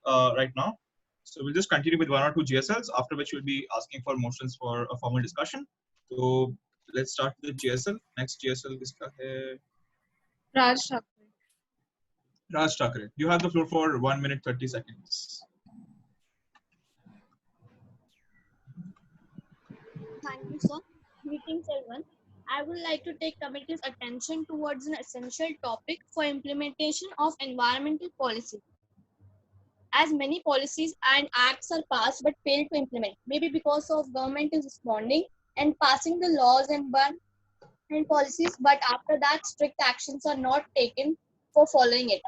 right now. So we'll just continue with one or two GSLs, after which we'll be asking for motions for a formal discussion. So let's start with GSL. Next GSL किसका है? Raj Thakre. Raj Thakre. You have the floor for 1 minute 30 seconds. Thank you, sir. Greetings, everyone. I would like to take committee's attention towards an essential topic for implementation of environmental policy. As many policies and acts are passed but fail to implement, maybe because of government is responding and passing the laws and policies, but after that strict actions are not taken for following it.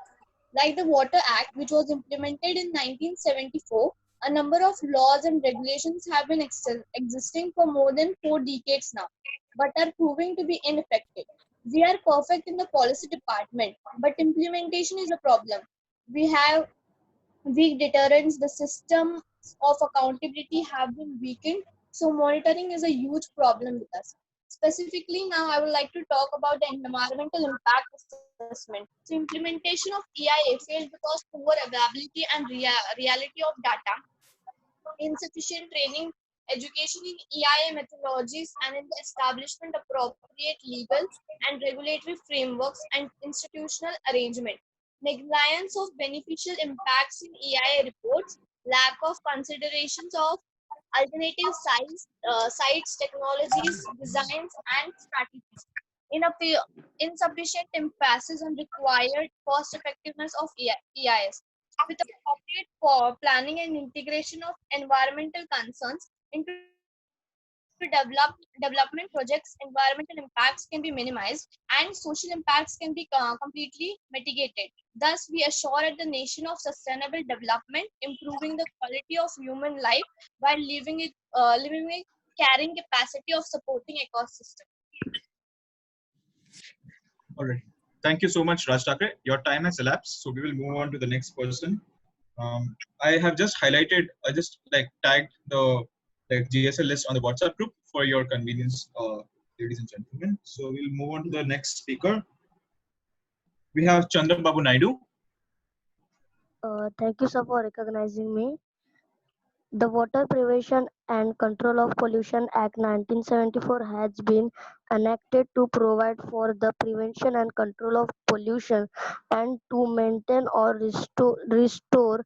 Like the Water Act, which was implemented in 1974, a number of laws and regulations have been existing for more than 4 decades now, but are proving to be ineffective. We are perfect in the policy department, but implementation is a problem. We have weak deterrence, the systems of accountability have been weakened, so monitoring is a huge problem with us. Specifically, now I would like to talk about the environmental impact assessment. So implementation of EIA failed because poor availability and reality of data, insufficient training, education in EIA methodologies, and in the establishment of appropriate legal and regulatory frameworks and institutional arrangement. Negligence of beneficial impacts in EIA reports, lack of considerations of alternative sites, technologies, designs, and strategies. Insufficient emphasis on required cost effectiveness of EIS. With appropriate planning and integration of environmental concerns into development projects, environmental impacts can be minimized and social impacts can be completely mitigated. Thus, we assure at the nation of sustainable development, improving the quality of human life while living with carrying capacity of supporting ecosystem. All right. Thank you so much, Raj Thakre. Your time has elapsed, so we will move on to the next person. I have just highlighted, I just tagged the GSL list on the WhatsApp group for your convenience, ladies and gentlemen. So we'll move on to the next speaker. We have Chandra Babu Naidu. Thank you, sir, for recognizing me. The Water Prevention and Control of Pollution Act 1974 has been enacted to provide for the prevention and control of pollution and to maintain or restore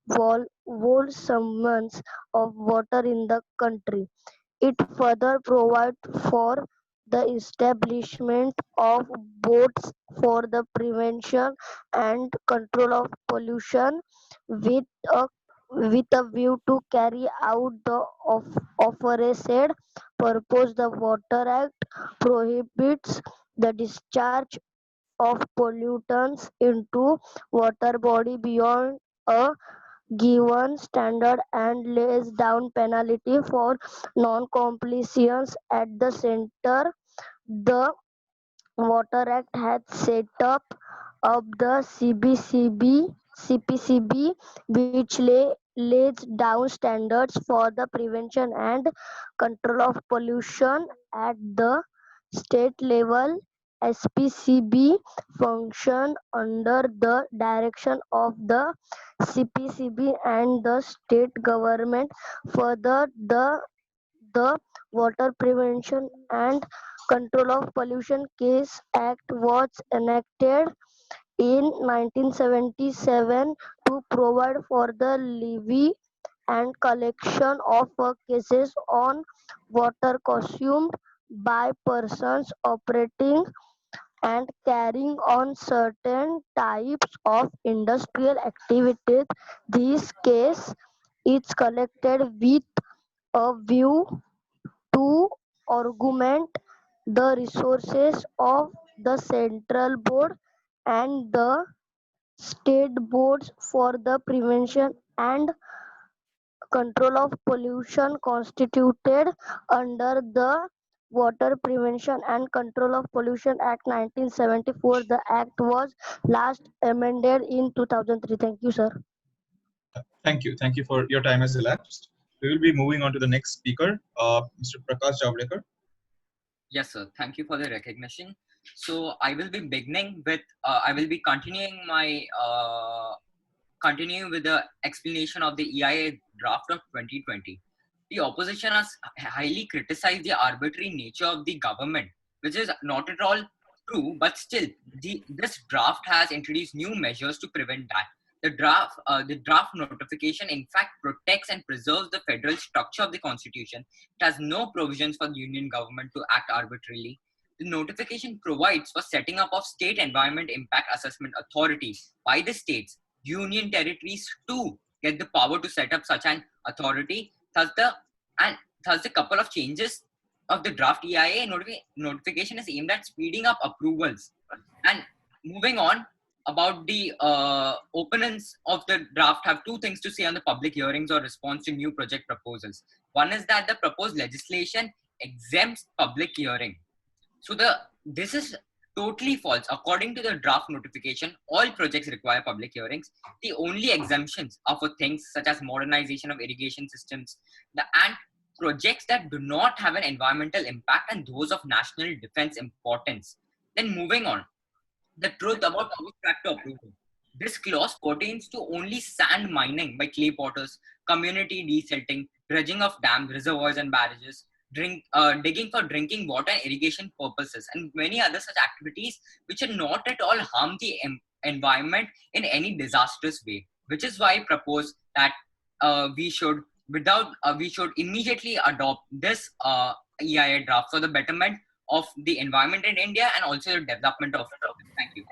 volumes of water in the country. It further provides for the establishment of boards for the prevention and control of pollution with a view to carry out the aforesaid purpose. The Water Act prohibits the discharge of pollutants into water body beyond a given standard and lays down penalty for non-compliance. At the center, the Water Act has set up the CPCB, which lays down standards for the prevention and control of pollution at the state level. SPCB function under the direction of the CPCB and the state government. Further, the Water Prevention and Control of Pollution Case Act was enacted in 1977 to provide for the levy and collection of cases on water consumed by persons operating and carrying on certain types of industrial activities. This case is collected with a view to augment the resources of the central board and the state boards for the prevention and control of pollution constituted under the Water Prevention and Control of Pollution Act 1974. The act was last amended in 2003. Thank you, sir. Thank you. Thank you for your time has elapsed. We will be moving on to the next speaker, Mr. Prakash Javadekar. Yes, sir. Thank you for the recognition. So I will be beginning with, I will be continuing my continuing with the explanation of the EIA draft of 2020. The opposition has highly criticized the arbitrary nature of the government, which is not at all true, but still, this draft has introduced new measures to prevent that. The draft notification, in fact, protects and preserves the federal structure of the Constitution. It has no provisions for the union government to act arbitrarily. The notification provides for setting up of state environment impact assessment authorities by the states. Union territories too get the power to set up such an authority. Thus, the couple of changes of the draft EIA notification is aimed at speeding up approvals. And moving on, about the opponents of the draft have two things to say on the public hearings or response to new project proposals. One is that the proposed legislation exempts public hearing. So this is totally false. According to the draft notification, all projects require public hearings. The only exemptions are for things such as modernization of irrigation systems and projects that do not have an environmental impact and those of national defense importance. Then moving on, the truth about abstract approval. This clause pertains to only sand mining by clay potters, community desilting, dredging of dams, reservoirs and barrages, digging for drinking water and irrigation purposes, and many other such activities which are not at all harm the environment in any disastrous way. Which is why I propose that we should immediately adopt this EIA draft for the betterment of the environment in India and also the development of it. Thank you.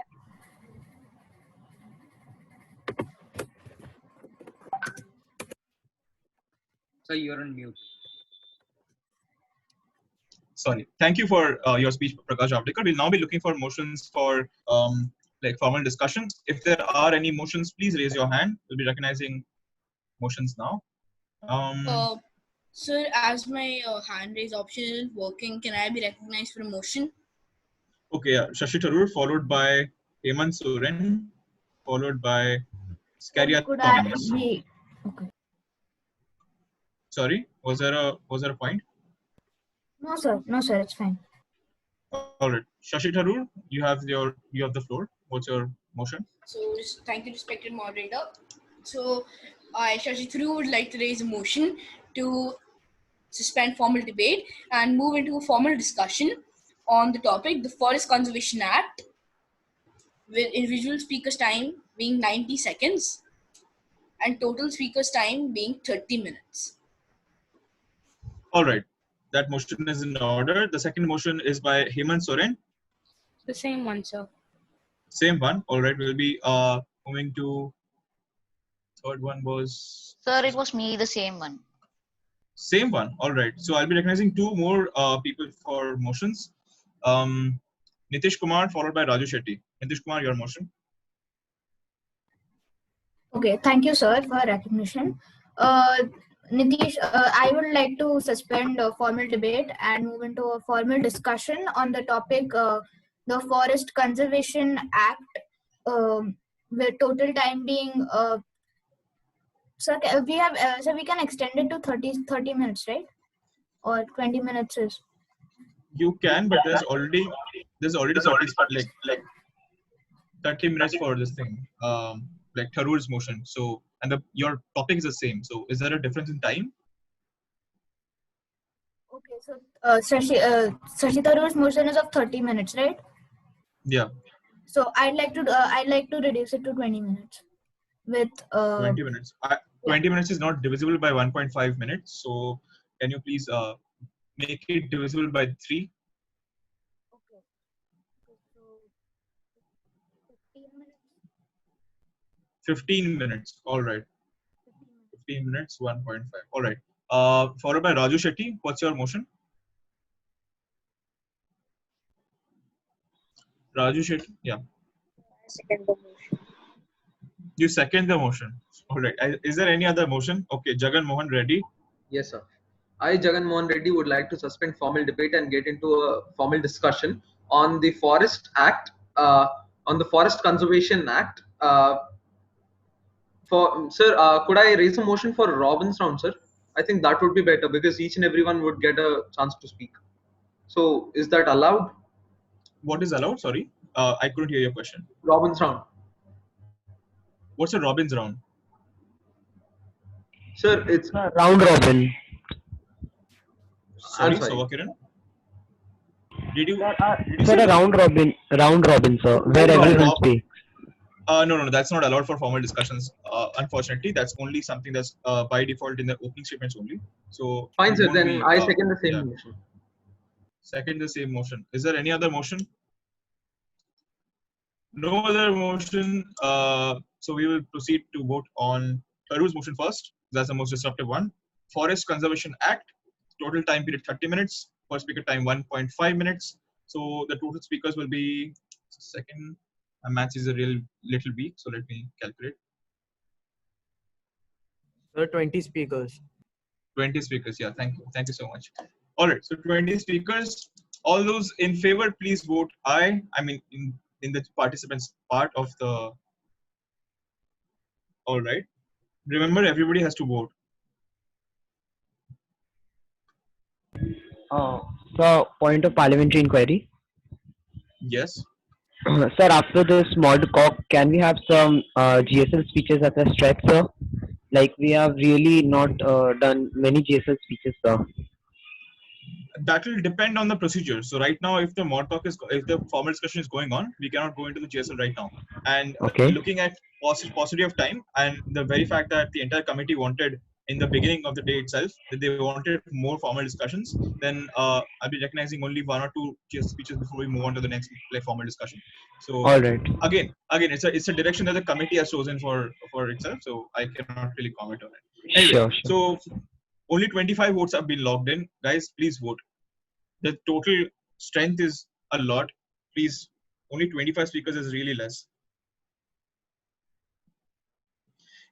So you're on mute. Sorry. Thank you for your speech, Prakash Javadekar. We'll now be looking for motions for like formal discussions. If there are any motions, please raise your hand. We'll be recognizing motions now. Sir, as my hand raise option isn't working, can I be recognized for a motion? Okay, yeah. Shashi Tharoor, followed by Hemant Soren, followed by Scaria Thomas. Okay. Sorry, was there a point? No, sir, it's fine. All right, Shashi Tharoor, you have the floor. What's your motion? So, thank you, respected moderator. So, I, Shashi Tharoor, would like to raise a motion to suspend formal debate and move into a formal discussion on the topic, the Forest Conservation Act, with individual speakers' time being 90 seconds and total speakers' time being 30 minutes. All right, that motion is in order. The second motion is by Hemant Soren. The same one, sir. Same one. All right, we'll be moving to third one was. Sir, it was me, the same one. Same one. All right. So I'll be recognizing two more people for motions. Nitish Kumar followed by Raju Shetty. Nitish Kumar, your motion. Okay, thank you, sir, for recognition. Nitish, I would like to suspend formal debate and move into a formal discussion on the topic, the Forest Conservation Act, with total time being, sir, we can extend it to 30 minutes, right? Or 20 minutes is. You can, but there's already 30 minutes for this thing. Like Tharoor's motion. So, and your topic is the same. So, is there a difference in time? Okay, so Shashi Tharoor's motion is of 30 minutes, right? Yeah. So I'd like to reduce it to 20 minutes. With 20 minutes. 20 minutes is not divisible by 1.5 minutes. So, can you please make it divisible by 3? Okay. So 15 minutes. 15 minutes. All right. 15 minutes, 1.5. All right. Followed by Raju Shetty. What's your motion? Raju Shetty. Yeah. Second the motion. You second the motion. All right. Is there any other motion? Okay. Jagan Mohan Reddy. Yes, sir. I, Jagan Mohan Reddy, would like to suspend formal debate and get into a formal discussion on the Forest Act, on the Forest Conservation Act. Sir, could I raise a motion for Robin's round, sir? I think that would be better because each and everyone would get a chance to speak. So, is that allowed? What is allowed? Sorry, I couldn't hear your question. Robin's round. What's a Robin's round? Sir, it's Round robin. Sorry, sorry. Sovakiran. Did you Sir, say a what? round robin, sir, where everyone speaks. No, that's not allowed for formal discussions. Unfortunately, that's only something that's by default in the opening statements only. So Fine, it sir. won't Then be. I second the same Yeah. motion. Second the same motion. Is there any other motion? No other motion. So we will proceed to vote on Tharu's motion first. That's the most disruptive one. Forest Conservation Act. Total time period 30 minutes. Per speaker time 1.5 minutes. So the total speakers will be second. My maths is a real little weak, so let me calculate. Sir, 20 speakers. 20 speakers. Yeah, thank you so much. All right, so 20 speakers. All those in favor, please vote aye. I mean, in the participants part of the. All right. Remember, everybody has to vote. So, point of parliamentary inquiry. Yes. Sir, after this mod cock, can we have some GSL speeches as a stretch, sir? Like we have really not done many GSL speeches, sir. That will depend on the procedure. So right now, if the mod talk is, if the formal discussion is going on, we cannot go into the GSL right now. And Okay. looking at paucity of time and the very fact that the entire committee wanted in the beginning of the day itself that they wanted more formal discussions, then I'll be recognizing only one or two GSL speeches before we move on to the next formal discussion. So All right. again, it's a direction that the committee has chosen for itself. So I cannot really comment on it. Anyway, Sure. so only 25 votes have been logged in. Guys, please vote. The total strength is a lot. Please, only 25 speakers is really less.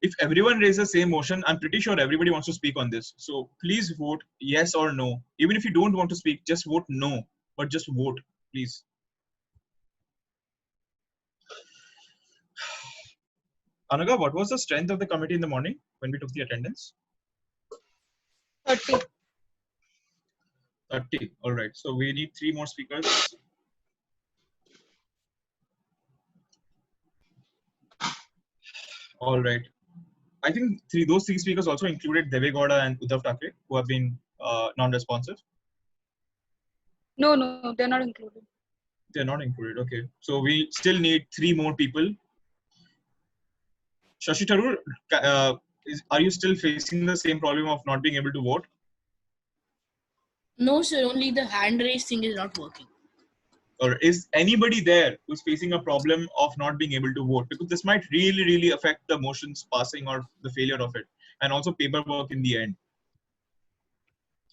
If everyone raises the same motion, I'm pretty sure everybody wants to speak on this. So please vote yes or no. Even if you don't want to speak, just vote no. But just vote, please. Anagha, what was the strength of the committee in the morning when we took the attendance? 30. 30. All right. So we need 3 more speakers. All right. I think those three speakers also included Deve Gowda and Uddhav Thackeray, who have been non-responsive. No, they're not included. They're not included. Okay. So we still need 3 more people. Shashi Tharoor, are you still facing the same problem of not being able to vote? No, sir. Only the hand raise thing is not working. Or is anybody there who's facing a problem of not being able to vote? Because this might really, really affect the motions passing or the failure of it, and also paperwork in the end.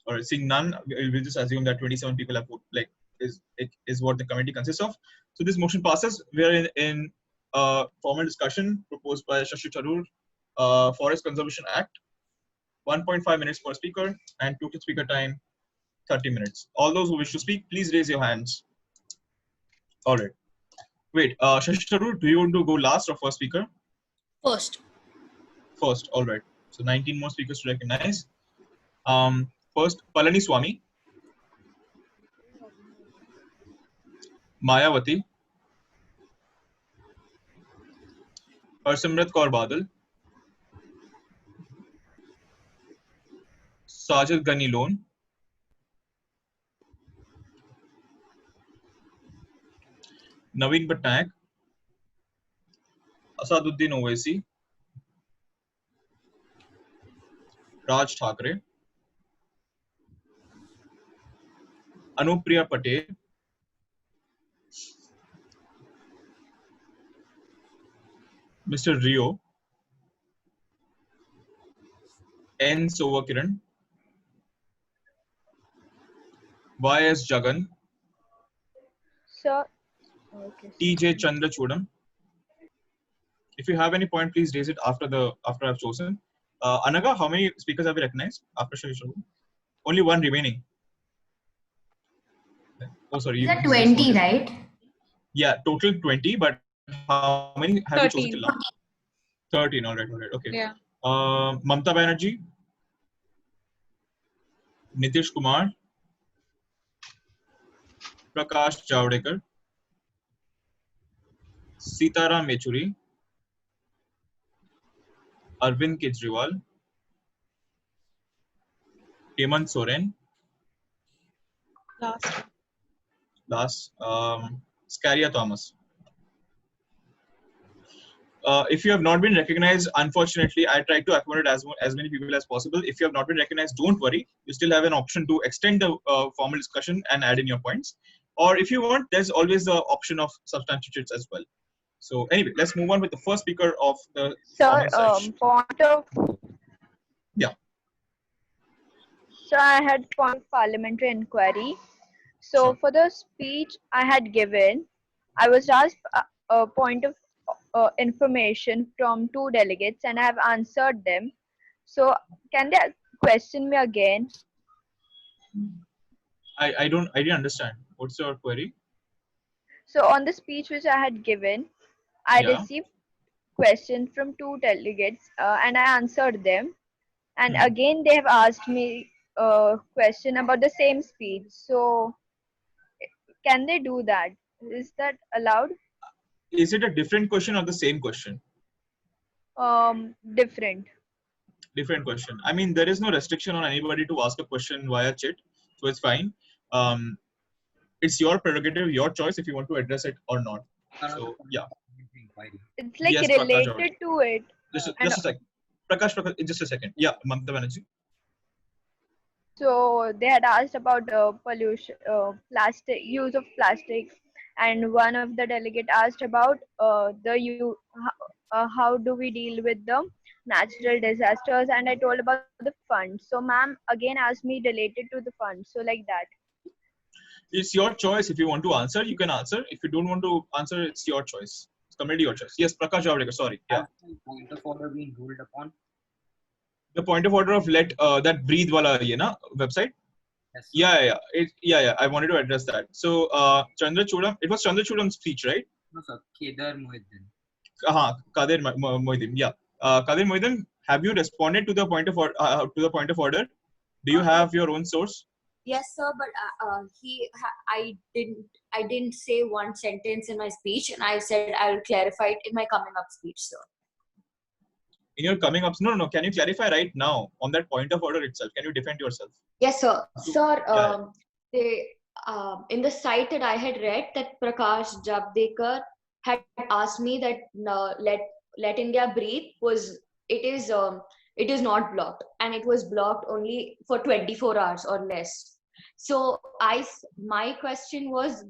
Or seeing none, we'll just assume that 27 people have voted. Like is what the committee consists of. So this motion passes. We are in formal discussion proposed by Shashi Tharoor, Forest Conservation Act. 1.5 minutes per speaker and total speaker time 30 minutes. All those who wish to speak, please raise your hands. All right. Wait, Shashi Tharoor, do you want to go last or first speaker? First. First, all right. So 19 more speakers to recognize. First, Palani Swami, Mayawati, Harsimrat Kaur Badal, Sajid Gani Lone, Naveen Patnaik, Asaduddin Owaisi, Raj Thackeray, Anupriya Patel, Mr. Rio, N. Sovakiran, Y.S. Jagan, Sir. Okay. T.J. Chandrachudam. If you have any point, please raise it after I've chosen. Anagha, how many speakers have we recognized after Shashi Tharoor? Only one remaining. Oh, sorry. Is that 20, right? Yeah, total 20, but how many have you chosen 13. till now? 13, all right, okay. Yeah. Mamta Banerjee, Nitish Kumar, Prakash Javadekar, Sitaram Yechuri, Arvind Kejriwal, Hemant Soren, last Scaria Thomas. If you have not been recognized, unfortunately, I try to accommodate as many people as possible. If you have not been recognized, don't worry. You still have an option to extend the formal discussion and add in your points. Or if you want, there's always the option of substantiates as well. So anyway, let's move on with the first speaker of the Sir, formal section. point of. Yeah. So I had point of parliamentary inquiry. So Sure. for the speech I had given, I was asked a point of information from 2 delegates, and I have answered them. So can they question me again? I didn't understand. What's your query? So on the speech which I had given, I Yeah. received questions from 2 delegates, and I answered them. And again, they have asked me a question about the same speech. So can they do that? Is that allowed? Is it a different question or the same question? Different. Different question. I mean, there is no restriction on anybody to ask a question via chat, so it's fine. It's your prerogative, your choice if you want to address it or not. So yeah. It's like Yes, related to it. Just a second. Prakash, just a second. Yeah, Mamta Banerjee. So they had asked about pollution, plastic use of plastic, and one of the delegate asked about how do we deal with the natural disasters, and I told about the fund. So ma'am again asked me related to the fund. So like that. It's your choice. If you want to answer, you can answer. If you don't want to answer, it's your choice. It's completely your choice. Yes, Prakash Javadekar, sorry. Yeah. Point of order being ruled upon. The point of order of let that breathe wala website. Yes. Yeah. I wanted to address that. So Chandrachudam, it was Chandrachudam's speech, right? No, sir. Kedar Muhyiddin. Kadir Muhyiddin. Yeah. Kadir Muhyiddin, have you responded to the point of order? Do you have your own source? Yes, sir, but I didn't say one sentence in my speech, and I said I will clarify it in my coming up speech, sir. In your coming up, no. Can you clarify right now on that point of order itself? Can you defend yourself? Yes, sir. Sir, Yeah. in the site that I had read, that Prakash Javadekar had asked me that let India breathe it is not blocked, and it was blocked only for 24 hours or less. So my question was,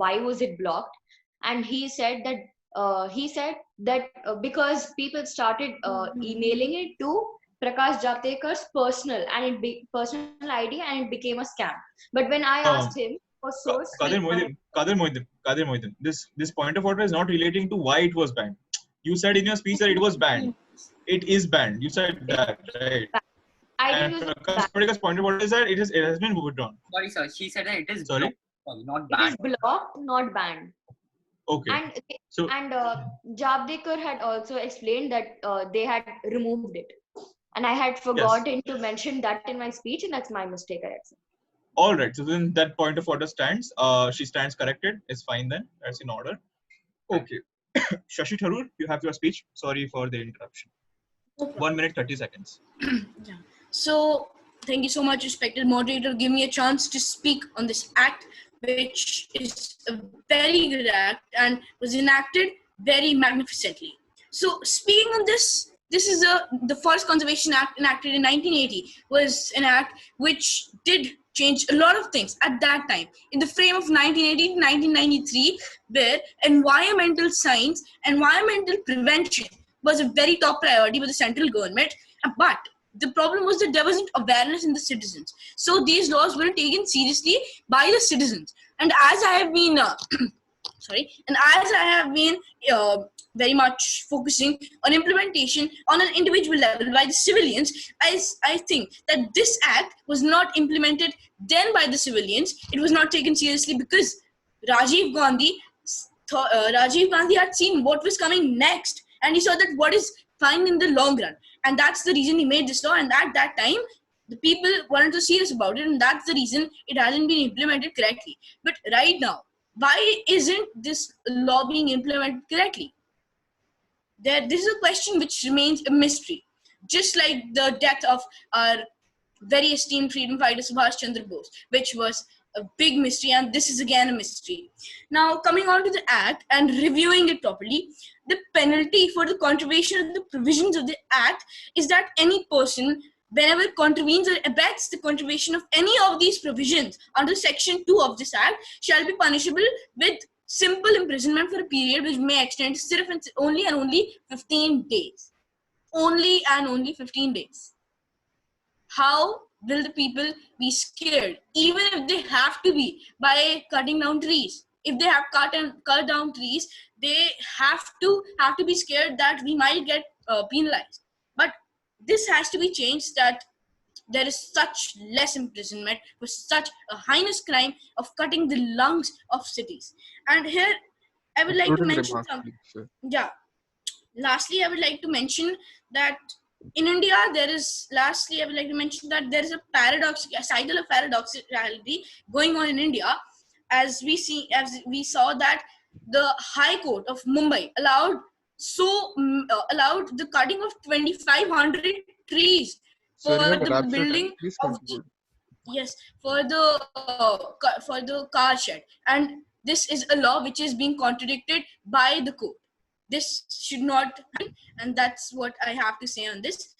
why was it blocked? And he said that because people started emailing it to Prakash Javadekkar's personal ID, and it became a scam. But when I asked him for source, Kadir Muhyiddin, this point of order is not relating to why it was banned. You said in your speech that it was banned. It is banned. You said that, right? And Prakash Javadekkar's point of order is that it has been withdrawn. Sorry, sir. She said that it is Sorry? blocked, not banned. It is blocked, not banned. Okay. And Javadekar had also explained that they had removed it, and I had forgotten to mention that in my speech, and that's my mistake. I accept. All right. So then that point of order stands. She stands corrected. It's fine then. That's in order. Okay. Shashi Tharoor, you have your speech. Sorry for the interruption. 1 minute 30 seconds. Yeah. So thank you so much, respected moderator, give me a chance to speak on this act, which is a very good act and was enacted very magnificently. So speaking on this is the Forest Conservation Act enacted in 1980, was an act which did change a lot of things at that time. In the frame of 1980 to 1993, where environmental science, environmental prevention was a very top priority by the central government, but the problem was that there wasn't awareness in the citizens. So these laws weren't taken seriously by the citizens. And as I have been, very much focusing on implementation on an individual level by the civilians, I think that this act was not implemented then by the civilians. It was not taken seriously because Rajiv Gandhi had seen what was coming next, and he saw that what is fine in the long run, and that's the reason he made this law. And at that time the people weren't so serious about it, and that's the reason it hasn't been implemented correctly. But right now, why isn't this law being implemented correctly? This is a question which remains a mystery. just like the death of our very esteemed freedom fighter Subhash Chandra Bose, which was a big mystery, and this is again a mystery. Now, coming on to the Act and reviewing it properly, the penalty for the contravention of the provisions of the Act is that any person, whenever contravenes or abets the contravention of any of these provisions under Section 2 of this Act, shall be punishable with simple imprisonment for a period which may extend to only and only 15 days. Only and only 15 days. How will the people be scared, even if they have to be, by cutting down trees? If they have cut down trees, they have to be scared that we might get penalized. But this has to be changed, that there is such less imprisonment for such a heinous crime of cutting the lungs of cities. And here I would like to Concluding mention remarks, something. please, sir. Yeah. Lastly, I would like to mention that in India, there is a cycle of paradoxality going on in India, as we saw that the High Court of Mumbai allowed the cutting of 2,500 trees Sir, for you have the elapsed your time. building Please of conclude. for the car shed, and this is a law which is being contradicted by the court. This should not happen, and that's what I have to say on this.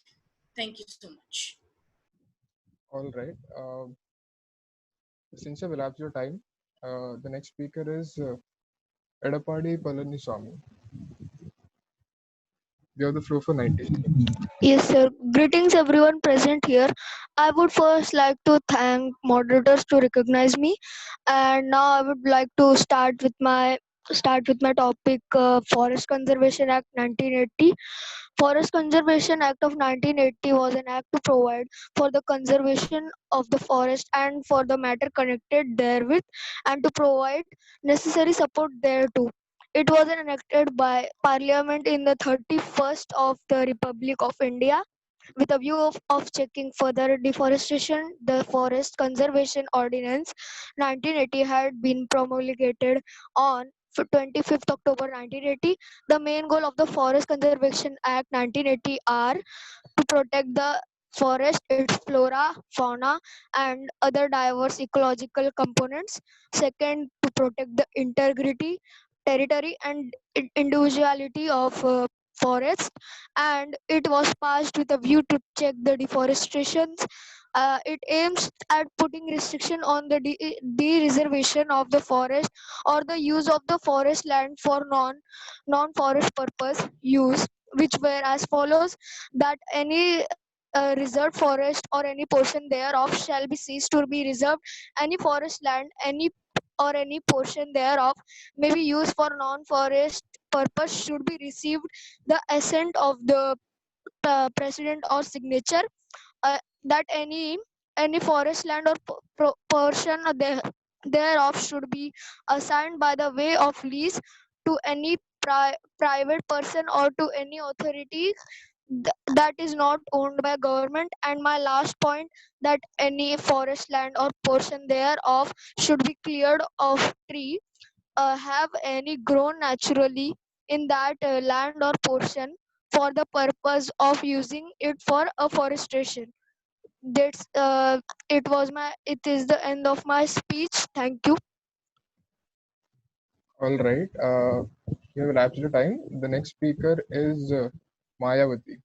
Thank you so much. All right. Since you have elapsed your time, the next speaker is Edapadi Palaniswamy. You have the floor for 90 seconds. Yes, sir. Greetings, everyone present here. I would first like to thank moderators to recognize me, and now I would like to start with my topic, Forest Conservation Act 1980. Forest Conservation Act of 1980 was an act to provide for the conservation of the forest and for the matter connected therewith, and to provide necessary support thereto. It was enacted by Parliament in the 31st of the Republic of India with a view of checking further deforestation. The Forest Conservation Ordinance 1980 had been promulgated on 25th October 1980. The main goal of the Forest Conservation Act 1980 are to protect the forest, its flora, fauna, and other diverse ecological components. Second, to protect the integrity, territory, and individuality of forests. And it was passed with a view to check the deforestation. It aims at putting restriction on the de-reservation of the forest or the use of the forest land for non-forest purpose use, which were as follows: that any reserved forest or any portion thereof shall be ceased to be reserved. Any forest land, any portion thereof may be used for non-forest purpose should be received the assent of the president or signature. That any forest land or portion thereof should be assigned by the way of lease to any private person or to any authority that is not owned by government. And my last point, that any forest land or portion thereof should be cleared of tree have any grown naturally in that land or portion for the purpose of using it for afforestation. That's it is the end of my speech. Thank you. All right. You have elapsed your time. The next speaker is Mayawati.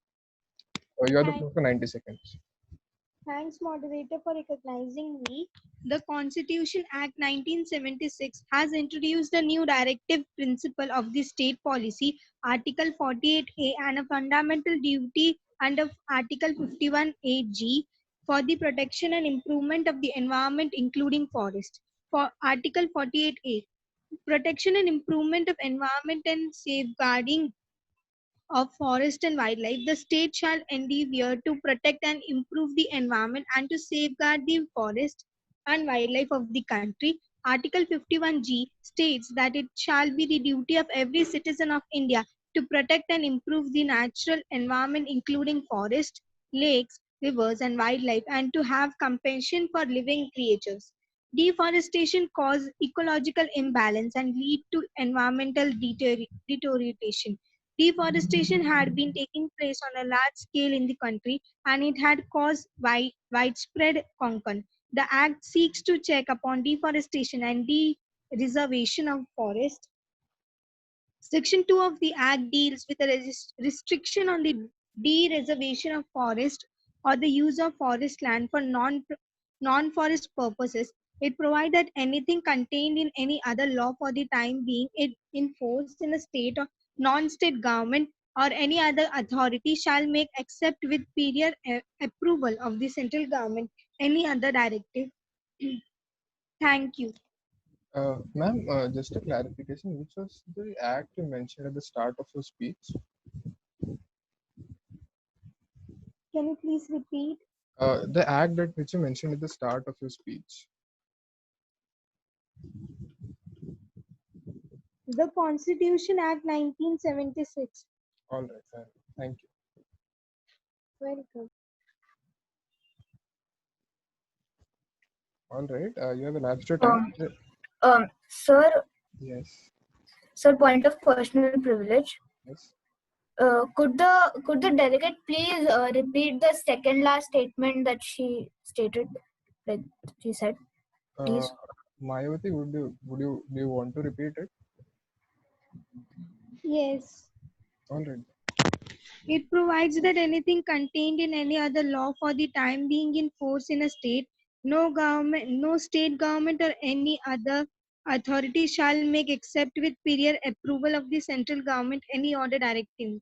You have the floor for 90 seconds. Thanks, moderator, for recognizing me. The Constitution Act 1976 has introduced a new directive principle of the state policy, Article 48A, and a fundamental duty under Article 51AG for the protection and improvement of the environment, including forest. For Article 48A, protection and improvement of environment and safeguarding of forest and wildlife, the state shall endeavour to protect and improve the environment and to safeguard the forest and wildlife of the country. Article 51G states that it shall be the duty of every citizen of India to protect and improve the natural environment, including forest, lakes, rivers, and wildlife, and to have compassion for living creatures. Deforestation causes ecological imbalance and lead to environmental deterioration. Deforestation had been taking place on a large scale in the country and it had caused widespread concern. The Act seeks to check upon deforestation and de-reservation of forest. Section 2 of the Act deals with a restriction on the de-reservation of forest or the use of forest land for non-forest purposes. It provides that anything contained in any other law for the time being it enforced in a state or non-state government or any other authority shall make except with prior approval of the central government any other directive. Thank you. Ma'am, just a clarification, which was the act you mentioned at the start of your speech? Can you please repeat? The act that which you mentioned at the start of your speech. The Constitution Act 1976. All right, ma'am. Thank you. Welcome. All right, you have elapsed your time. Sir, Yes. sir, point of personal privilege. Yes. Could the delegate please repeat the second last statement that she stated, like she said, please? Mayavati, do you want to repeat it? Yes. All right. It provides that anything contained in any other law for the time being in force in a state, no state government or any other authority shall make except with prior approval of the central government any order directing.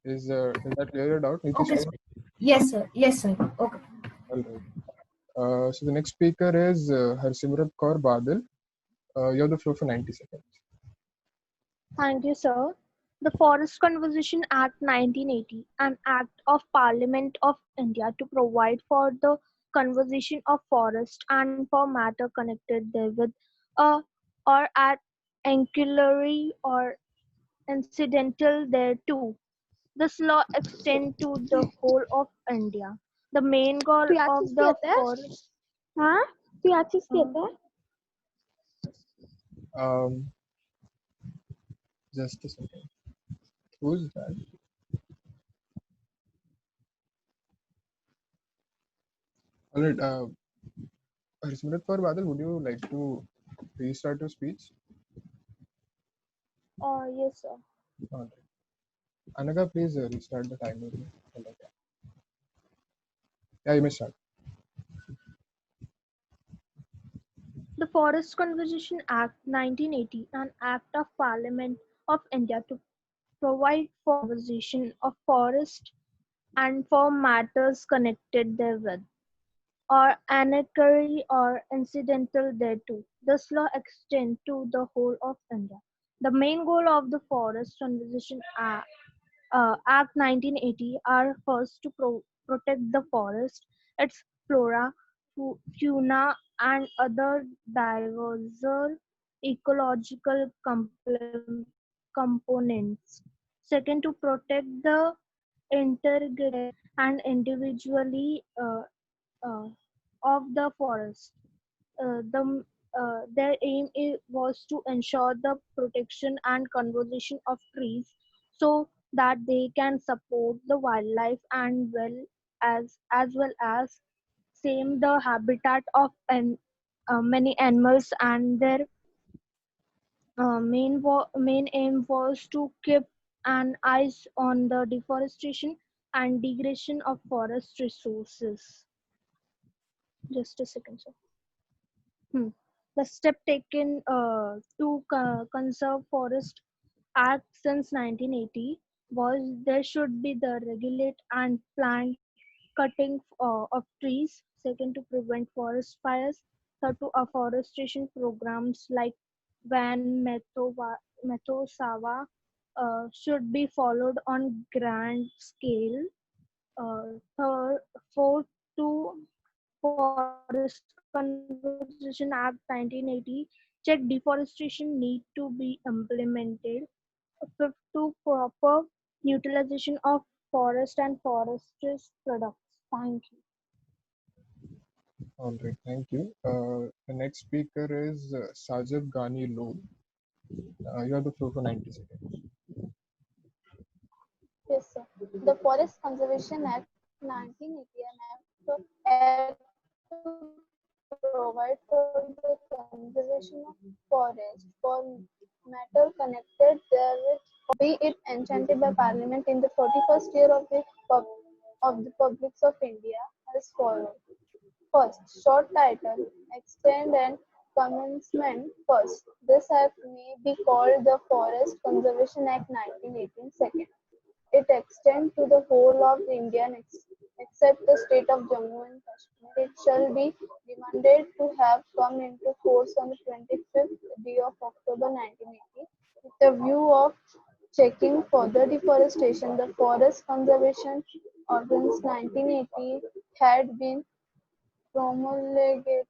Is that clear your doubt, Nitish? Okay, sir. Yes, sir. Yes, sir. Okay. All right. So the next speaker is Harsimrat Kaur Badal. You have the floor for 90 seconds. Thank you, sir. The Forest Conservation Act 1980, an act of Parliament of India to provide for the conservation of forest and for matter connected therewith, or at ancillary or incidental thereto. This law extends to the whole of India. The main goal of the forest. Huh? Just a second. Who's that? All right. Harsimrat Kaur Badal, would you like to restart your speech? Yes, sir. All right. Anagha, please restart the timer. Yeah, you may start. The Forest Conservation Act 1980, an act of Parliament of India to provide for conservation of forest and for matters connected therewith, or ancillary or incidental thereto. This law extends to the whole of India. The main goal of the Forest Conservation Act 1980 are first to protect the forest, its flora, fauna, and other diverse ecological components. Second, to protect the integrity and individually of the forest. Their aim was to ensure the protection and conservation of trees so that they can support the wildlife and as well as same the habitat of many animals, and their main aim was to keep an eye on the deforestation and degradation of forest resources. Just a second, sir. The step taken to conserve forest act since 1980 was there should be the regulate and plant cutting of trees. Second, to prevent forest fires. Third, to afforestation programs like Van Methosawa should be followed on grand scale. Fourth, to Forest Conservation Act 1980, check deforestation need to be implemented. Fifth, to proper utilization of forest and forestry products. Thank you. All right. Thank you. The next speaker is Sajid Gani Lod. You have the floor for 90 seconds. Yes, sir. The Forest Conservation Act 1980 Act provide for the conservation of forest for matter connected therewith, be it enchanted by Parliament in the 41st year of the Republic of India as follows. First, short title, extent and commencement. First, this act may be called the Forest Conservation Act 1918. Second, it extends to the whole of India except the state of Jammu and Kashmir. It shall be demanded to have come into force on the 25th day of October 1980 with the view of checking further deforestation. The Forest Conservation Ordinance 1980 had been promulgated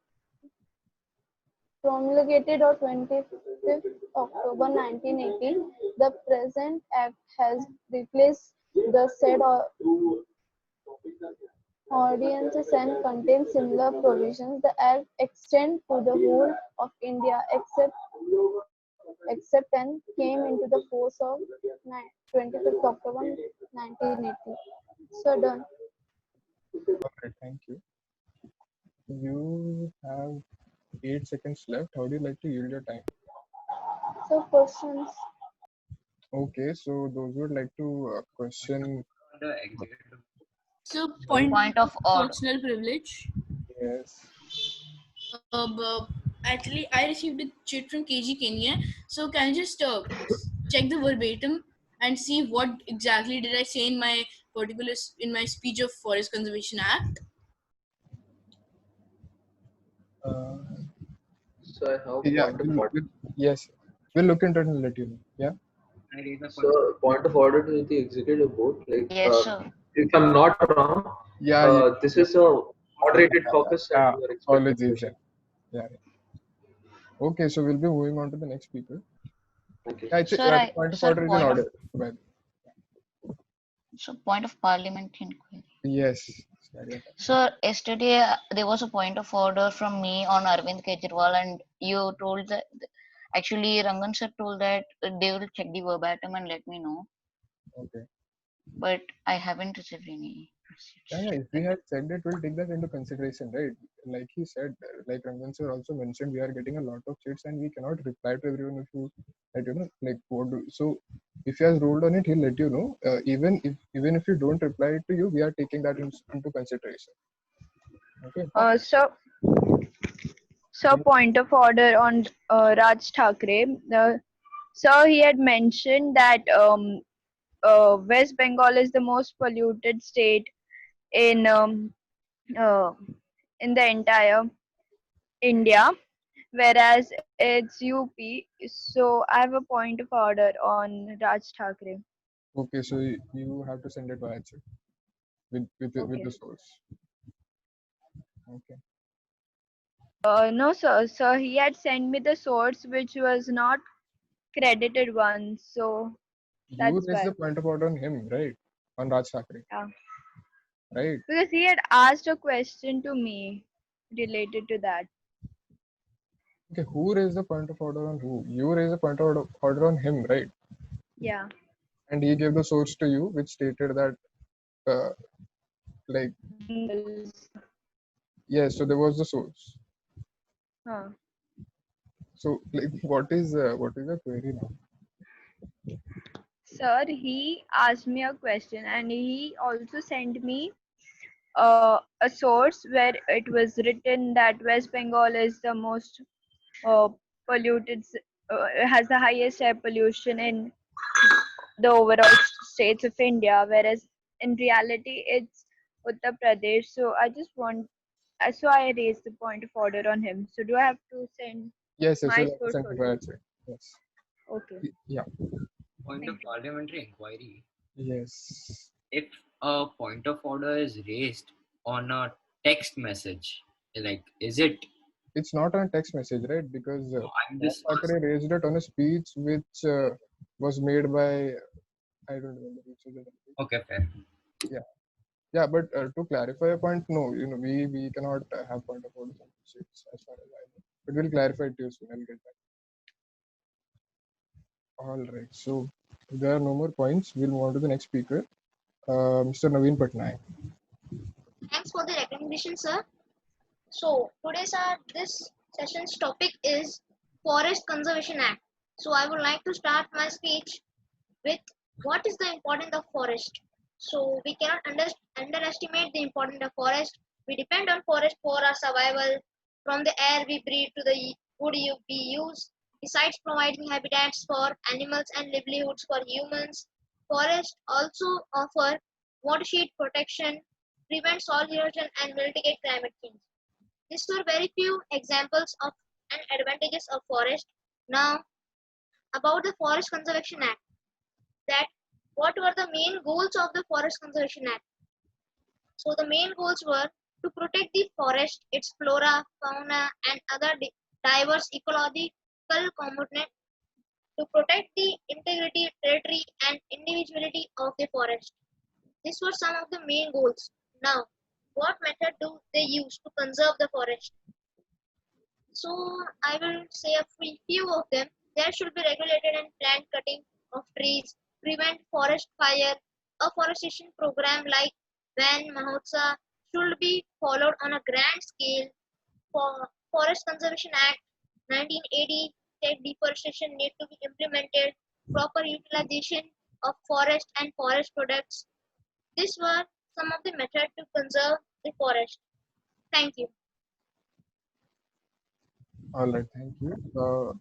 on 25th October 1980. The present act has replaced the said ordinances and contains similar provisions. The act extends to the whole of India except and came into the force of 25th October 1980. So done. Okay, thank you. You have 8 seconds left. How do you like to yield your time? So questions. Okay, so those who would like to question. The executive. So Point of order. personal privilege. Yes. Actually, I received a check from KG Kenya. So can you just check the verbatim and see what exactly did I say in my speech of Forest Conservation Act? So I have Yeah. point of order. Yes. We'll look into it and let you know. Yeah. So point of order to the executive board. Like, Yes, sir. if I'm not wrong, Yeah. this is a moderated caucus, and you are expecting Apologies. questions. Yeah. Okay, so we'll be moving on to the next speaker. Okay. I think Sir, point of order is in order. So point of parliament inquiry. Yes. So yesterday there was a point of order from me on Arvind Kejriwal, and you told that actually Rangan sir told that they will check the verbatim and let me know. Okay. But I haven't received any. Yeah, if we had said it, we'll take that into consideration, right? Like he said, like Rangan sir also mentioned, we are getting a lot of chats and we cannot reply to everyone if you, like, you know, like what do, so if he has ruled on it, he'll let you know. Even if you don't reply to you, we are taking that into consideration. Okay. So point of order on Raj Thakre. So he had mentioned that West Bengal is the most polluted state in uh, in the entire India, whereas it's UP. So I have a point of order on Raj Thakre. Okay, so you have to send it via chat with the source. Okay. No, sir. So he had sent me the source, which was not credited one. So You that's raised why. the point of order on him, right? On Raj Thakre. Yeah. Right. Because he had asked a question to me related to that. Okay, who raised the point of order on who? You raised the point of order on him, right? Yeah. And he gave the source to you, which stated that, like, yes. So there was the source. Huh. So, like, what is the query now? Sir, he asked me a question, and he also sent me a source where it was written that West Bengal is the most uh, polluted, has the highest air pollution in the overall states of India, whereas in reality it's Uttar Pradesh. So I just want, so I raised the point of order on him. So do I have to send Yes, my you'll have to source send it also? via chat. Yes. Okay. Yeah. Point of parliamentary inquiry. Yes. If a point of order is raised on a text message, like, is it? It's not on text message, right? Because I'm just Thakre raised it on a speech which was made by, I don't remember which was it. Okay, fair. Yeah. Yeah, but to clarify a point, no, you know, we cannot have point of orders on sheets as far as I know. But we'll clarify it to you soon. I'll get back. All right. So if there are no more points, we'll move on to the next speaker, Mr. Naveen Patnaik. Thanks for the recognition, sir. So this session's topic is Forest Conservation Act. So I would like to start my speech with what is the importance of forest. So we cannot underestimate the importance of forest. We depend on forest for our survival, from the air we breathe to the wood we use. Besides providing habitats for animals and livelihoods for humans, forests also offer watershed protection, prevent soil erosion, and mitigate climate change. These were very few examples of and advantages of forest. Now, about the Forest Conservation Act, that what were the main goals of the Forest Conservation Act? So the main goals were to protect the forest, its flora, fauna, and other diverse ecological component, to protect the integrity, territory, and individuality of the forest. These were some of the main goals. Now, what method do they use to conserve the forest? So I will say a few of them. There should be regulated and planned cutting of trees, prevent forest fire. A forestation program like Van Mahotsa should be followed on a grand scale. For Forest Conservation Act 1980, state deforestation need to be implemented. Proper utilization of forest and forest products. These were some of the methods to conserve the forest. Thank you. All right. Thank you.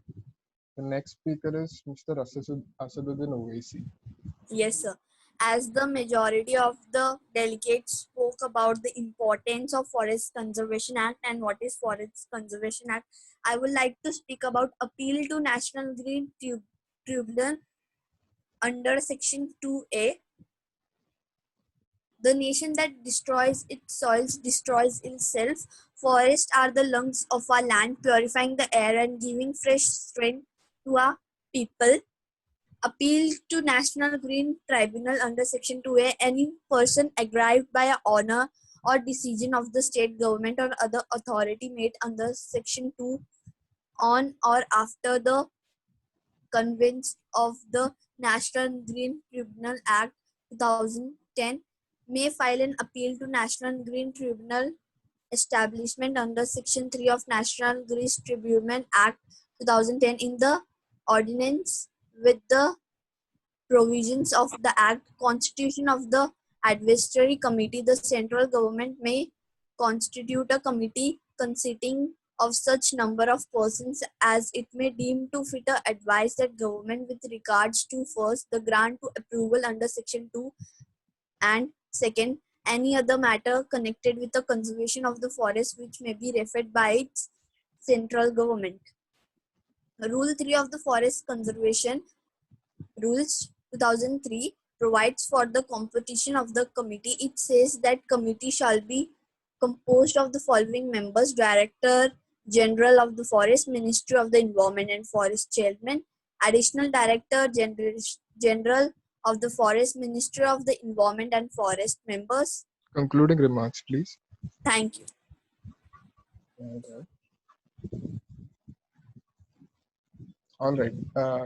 The next speaker is Mr. Asaduddin Owaisi. Yes, sir. As the majority of the delegates spoke about the importance of Forest Conservation Act and what is Forest Conservation Act, I would like to speak about appeal to National Green Tribunal under Section 2A. The nation that destroys its soils destroys itself. Forests are the lungs of our land, purifying the air and giving fresh strength to our people. Appeal to National Green Tribunal under Section 2A. Any person aggrieved by an order or decision of the state government or other authority made under Section 2 on or after the convents of the National Green Tribunal Act 2010 may file an appeal to National Green Tribunal establishment under Section 3 of National Green Tribunal Act 2010 in the ordinance with the provisions of the Act, constitution of the advisory committee. The central government may constitute a committee consisting of such number of persons as it may deem to fit to advise that government with regards to first, the grant to approval under Section 2 and second, any other matter connected with the conservation of the forest which may be referred by its central government. Rule 3 of the Forest Conservation Rules 2003 provides for the competition of the committee. It says that committee shall be composed of the following members: Director General of the Forest, Ministry of the Environment and Forest Chairman, Additional Director General of the Forest, Ministry of the Environment and Forest members. Concluding remarks, please. Thank you. All right.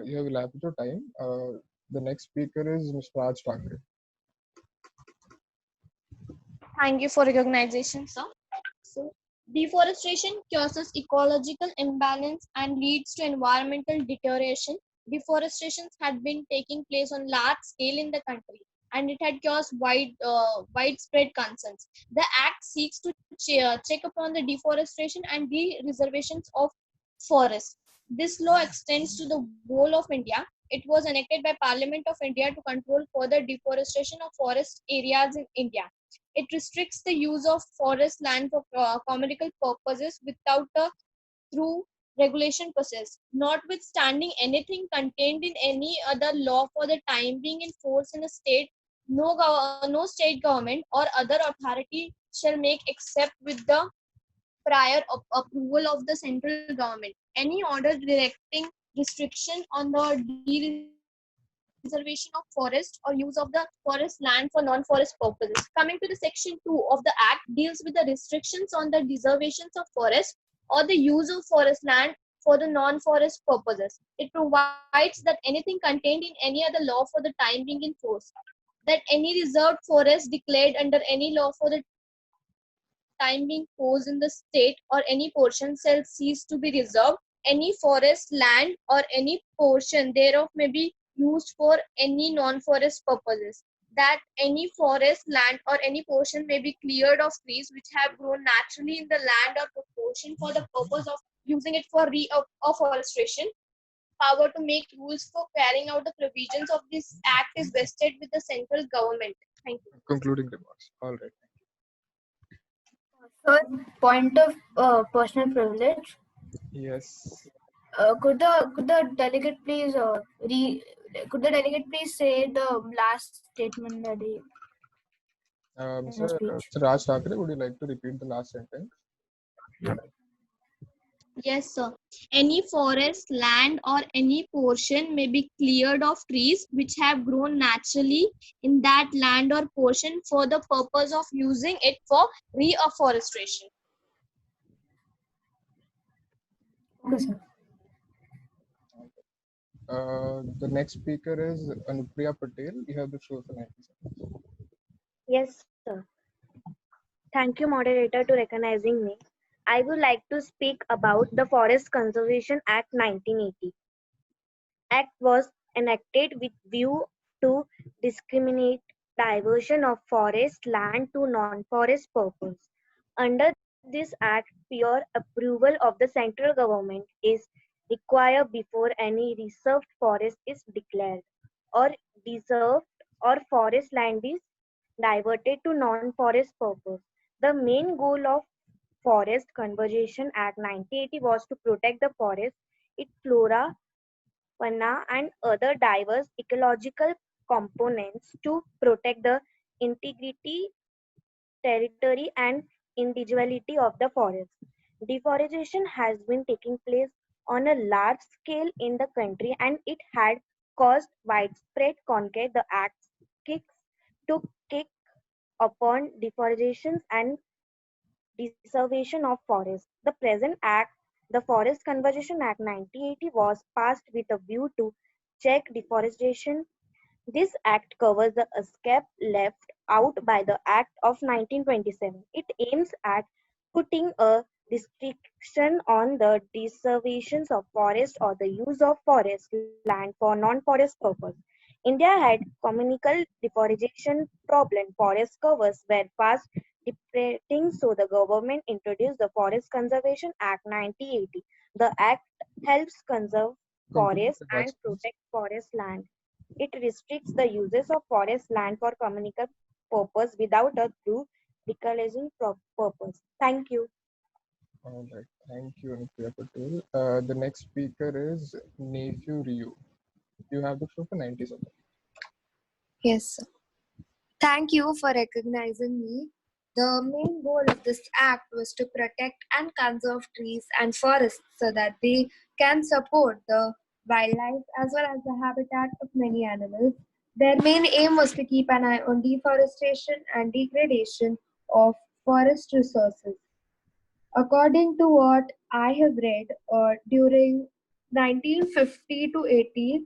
You have elapsed your time. The next speaker is Mr. Raj Thakre. Thank you for recognition, sir. So, deforestation causes ecological imbalance and leads to environmental deterioration. Deforestation had been taking place on large scale in the country, and it had caused widespread concerns. The Act seeks to check upon the deforestation and de-reservations of forests. This law extends to the whole of India. It was enacted by Parliament of India to control further deforestation of forest areas in India. It restricts the use of forest land for commercial purposes without a through regulation process. Notwithstanding anything contained in any other law for the time being in force in a state, no state government or other authority shall make except with the prior approval of the central government any order directing restriction on the reservation of forest or use of the forest land for non-forest purposes. Coming to the section 2 of the Act deals with the restrictions on the reservations of forest or the use of forest land for the non-forest purposes. It provides that anything contained in any other law for the time being in force, that any reserved forest declared under any law for the time being posed in the state or any portion shall cease to be reserved. Any forest land or any portion thereof may be used for any non-forest purposes. That any forest land or any portion may be cleared of trees which have grown naturally in the land or proportion for the purpose of using it for afforestation. Power to make rules for carrying out the provisions of this act is vested with the central government. Thank you. Concluding remarks. All right. Sir, point of personal privilege. Yes. Could the delegate please say the last statement that he in his Sir, speech? Raj Thakre, would you like to repeat the last sentence? Yes, sir. Any forest, land, or any portion may be cleared of trees which have grown naturally in that land or portion for the purpose of using it for reforestation. Okay, sir. The next speaker is Anupriya Patel. You have the floor for 90 seconds. Yes, sir. Thank you, moderator, to recognizing me. I would like to speak about the Forest Conservation Act 1980. Act was enacted with view to discriminate diversion of forest land to non-forest purpose. Under this act, prior approval of the central government is required before any reserved forest is declared or reserved or forest land is diverted to non-forest purpose. The main goal of Forest Conservation Act 1980 was to protect the forest, its flora, fauna, and other diverse ecological components to protect the integrity, territory, and individuality of the forest. Deforestation has been taking place on a large scale in the country and it had caused widespread conflict. The act took kick upon deforestation and preservation of forests. The present act, the Forest Conservation Act 1980, was passed with a view to check deforestation. This act covers the escape left out by the Act of 1927. It aims at putting a restriction on the desertion of forest or the use of forest land for non-forest purpose. India had communal deforestation problem. Forest covers were fast depleting, so the government introduced the Forest Conservation Act 1980. The act helps conserve forests and protect forest land. It restricts the uses of forest land for communal purpose without a true recreation purpose. Thank you. All right. Thank you, Anupriya Patel. The next speaker is Nephew Ryu. You have the floor for 90 seconds. Yes, sir. Thank you for recognizing me. The main goal of this act was to protect and conserve trees and forests so that they can support the wildlife as well as the habitat of many animals. Their main aim was to keep an eye on deforestation and degradation of forest resources. According to what I have read, during 1950 to 80,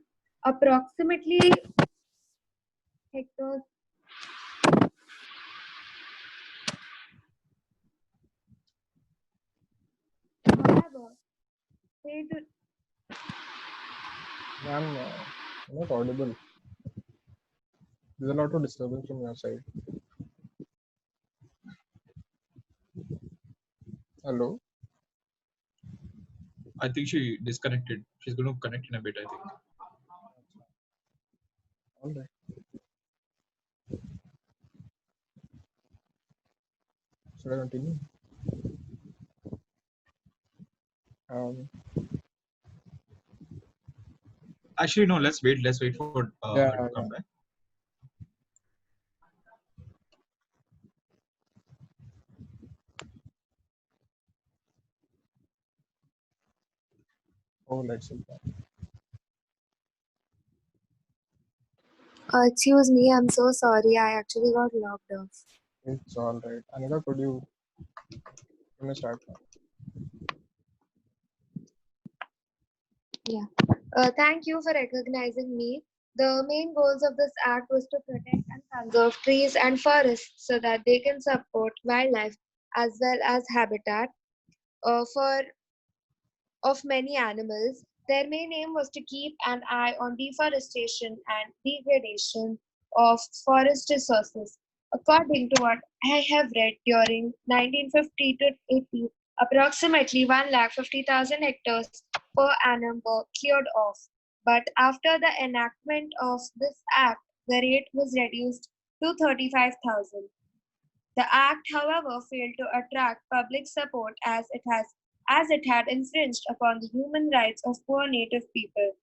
approximately hectares. However, Ma'am, you're not audible. There's a lot of disturbance from your side. Hello? I think she disconnected. She's going to connect in a bit, I think. All right. Should I continue? Actually, no, let's wait. Let's wait for her to come back. Oh, let's see. Excuse me, I'm so sorry. I actually got logged off. It's all right. Anagha, could you start now? Yeah. Thank you for recognizing me. The main goals of this act was to protect and conserve trees and forests so that they can support wildlife as well as habitat for of many animals. Their main aim was to keep an eye on deforestation and degradation of forest resources. According to what I have read, during 1950 to 80, approximately 150,000 hectares per annum were cleared off. But after the enactment of this act, the rate was reduced to 35,000. The act, however, failed to attract public support as it had infringed upon the human rights of poor native people.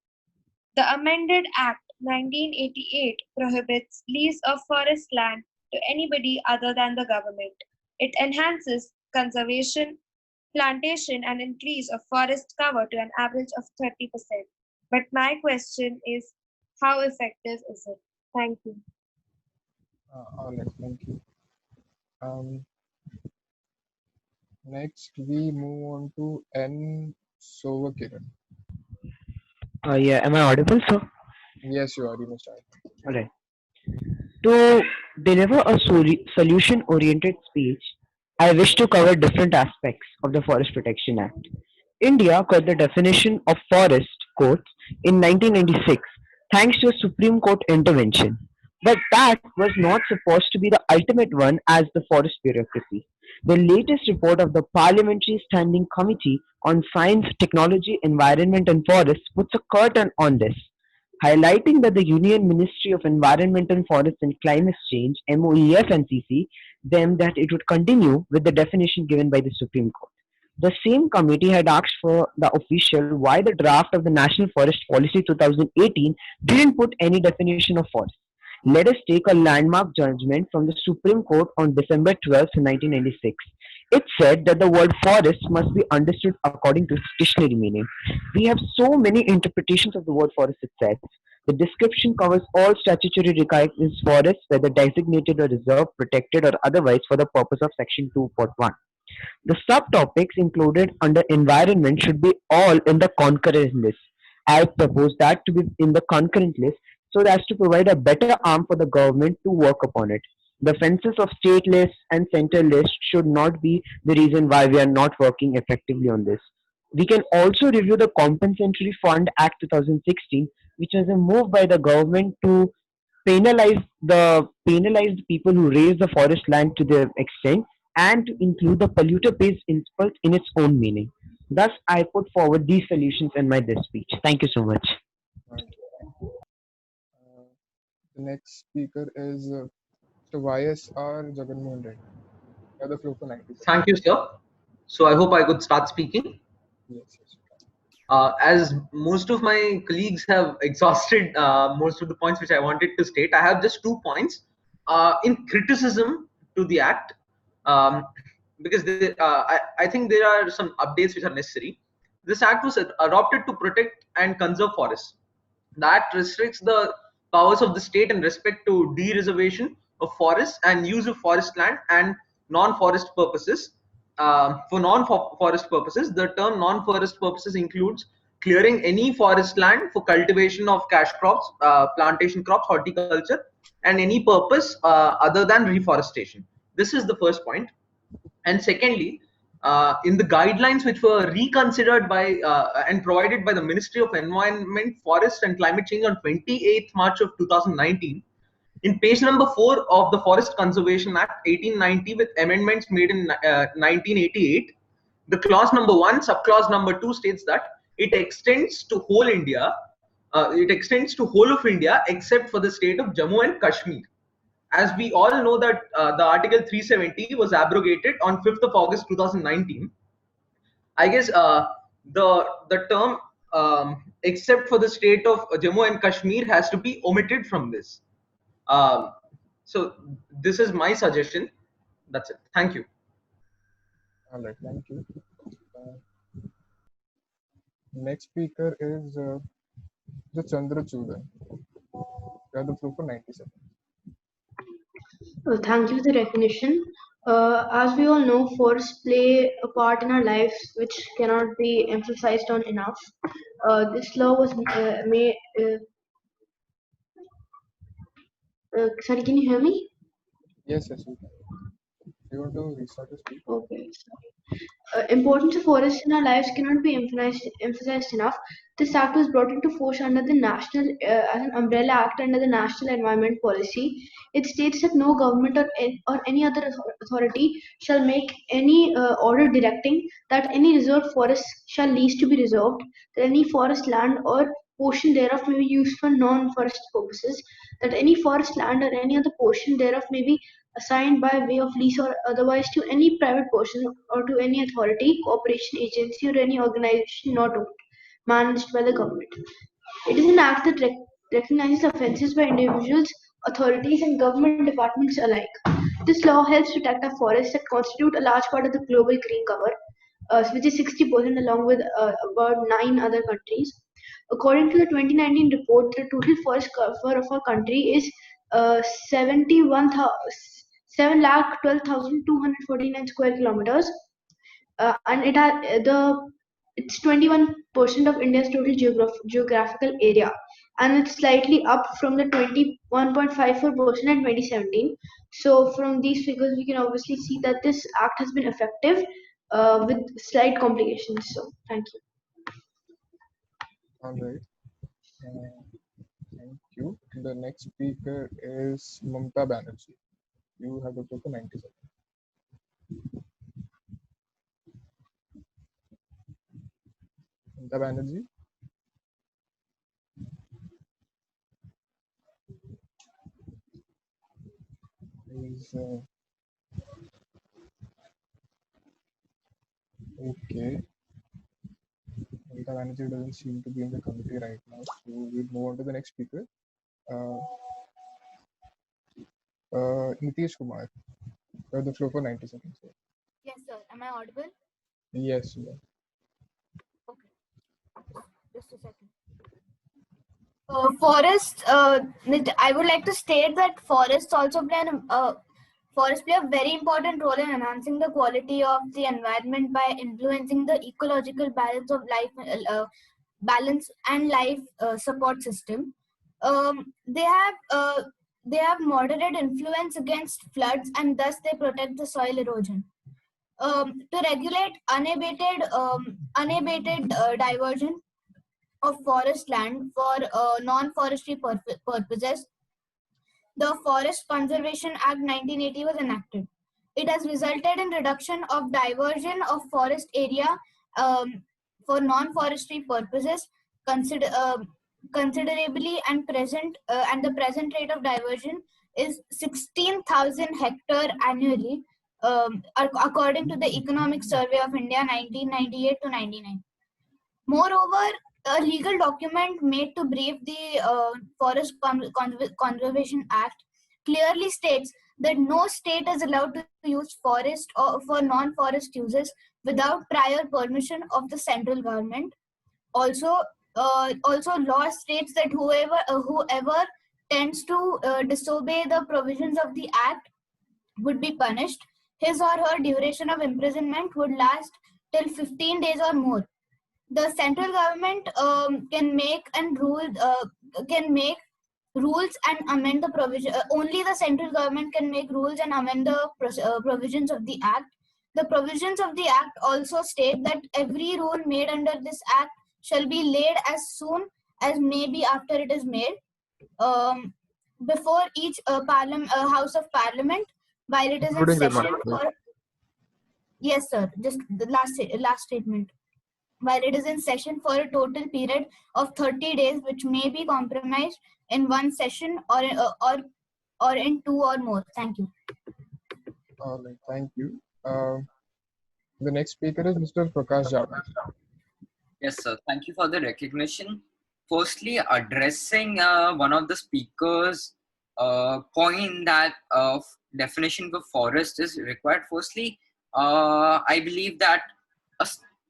The amended Act 1988 prohibits lease of forest land to anybody other than the government. It enhances conservation, plantation, and increase of forest cover to an average of 30%. But my question is, how effective is it? Thank you. All right, thank you. Next, we move on to N. Sovakiran. Yeah, am I audible, sir? Yes, you are. You must start. All right. To deliver a solution-oriented speech, I wish to cover different aspects of the Forest Protection Act. India got the definition of forest quotes in 1996 thanks to a Supreme Court intervention. But that was not supposed to be the ultimate one as the forest bureaucracy. The latest report of the Parliamentary Standing Committee on Science, Technology, Environment and Forests puts a curtain on this, highlighting that the Union Ministry of Environment and Forests and Climate Change (MOEF and CC) them that it would continue with the definition given by the Supreme Court. The same committee had asked for the official why the draft of the National Forest Policy 2018 didn't put any definition of forest. Let us take a landmark judgment from the Supreme Court on December 12, 1996. It said that the word forest must be understood according to its dictionary meaning. We have so many interpretations of the word forest itself. The description covers all statutory recognized forests, whether designated or reserved, protected, or otherwise, for the purpose of Section 2.1. The subtopics included under environment should be all in the concurrent list. I propose that to be in the concurrent list so as to provide a better arm for the government to work upon it. The fences of state lists and center lists should not be the reason why we are not working effectively on this. We can also review the Compensatory Fund Act 2016, which was a move by the government to penalize the people who raise the forest land to their extent and to include the polluter pays principle in its own meaning. Thus, I put forward these solutions in my this speech. Thank you so much. The next speaker is Mr. YSR Jaganmohan Reddy. You have the floor for 90 seconds. Thank you, sir. So I hope I could start speaking. Yes. As most of my colleagues have exhausted most of the points which I wanted to state, I have just 2 points in criticism to the act, because I think there are some updates which are necessary. This act was adopted to protect and conserve forests. That restricts the powers of the state in respect to de-reservation of forests and use of forest land and non-forest purposes. For non-forest purposes, the term non-forest purposes includes clearing any forest land for cultivation of cash crops, plantation crops, horticulture, and any purpose other than reforestation. This is the first point. And secondly, in the guidelines which were reconsidered by and provided by the Ministry of Environment, Forest and Climate Change on 28th March of 2019, in page number 4 of the Forest Conservation Act 1890 with amendments made in 1988, the clause number 1, subclause number 2 states that it extends to whole India, it extends to whole of India except for the state of Jammu and Kashmir. As we all know that the Article 370 was abrogated on 5th of August 2019. I guess the term except for the state of Jammu and Kashmir has to be omitted from this. So this is my suggestion. That's it. Thank you. All right, thank you. Next speaker is the Chandrachudan. You have the floor for 90 seconds. Thank you for the recognition. As we all know, forests play a part in our lives which cannot be emphasized on enough. this law was made. Sorry, can you hear me? Yes, yes, you can. You want to restart to speak? Okay. Importance of forests in our lives cannot be emphasized enough. This act was brought into force under the National, as an umbrella act under the National Environment Policy. It states that no government or any other authority shall make any order directing that any reserved forest shall lease to be reserved, that any forest land or portion thereof may be used for non-forest purposes, that any forest land or any other portion thereof may be assigned by way of lease or otherwise to any private person or to any authority, corporation, agency, or any organization not owned, managed by the government. It is an act that recognizes offences by individuals, authorities, and government departments alike. This law helps protect our forests that constitute a large part of the global green cover, which is 60% along with about 9 other countries. According to the 2019 report, the total forest cover of our country is 7,12,249 square kilometers, and it's 21% of India's total geographical area, and it's slightly up from the 21.54% in 2017. So from these figures, we can obviously see that this act has been effective with slight complications. So thank you. All right. Thank you. The next speaker is Mamta Banerjee. You have the floor for 90 seconds. Mamta Banerjee. Is okay. Mamta Banerjee doesn't seem to be in the committee right now, so we'll move on to the next speaker. Nitish Kumar. You have the floor for 90 seconds. Sir. Yes, sir. Am I audible? Yes, you are. Just a second. Forests. I would like to state that forests also play a very important role in enhancing the quality of the environment by influencing the ecological balance of life, balance and life support system. They have moderate influence against floods, and thus they protect the soil erosion. To regulate unabated diversion of forest land for non-forestry purposes, the Forest Conservation Act 1980 was enacted. It has resulted in reduction of diversion of forest area for non-forestry purposes considerably, and the present rate of diversion is 16,000 hectare annually, according to the Economic Survey of India 1998 to 99. Moreover, a legal document made to brief the Forest Conservation Act clearly states that no state is allowed to use forest or for non-forest uses without prior permission of the central government. Also, law states that whoever tends to disobey the provisions of the act would be punished. His or her duration of imprisonment would last till 15 days or more. The central government can make rules and amend the provision. Only the central government can make rules and amend the provisions of the act. The provisions of the act also state that every rule made under this act shall be laid as soon as may be after it is made, before each House of Parliament, while it is in session for. Yes, sir. Just the last statement. While it is in session for a total period of 30 days, which may be compromised in one session or in two or more. Thank you. All right, thank you. The next speaker is Mr. Prakash Jadhav. Yes, sir. Thank you for the recognition. Firstly, addressing one of the speakers' point that definition for forest is required. Firstly, I believe that a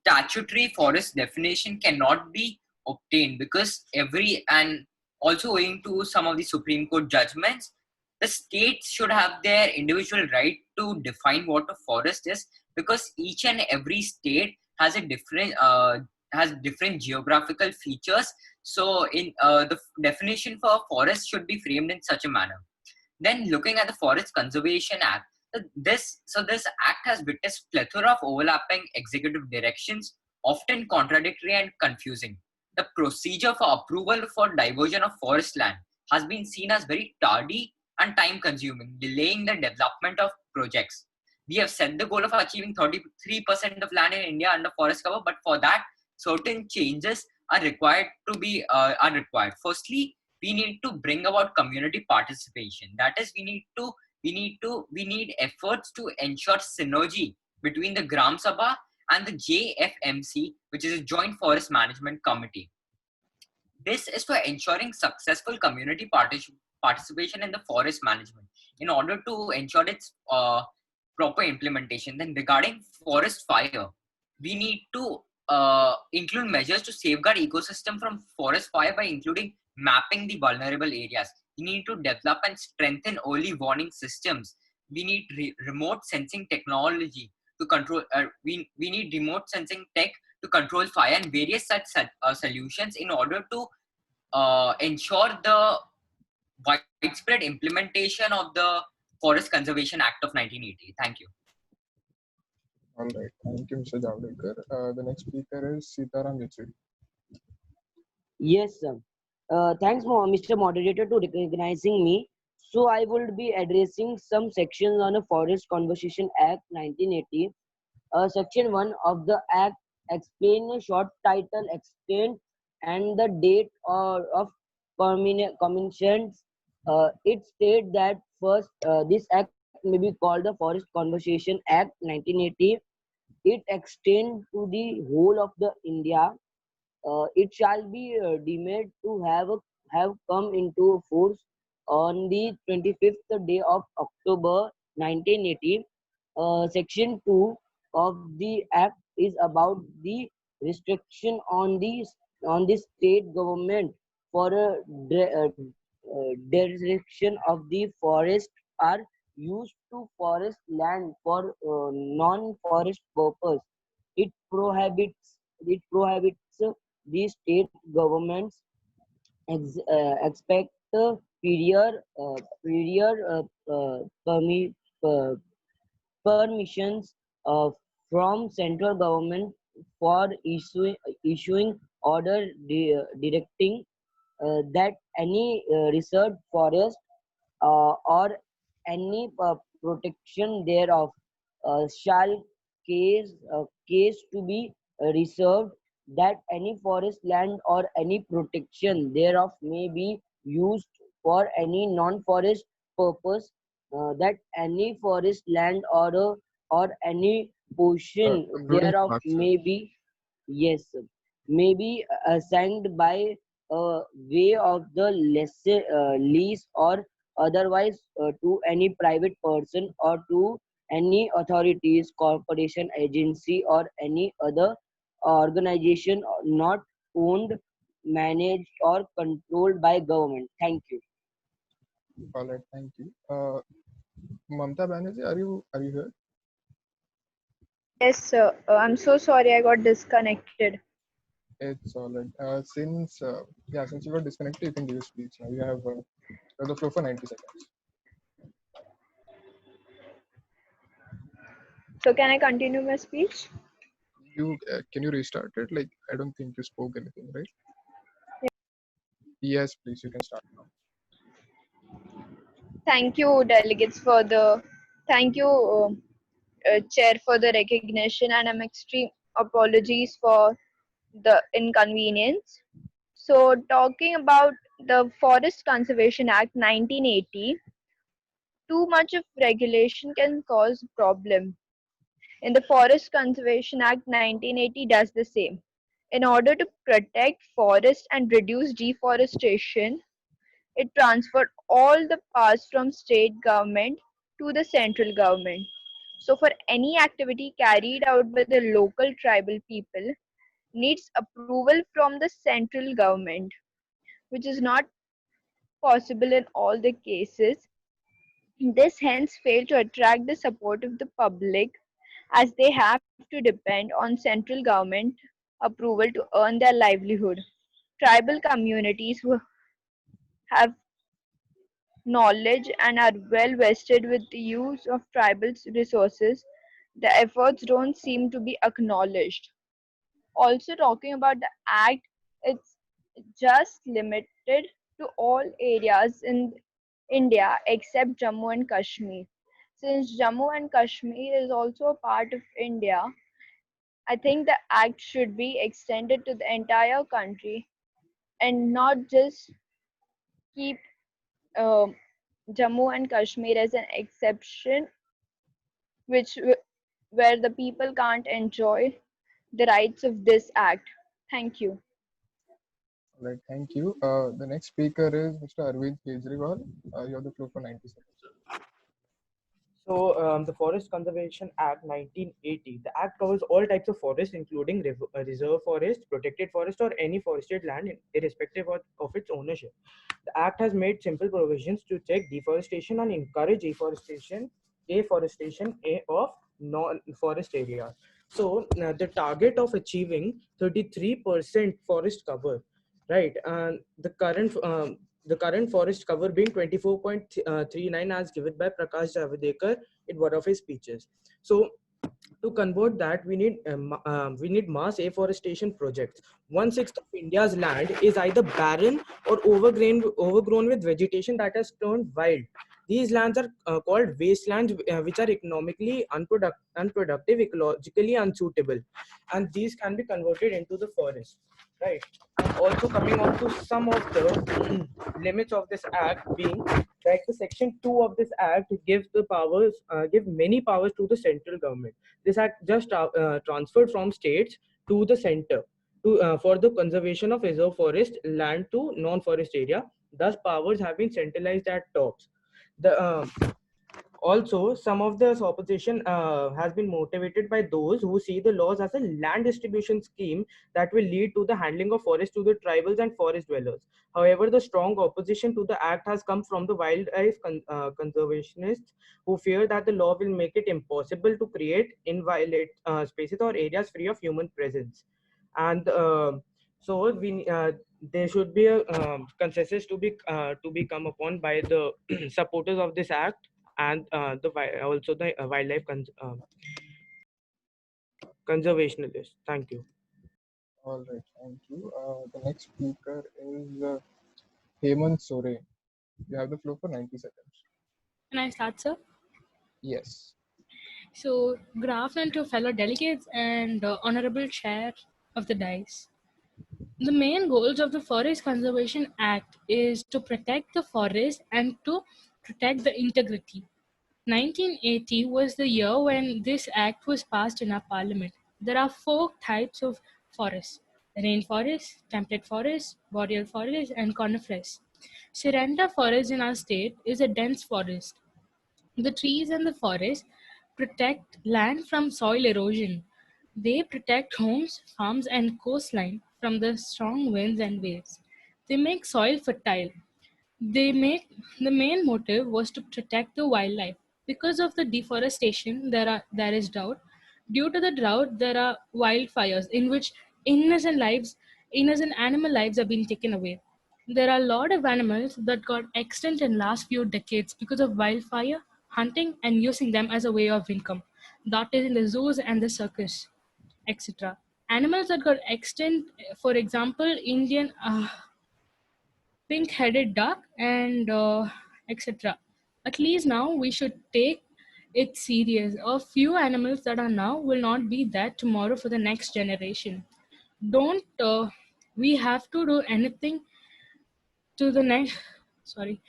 statutory forest definition cannot be obtained because and also owing to some of the Supreme Court judgments, the states should have their individual right to define what a forest is, because each and every state has a different has different geographical features. So in the definition for forest should be framed in such a manner. Then looking at the Forest Conservation Act, this act has witnessed plethora of overlapping executive directions, often contradictory and confusing. The procedure for approval for diversion of forest land has been seen as very tardy and time consuming, delaying the development of projects. We have set the goal of achieving 33% of land in India under forest cover, but for that, certain changes are required to be are required. Firstly, we need to bring about community participation. That is, we need efforts to ensure synergy between the Gram Sabha and the JFMC, which is a Joint Forest Management Committee. This is for ensuring successful community participation in the forest management in order to ensure its proper implementation. Then regarding forest fire, we need to include measures to safeguard ecosystem from forest fire by including mapping the vulnerable areas. We need to develop and strengthen early warning systems. We need remote sensing technology to control. We need remote sensing tech to control fire and various such solutions in order to ensure the widespread implementation of the Forest Conservation Act of 1980. Thank you. All right, thank you, Mr. Javadekar. The next speaker is Sitaram Yechuri. Yes, sir. Thanks, Mr. Moderator, to recognizing me. So I will be addressing some sections on the Forest Conservation Act 1980. Section 1 of the Act explain a short title, extent, and the date of commissions. It states that first, this Act may be called the Forest Conservation Act 1980. It extends to the whole of the India. It shall be deemed to have come into force on the 25th day of October 1980. Section 2 of the Act is about the restriction on the state government for a dereliction of the forest are used to forest land for non-forest purpose. It prohibits the state governments expect permissions from central government for issuing order directing that any reserved forest or any protection thereof shall case to be reserved, that any forest land or any protection thereof may be used for any non-forest purpose, that any forest land or any portion Concluding thereof remarks, sir. may be, yes, may be assigned by way of the lease or otherwise to any private person or to any authorities, corporation, agency, or any other organization not owned, managed, or controlled by government. Thank you. All right, thank you. Mamta Banerjee, are you here? Yes, sir. I'm so sorry I got disconnected. It's all right. Since you got disconnected, you can give a speech. Now you have the floor for 90 seconds. So can I continue my speech? Can you restart it? Like, I don't think you spoke anything, right? Yes, please. You can start now. Thank you, delegates, thank you, chair, for the recognition, and I'm extreme apologies for the inconvenience. So, talking about the Forest Conservation Act 1980, too much of regulation can cause problem. In the Forest Conservation Act 1980 does the same. In order to protect forests and reduce deforestation, it transferred all the powers from state government to the central government. So for any activity carried out by the local tribal people needs approval from the central government, which is not possible in all the cases. This hence failed to attract the support of the public as they have to depend on central government approval to earn their livelihood. Tribal communities who have knowledge and are well vested with the use of tribal resources, the efforts don't seem to be acknowledged. Also, talking about the act, it's just limited to all areas in India except Jammu and Kashmir. Since Jammu and Kashmir is also a part of India, I think the act should be extended to the entire country and not just keep um Jammu and Kashmir as an exception, which where the people can't enjoy the rights of this act. Thank you. All right, thank you. The next speaker is Mr. Arvind Kejriwal. You have the floor for 90 seconds. So, the Forest Conservation Act 1980, the act covers all types of forests, including reserve forest, protected forest, or any forested land, irrespective of its ownership. The act has made simple provisions to check deforestation and encourage afforestation of non-forest areas. So, the target of achieving 33% forest cover, right? And the current forest cover being 24.39 as given by Prakash Javadekar in one of his speeches. So to convert that, we need mass afforestation projects. 1/6 of India's land is either barren or overgrown with vegetation that has turned wild. These lands are called wastelands, which are economically unproductive, ecologically unsuitable, and these can be converted into the forest, right? And also coming on to some of the limits of this act being like the section 2 of this act gives the powers, give many powers to the central government. This act just transferred from states to the center for the conservation of reserve forest land to non-forest area. Thus, powers have been centralized at tops. Also, some of this opposition has been motivated by those who see the laws as a land distribution scheme that will lead to the handling of forest to the tribals and forest dwellers. However, the strong opposition to the act has come from the wildlife conservationists who fear that the law will make it impossible to create inviolate spaces or areas free of human presence. And so there should be a consensus to be come upon by the supporters of this act and also the wildlife conservationists. Thank you. All right, thank you. The next speaker is Hemant Soren. You have the floor for 90 seconds. Can I start, sir? Yes. So, good afternoon to fellow delegates and honorable chair of the dais. The main goals of the Forest Conservation Act is to protect the forest and to protect the integrity. 1980 was the year when this act was passed in our parliament. There are 4 types of forests: rainforest, temperate forest, boreal forest, and coniferous. Surrender forest in our state is a dense forest. The trees and the forest protect land from soil erosion. They protect homes, farms, and coastline from the strong winds and waves. They make soil fertile. The main motive was to protect the wildlife. Because of the deforestation, there is drought. Due to the drought, there are wildfires in which innocent animal lives are being taken away. There are a lot of animals that got extinct in last few decades because of wildfire, hunting, and using them as a way of income. That is in the zoos and the circus, etc. Animals that got extinct, for example, Indian pink-headed duck and etc. At least now we should take it serious. A few animals that are now will not be there tomorrow for the next generation. Don't we have to do anything to the next sorry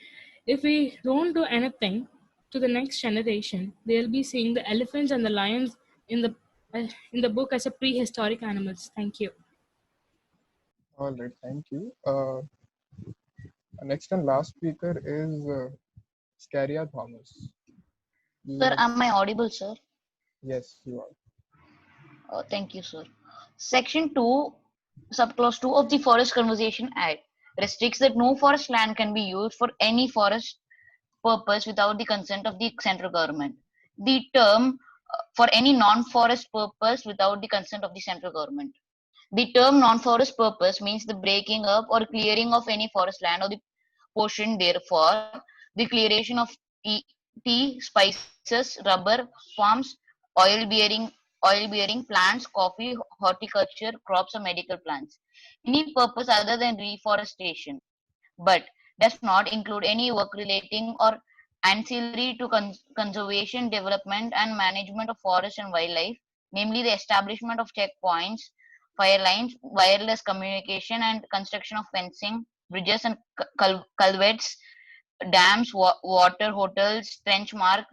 if we don't do anything to the next generation, they'll be seeing the elephants and the lions in the book as a prehistoric animals. Thank you. All right, thank you. Next and last speaker is Scaria Thomas. Sir, am I audible, sir? Yes, you are. Thank you, sir. Section 2, subclause 2 of the Forest Conservation Act restricts that no forest land can be used for any forest purpose without the consent of the central government. The term for any non-forest purpose without the consent of the central government. The term non-forest purpose means the breaking up or clearing of any forest land or the portion therefore, the clearation of tea, spices, rubber, palms, oil-bearing oil-bearing plants, coffee, horticulture, crops, or medical plants. Any purpose other than reforestation, but does not include any work relating or ancillary to conservation, development, and management of forest and wildlife, namely the establishment of checkpoints, fire lines, wireless communication, and construction of fencing, bridges and culverts, dams, water, hotels, trench mark,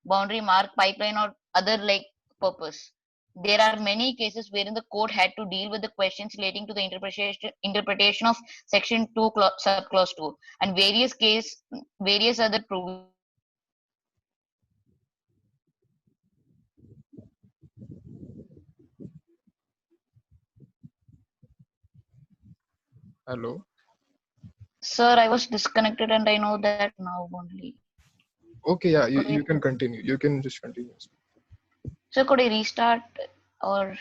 boundary mark, pipeline, or other like purpose. There are many cases wherein the court had to deal with the questions relating to the interpretation of Section 2, subclause 2, and various other provisions of the Forest Conservation Act. Hello. Sir, I was disconnected and I know that now only. Okay, yeah, you can continue. You can just continue. So could I restart or?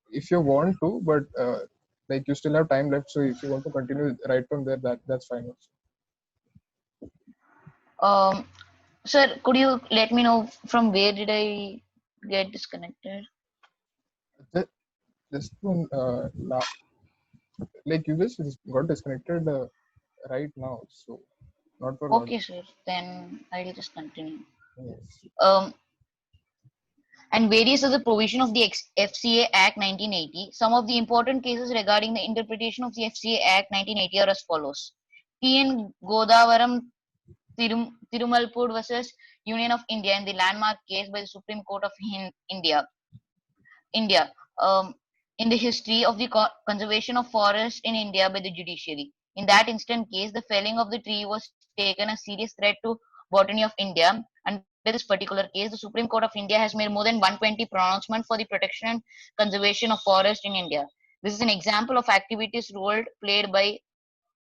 If you want to, but like you still have time left, so if you want to continue right from there, that's fine also. Sir, could you let me know from where did I get disconnected? Just one, like you just got disconnected right now, so not for long. Okay, sir. Then I'll just continue. Yes. And various other provision of the FCA Act 1980. Some of the important cases regarding the interpretation of the FCA Act 1980 are as follows. T.N. Godavaram Tirumalpur versus Union of India in the landmark case by the Supreme Court of India. In the history of the conservation of forests in India by the judiciary. In that instant case, the felling of the tree was taken a serious threat to botany of India. Under this particular case, the Supreme Court of India has made more than 120 pronouncements for the protection and conservation of forest in India. This is an example of activities role played by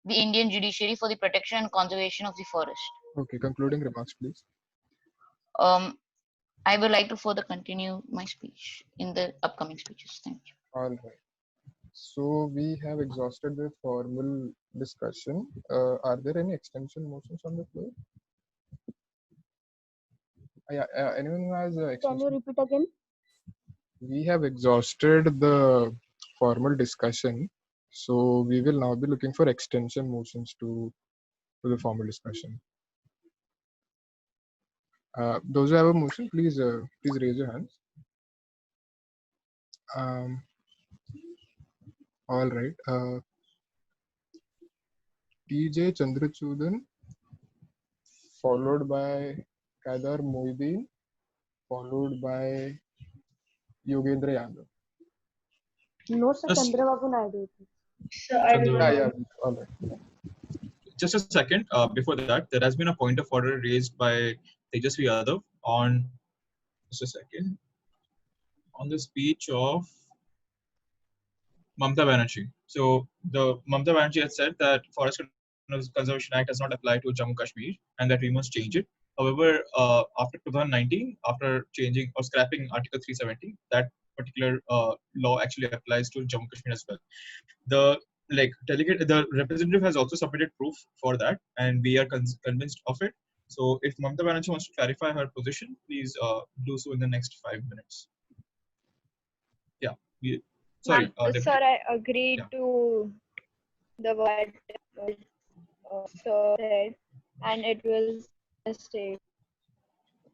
the Indian judiciary for the protection and conservation of the forest. Okay, concluding remarks, please. I would like to further continue my speech in the upcoming speeches. Thank you. All right. So we have exhausted the formal discussion. Are there any extension motions on the floor? Yeah, anyone who has extension? Can you repeat again? We have exhausted the formal discussion. So we will now be looking for extension motions to the formal discussion. Those who have a motion, please raise your hands. All right. TJ Chandrachudan, followed by Kadar Moideen, followed by Yogendra Yadav. No, sir. Chandrababu Naidu. Yeah, all right. Just a second. Before that, there has been a point of order raised by Tejasvi Yadav on just a second on the speech of Mamta Banerjee. So the Mamta Banerjee had said that Forest Conservation Act does not apply to Jammu Kashmir and that we must change it. However, after 2019, after changing or scrapping Article 370, that particular law actually applies to Jammu Kashmir as well. The representative has also submitted proof for that, and we are convinced of it. So if Mamta Banerjee wants to clarify her position, please do so in the next 5 minutes. Yeah. Sorry. Sir, I agree to the what sir said, and it was a mistake.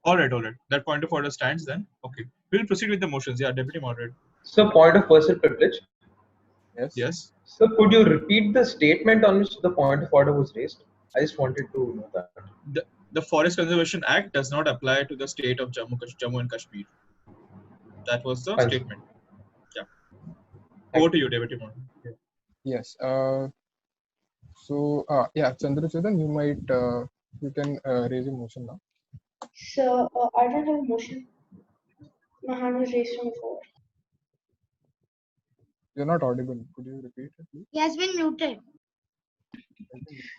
All right. That point of order stands then. Okay. We'll proceed with the motions. Yeah, Deputy Moderator. So, point of personal privilege. Yes. So, could you repeat the statement on which the point of order was raised? I just wanted to know that. The Forest Conservation Act does not apply to the state of Jammu and Kashmir. That was the statement. Yeah. Over to you, Deputy Moderator. Yes. So yeah, Chandrachudan, you can raise a motion now. So I don't have a motion. My hand was raised from before. You're not audible. Could you repeat it, please? He has been muted.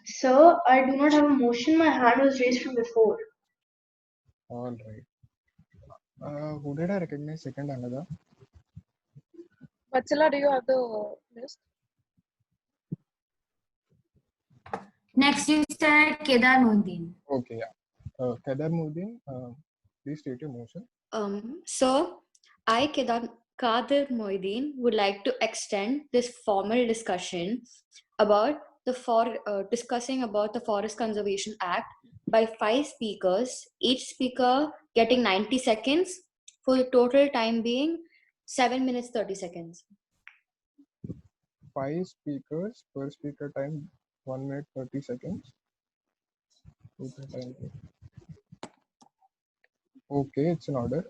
So I do not have a motion. My hand was raised from before. All right. Who did I recognize second, Anagha? Vatsala, do you have the list? Next is Kedar Mohiddin. Okay, yeah. Kedar Mohiddin, please state your motion. So, I, Kadir Moideen, would like to extend this formal discussion about discussing about the Forest Conservation Act by 5 speakers, each speaker getting 90 seconds, for the total time being 7 minutes 30 seconds. 5 speakers per speaker time, 1 minute 30 seconds. Total time. Okay, it's in order.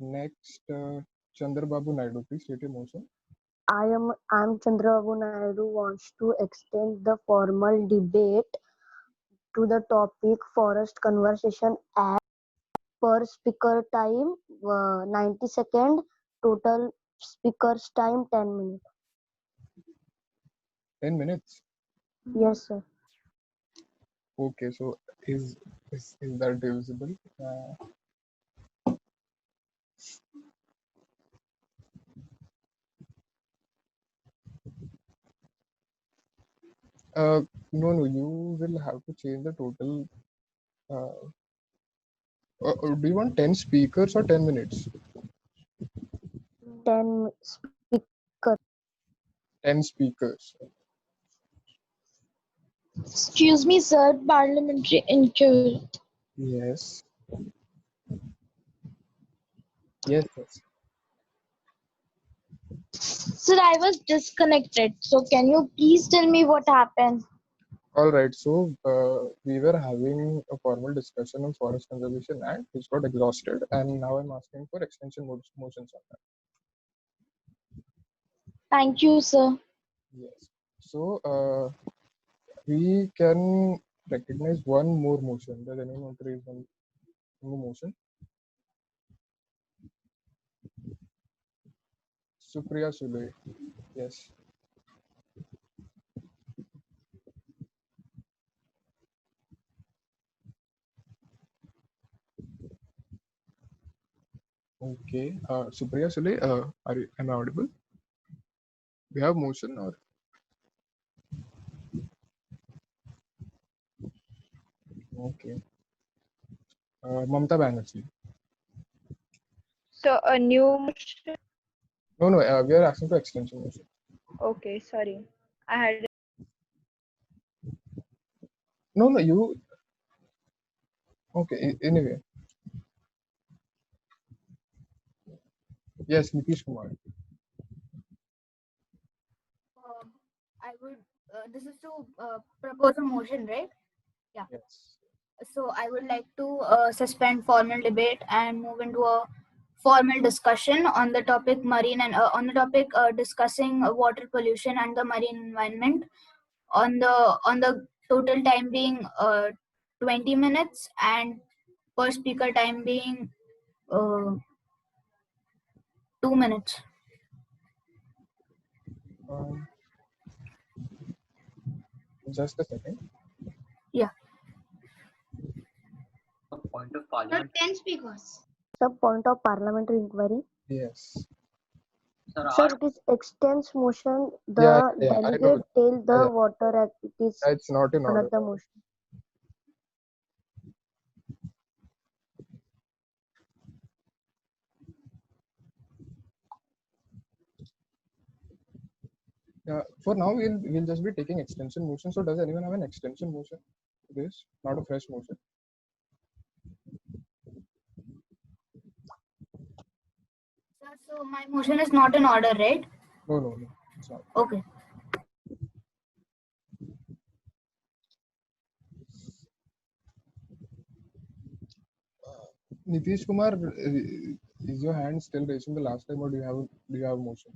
Next, Chandrababu Naidu, please state your motion. I'm Chandrababu Naidu wants to extend the formal debate to the topic Forest Conservation Act. Per speaker time 90 seconds, total speakers time 10 minutes. 10 minutes? Yes, sir. Okay, so is that divisible? No, you will have to change the total. Do you want 10 speakers or 10 minutes? 10 speakers. 10 speakers. Excuse me, sir. Parliamentary inquiry. Yes. Yes. Sir, I was disconnected. So can you please tell me what happened? All right. So we were having a formal discussion on Forest Conservation Act, which got exhausted, and now I'm asking for extension motions on that. Thank you, sir. Yes. So we can recognize one more motion. Does anyone want to raise one more motion? Supriya Sule. Yes. Okay. Supriya Sule, am I audible? We have motion or? Okay. Mamta Banerjee. So a new motion. No, we are asking for extension motion. Okay, sorry. I had. No, you. Okay, anyway. Yes, Nitish Kumar. I would, this is to propose a motion, right? Yeah. Yes. So I would like to suspend formal debate and move into a formal discussion on the topic discussing water pollution and the marine environment on the total time being 20 minutes and per speaker time being 2 minutes. Just a second. Yeah. A point of parliament. 10 speakers. Sub point of parliamentary inquiry. Yes. Sir, it is extends motion. The I know. delegate tell the Water Act. It is it's not in order. another motion. For now, we'll just be taking extension motion. So does anyone have an extension motion to this? Not a fresh motion. So my motion is not in order, right? No, it's not. Okay. Nitish Kumar, is your hand still raising the last time, or do you have motion?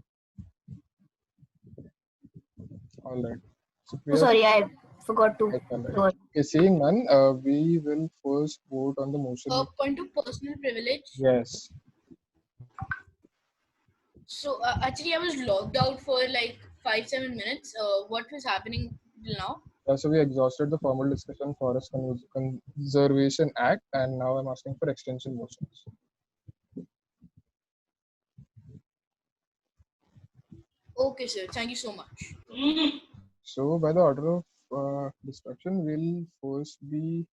All right. Oh, sorry, I forgot to. Okay, seeing none, we will first vote on the motion. Point of personal privilege. Yes. So actually, I was logged out for like 5-7 minutes. What was happening till now? So we exhausted the formal discussion Forest Conservation Act, and now I'm asking for extension motions. Okay, sir. Thank you so much. So, by the order of discussion, we'll first be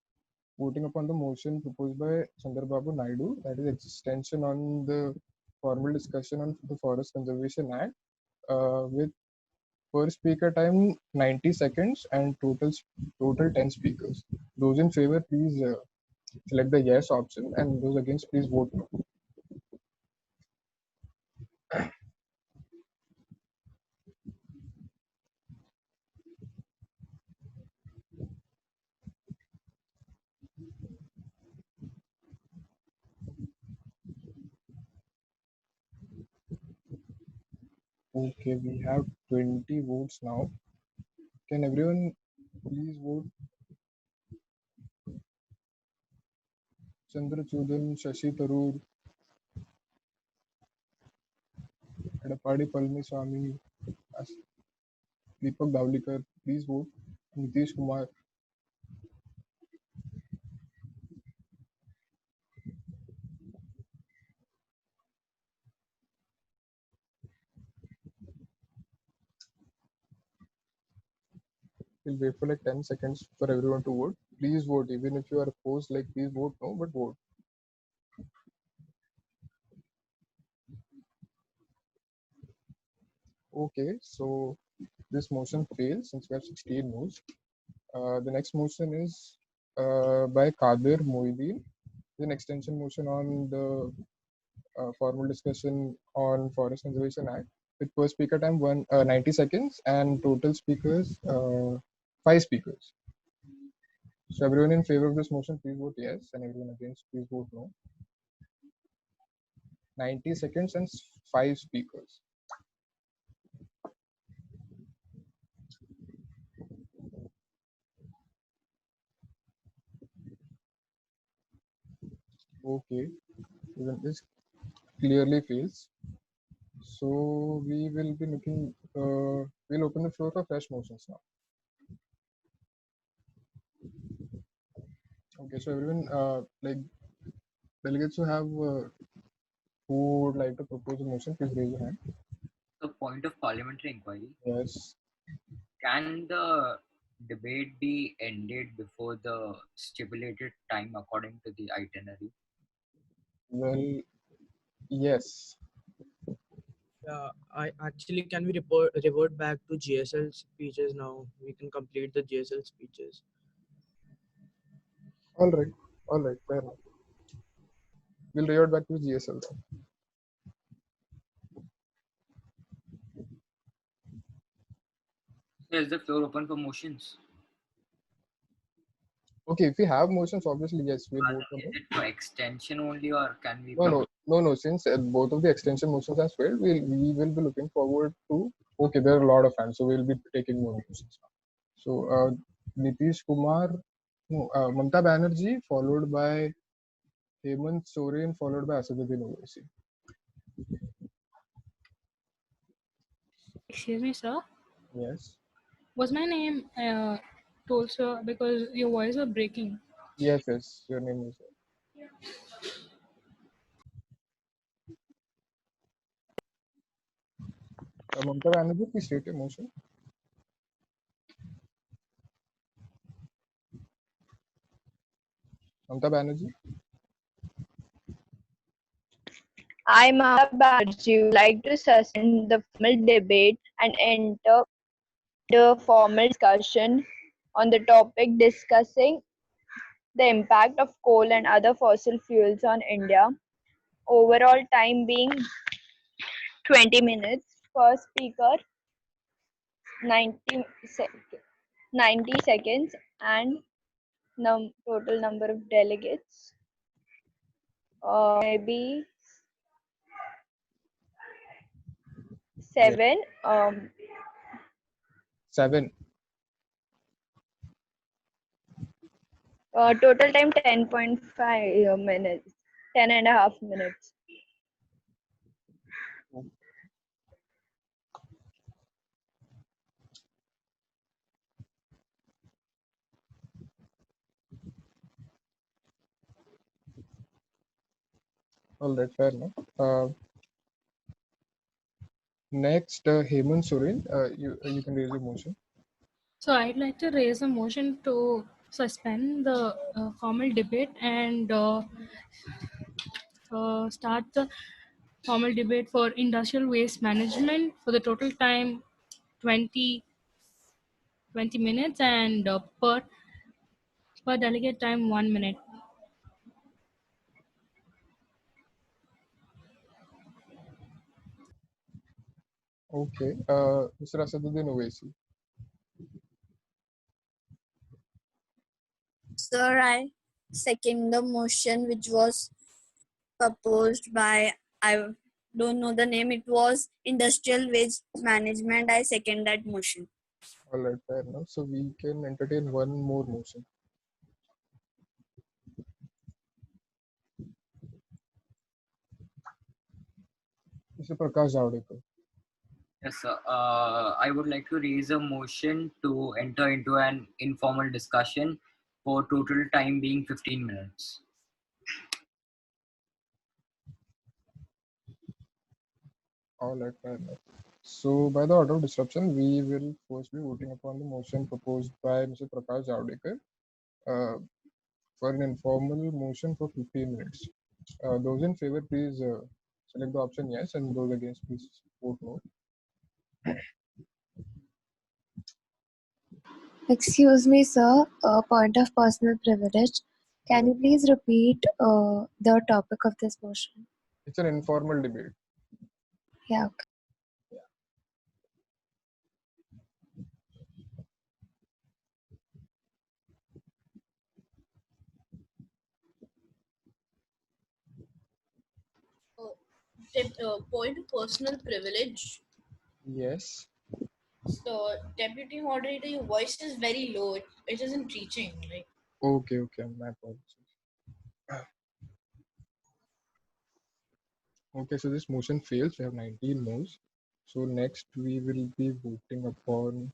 voting upon the motion proposed by Chandrababu Naidu, that is extension on the formal discussion on the Forest Conservation Act, with per speaker time 90 seconds and total 10 speakers. Those in favor, please select the yes option, and those against, please vote no. Okay, we have 20 votes now. Can everyone please vote? Chandra Chudan, Shashi Tharoor, Edapadi Palmiswamy, Deepak Davlikar, please vote. Nitish Kumar. We'll wait for like 10 seconds for everyone to vote. Please vote, even if you are opposed, like please vote no, but vote. Okay, so this motion fails since we have 16 votes. The next motion is by Kadir Moideen, an extension motion on the formal discussion on Forest Conservation Act with per speaker time 90 seconds and total speakers 5 speakers. So everyone in favor of this motion, please vote yes, and everyone against, please vote no. 90 seconds and 5 speakers. Okay, even this clearly fails. So we will be looking, we'll open the floor for fresh motions now. Okay, so everyone, like delegates who have, who would like to propose a motion, please raise your hand. The point of parliamentary inquiry. Yes. Can the debate be ended before the stipulated time according to the itinerary? Well, yes. I actually, can we revert back to GSL speeches now? We can complete the GSL speeches. All right, fair enough. We'll revert back to GSL then. Is the floor open for motions? Okay, if we have motions, obviously yes, we'll vote on Is it. it for extension only, or can we? No. Since both of the extension motions have failed, we will be looking forward to. Okay, there are a lot of fans, so we'll be taking more motions now. So Nitish Kumar, no, Mamta Banerjee, followed by Hemant Soren, followed by Asaduddin Owaisi. Excuse me, sir. Yes. Was my name told, sir? Because your voice was breaking. Yes, your name is. Mamta Banerjee, please state your motion. Mamta Banerjee. I, Mamata Banerjee, would like to suspend the formal debate and enter the formal discussion on the topic discussing the impact of coal and other fossil fuels on India. Overall time being 20 minutes. First speaker 90 seconds, and total number of delegates maybe 7. 7. Total time 10.5 minutes, 10.5 minutes. All right, fair enough. Next, Hemant Soren, you can raise a motion. So I'd like to raise a motion to suspend the formal debate and start the formal debate for industrial waste management for the total time 20 minutes and per delegate time 1 minute. Okay, Mr. Asaduddin Owaisi. Sir, I second the motion which was proposed by, I don't know the name, it was Industrial Waste Management. I second that motion. All right, fair enough. So we can entertain one more motion. Mr. Prakash Javadekar. Yes, sir. I would like to raise a motion to enter into an informal discussion for total time being 15 minutes. All right, fair enough. So by the order of disruption, we will first be voting upon the motion proposed by Mr. Prakash Javadekar for an informal motion for 15 minutes. Those in favor, please select the option yes, and those against, please vote no. Excuse me, sir. A point of personal privilege. Can you please repeat the topic of this motion? It's an informal debate. Yeah. Okay. Point of personal privilege. Yes. So, Deputy Moderator, your voice is very low. It isn't reaching. Like. Okay, my apologies. Okay, so this motion fails. We have 19 no's. So next we will be voting upon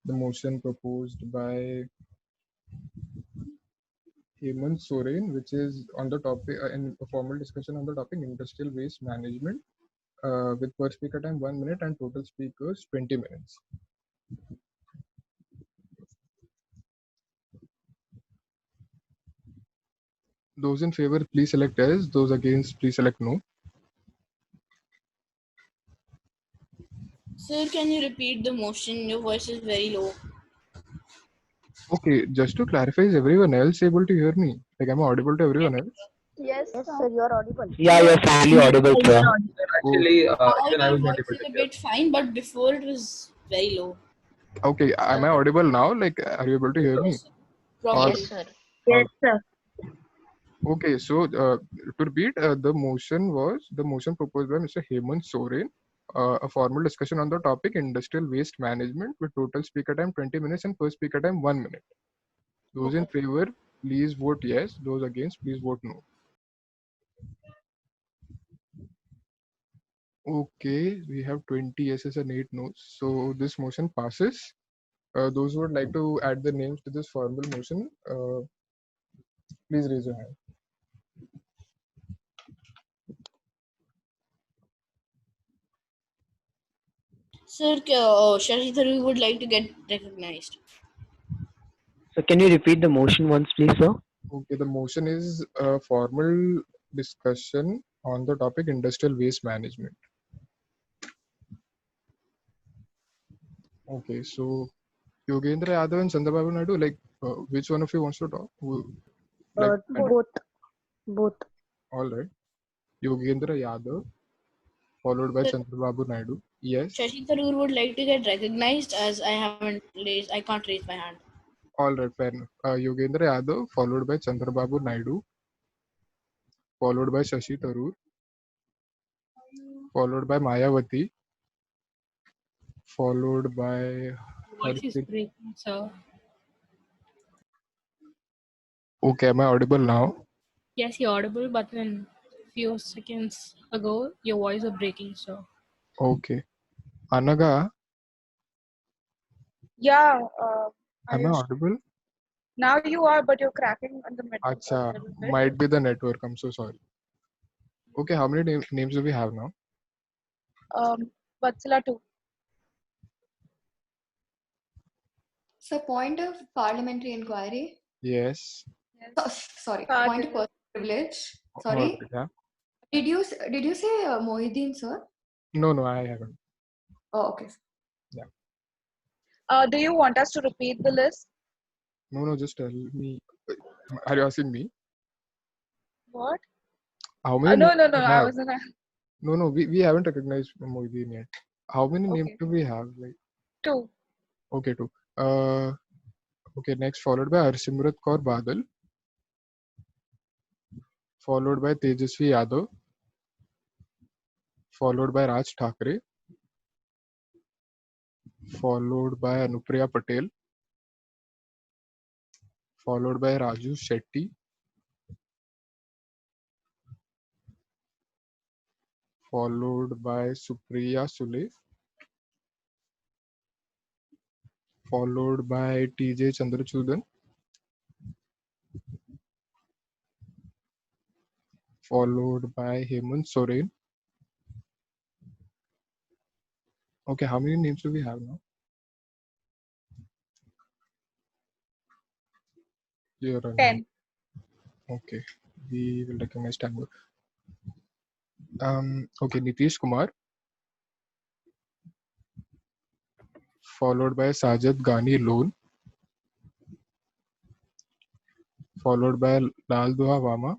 the motion proposed by Hemant Soren, which is on the topic in a formal discussion on the topic industrial waste management, with per speaker time 1 minute and total speakers 20 minutes. Those in favor, please select yes. Those against, please select no. Sir, can you repeat the motion? Your voice is very low. Okay, just to clarify, is everyone else able to hear me? Like, am I audible to everyone else? Yes, sir, you are audible. Yeah, you're fully audible, sir. Actually, Now even I your was not voice able is to a hear. bit fine, but before it was very low. Okay, am I audible now? Like, are you able to hear me? Probably. Yes, sir. Yes, sir. Okay, so to repeat, the motion proposed by Mr. Hemant Soren, a formal discussion on the topic industrial waste management with total speaker time 20 minutes and per speaker time 1 minute. Those in favor, please vote yes. Those against, please vote no. Okay, we have 20 yeses and 8 noes. So this motion passes. Those who would like to add their names to this formal motion, please raise your hand. Sir, Shashi Tharoor would like to get recognized. So can you repeat the motion once, please, sir? Okay, the motion is a formal discussion on the topic industrial waste management. Okay, so Yogendra Yadav and Chandrababu Naidu, like which one of you wants to talk? Both. All right. Yogendra Yadav, followed by Chandrababu Naidu. Yes. Shashi Tharoor would like to get recognized as I can't raise my hand. All right, fair enough. Yogendra Yadav, followed by Chandrababu Naidu, followed by Shashi Tharoor, followed by Mayawati, followed by Voice is breaking, sir. Okay, am I audible now? Yes, you're audible, but then few seconds ago, your voice is breaking, so. Okay. ANAGHA, Yeah, am I Ayush. audible? Now you are, but you're cracking on the middle. Acha, might be the network. I'm so sorry. Okay, how many names do we have now? Vatsala 2. So, point of parliamentary inquiry. Yes. Oh, sorry, point of personal privilege. All right, Sorry. yeah. Did you say Mohideen, sir? No, I haven't. Oh, okay. Yeah. Do you want us to repeat the list? No, just tell me. Are you asking me? What? How many No, names no, do no. we I have? wasn't. No, we haven't recognized Moideen yet. How many names Okay. do we have? Like 2. okay, two. Okay, next followed by Harsimrat Kaur Badal, followed by Tejasvi Yadav, followed by Raj Thakre, followed by Anupriya Patel, followed by Raju Shetty, followed by Supriya Sule, followed by TJ Chandrachudan, followed by Hemant Soren. Okay, how many names do we have now? You're 10. Okay, we will recognize 10 more. Okay, Nitish Kumar, followed by Sajid Ghani Lone, followed by Lal Duha Wama,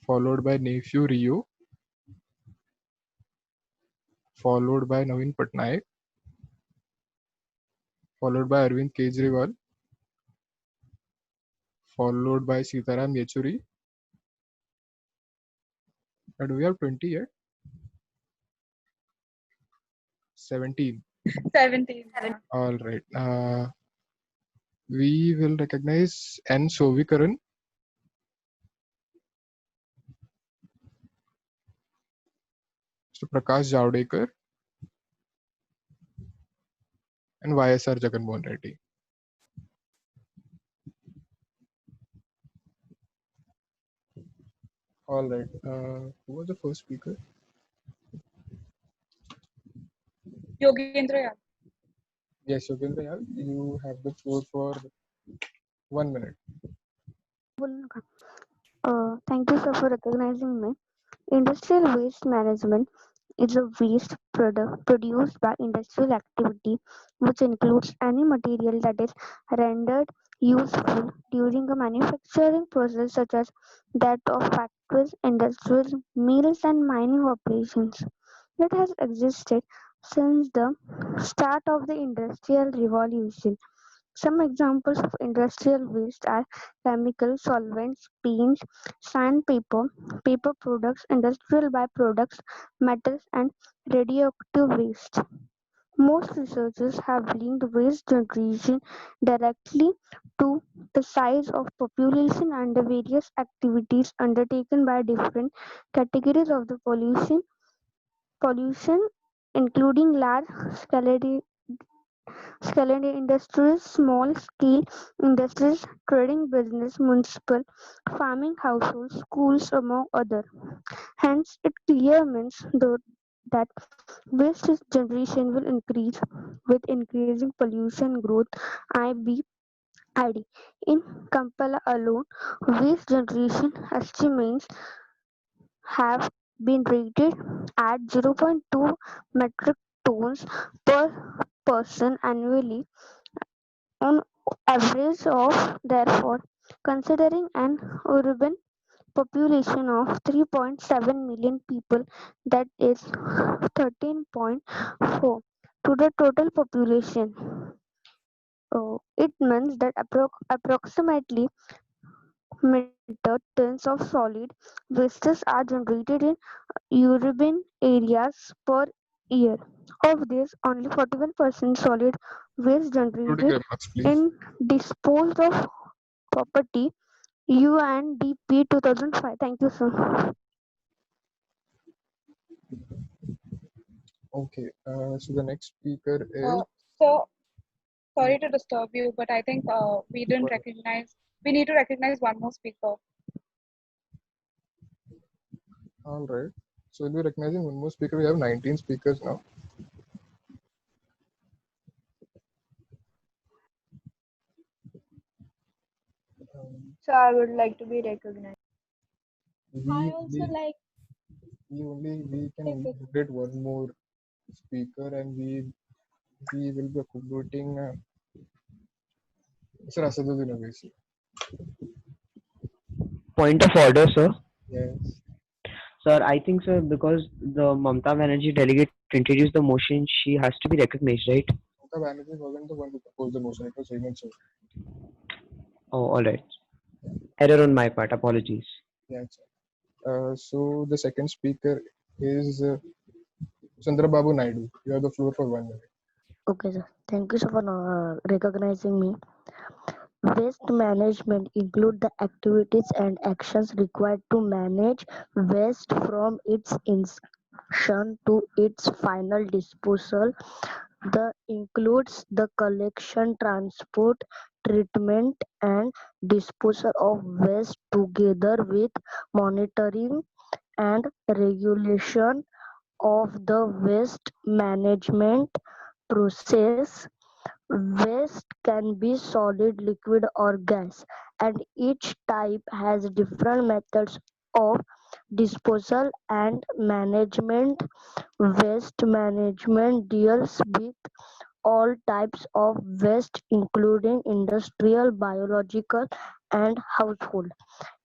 followed by Nephew Rio, followed by Naveen Patnaik, followed by Arvind Kejriwal, followed by Sitaram Yechuri. And do we have 20 yet? 17. 17. Yeah. All right. We will recognize N. Sovikaran, Mr. Prakash Javadekar, and YSR Jagannath Reddy. All right. Who was the first speaker? Yogendra Yadav. Yes, Yogendra Yadav, you have the floor for 1 minute. Thank you, sir, for recognizing me. Industrial waste management is a waste product produced by industrial activity, which includes any material that is rendered useful during a manufacturing process, such as that of factories, industrial mills, and mining operations. It has existed since the start of the Industrial Revolution. Some examples of industrial waste are chemical solvents, paints, sandpaper, paper products, industrial byproducts, metals, and radioactive waste. Most researchers have linked waste generation directly to the size of population and the various activities undertaken by different categories of the pollution including large scale industries, small scale industries, trading business, municipal, farming, households, schools, among other. Hence, it clearly means that waste generation will increase with increasing pollution growth. IBID. In Kampala alone, waste generation estimates have been rated at 0.2 metric tons per person annually on average of. Therefore, considering an urban population of 3.7 million people, that is 13.4 to the total population, it means that approximately meter tons of solid wastes are generated in urban areas per year. Of this, only 41% solid waste Including generated remarks, please. in disposed of property. UNDP 2005. Thank you, sir. Okay. So the next speaker is. So, sorry to disturb you, but I think we didn't recognize. We need to recognize one more speaker. All right. So we'll be recognizing one more speaker. We have 19 speakers now. So I would like to be recognized. We can get one more speaker, and we will be accommodating Mr. Asaduddin Owaisi. Point of order, sir. Yes. Sir, I think, sir, because the Mamta Banerjee delegate introduced the motion, she has to be recognized, right? Mamta Banerjee wasn't the one who proposed the motion. It was Hemant sir. Oh, all right. Error on my part. Apologies. Yeah, sir. So the second speaker is Chandrababu Naidu. You have the floor for 1 minute. Okay, sir. Thank you, sir, for recognizing me. Waste management include the activities and actions required to manage waste from its inception to its final disposal. The includes the collection, transport, treatment, and disposal of waste together with monitoring and regulation of the waste management process. Waste can be solid, liquid, or gas, and each type has different methods of disposal and management. Waste management deals with all types of waste, including industrial, biological, and household.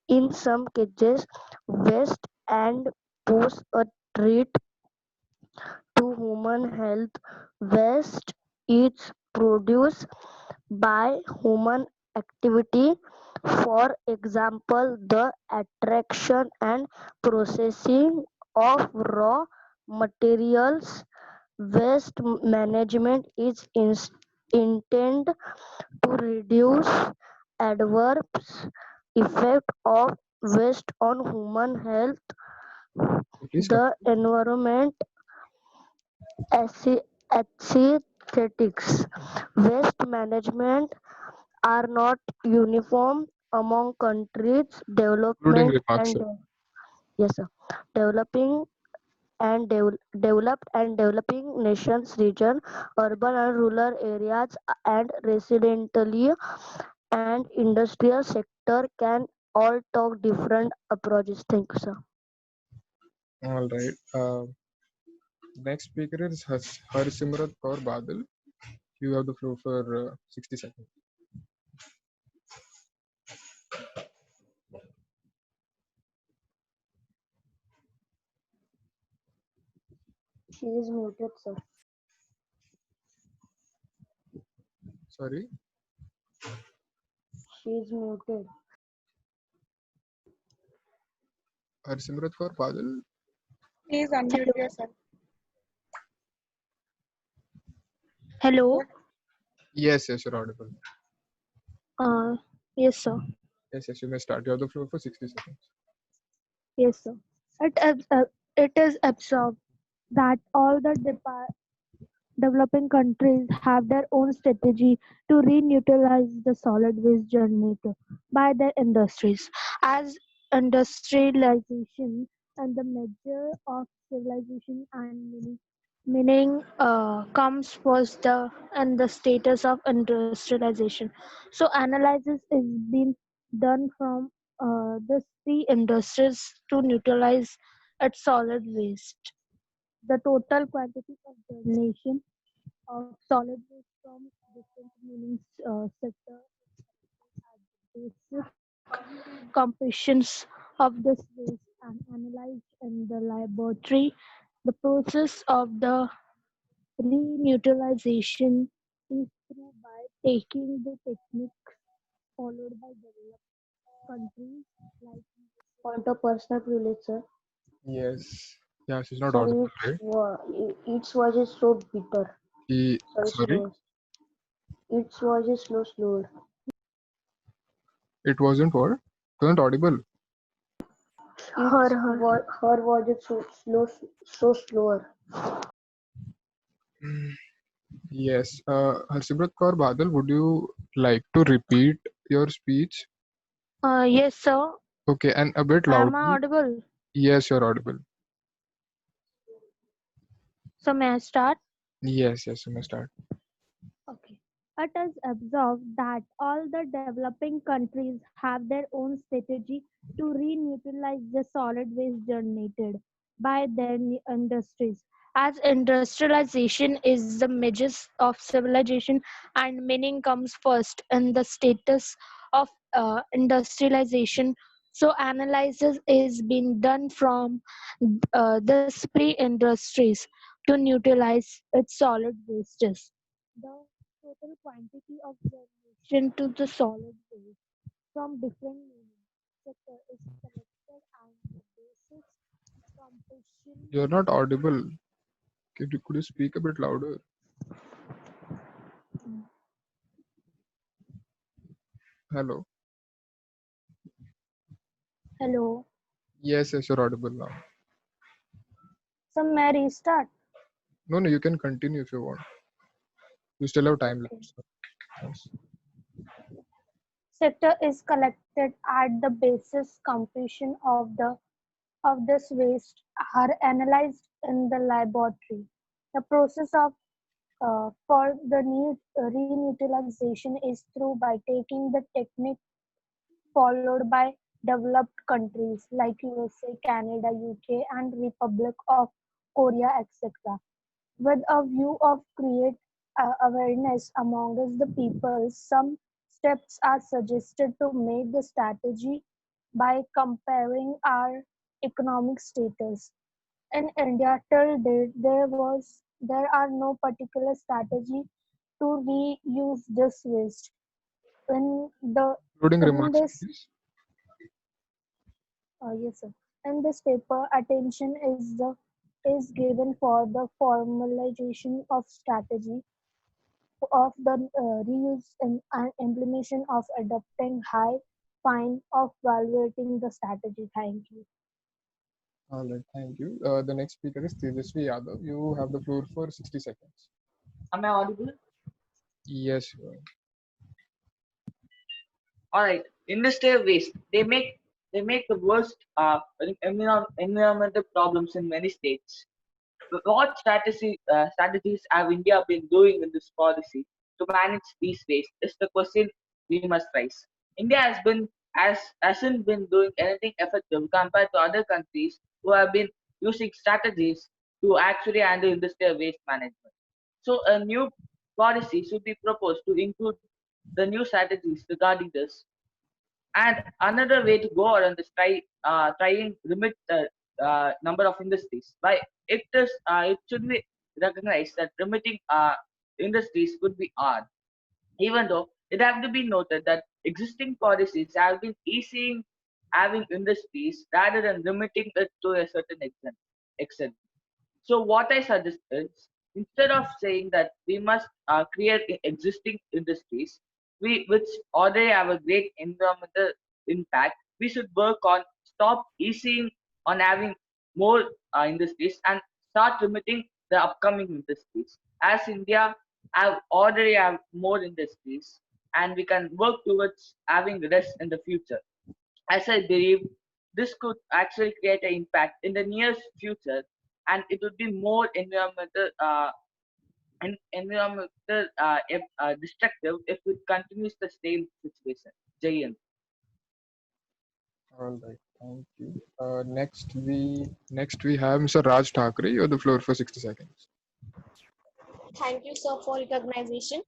In some cases, waste and pose a threat to human health. Waste is produced by human activity. For example, the extraction and processing of raw materials. Waste management is intended to reduce adverse effect of waste on human health, the environment, aesthetics. Waste management are not uniform among countries. Including remarks, sir. Yes, sir. Developed and developing nations, region, urban and rural areas, and residentially and industrial sector can all talk different approaches. Thank you, sir. All right. Next speaker is Harsimrat Kaur Badal. You have the floor for 60 seconds. She is muted, sir. Sorry. She is muted. Harsimrat Kaur Badal. Please unmute yourself. Hello. Yes, you're audible. Yes, sir. Yes, you may start. You have the floor for 60 seconds. Yes, sir. It is absorbed that all the developing countries have their own strategy to re-neutralize the solid waste generated by their industries. As industrialization and the measure of civilization and meaning comes first and the status of industrialization. So analysis is being done from the three industries to neutralize its solid waste. The total quantity of generation of solid waste from different meanings sector basic compositions of this waste and analyzed in the laboratory. The process of the reneutralization is through by taking the techniques followed by developed countries like Point of personal privilege, sir. Yes. Yeah, she's not Sir, audible, right? its voice is so bitter. Sorry? Slow. Its voice is slower. It wasn't what? It wasn't audible. Her voice is so slower. Yes. Harsimrat Kaur Badal, would you like to repeat your speech? Yes, sir. Okay, and a bit Am loudly. I audible? Yes, you're audible. So may I start? Yes, you may start. Okay. It is observed that all the developing countries have their own strategy to reutilize the solid waste generated by their industries. As industrialization is the measure of civilization and meaning comes first in the status of industrialization, so analysis is being done from this pre-industries to utilize its solid wastes. The total quantity of generation to the solid waste from different sector is collected and the basis composition. You're not audible. Could you speak a bit louder? Hello. Hello. Yes, you're audible now. So may I restart? No, you can continue if you want. You still have time left. So. Yes. Sector is collected at the basis composition of this waste are analyzed in the laboratory. The process of for the need reutilization is through by taking the technique followed by developed countries like USA, Canada, UK, and Republic of Korea, etc. With a view of create awareness amongst the people, some steps are suggested to make the strategy by comparing our economic status. In India, till date, there are no particular strategy to reuse this waste. Including In remarks, this please. Yes, sir. In this paper, attention is given for the formalization of strategy of the reuse and implementation of adopting high fine of evaluating the strategy. Thank you. All right, thank you. The next speaker is Tejasvi Yadav. You have the floor for 60 seconds. Am I audible? Yes, you are. All right. Industrial waste. They make the worst environmental problems in many states. But what strategies have India been doing in this policy to manage these waste is the question we must raise. India hasn't been doing anything effective compared to other countries who have been using strategies to actually handle industrial waste management. So a new policy should be proposed to include the new strategies regarding this. And another way to go around this trying limit the number of industries. By it should be recognized that limiting industries could be hard, even though it have to be noted that existing policies have been easing having industries rather than limiting it to a certain extent. So what I suggest is instead of saying that we must create existing industries, which already have a great environmental impact, we should work on stop easing on having more industries and start limiting the upcoming industries. As India already have more industries, and we can work towards having less in the future. As I believe this could actually create an impact in the near future, and it would be more destructive if it continues the same situation. Jayan. All right, thank you. Next we have Mr. Raj Thakre. You have the floor for 60 seconds. Thank you, sir, for recognition.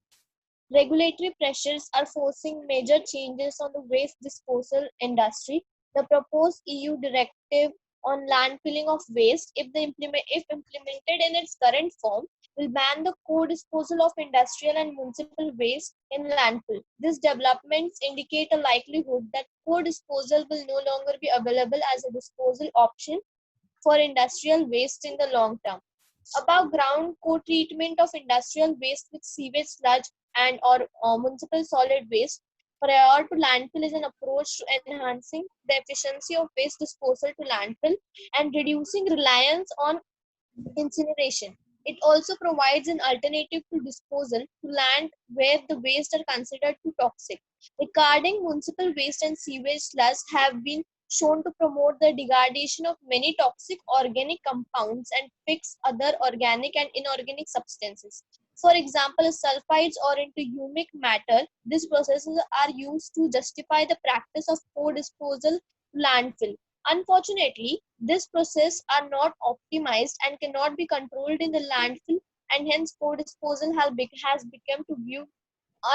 Regulatory pressures are forcing major changes on the waste disposal industry. The proposed EU directive on landfilling of waste, if implemented in its current form, will ban the co-disposal of industrial and municipal waste in landfill. These developments indicate a likelihood that co-disposal will no longer be available as a disposal option for industrial waste in the long term. Above ground co-treatment of industrial waste with sewage sludge and or municipal solid waste prior to landfill is an approach to enhancing the efficiency of waste disposal to landfill and reducing reliance on incineration. It also provides an alternative to disposal to land where the waste are considered too toxic. Regarding municipal waste and sewage sludge have been shown to promote the degradation of many toxic organic compounds and fix other organic and inorganic substances. For example, sulfides or into humic matter. These processes are used to justify the practice of co-disposal to landfill. Unfortunately, this process are not optimized and cannot be controlled in the landfill, and hence co-disposal has become to view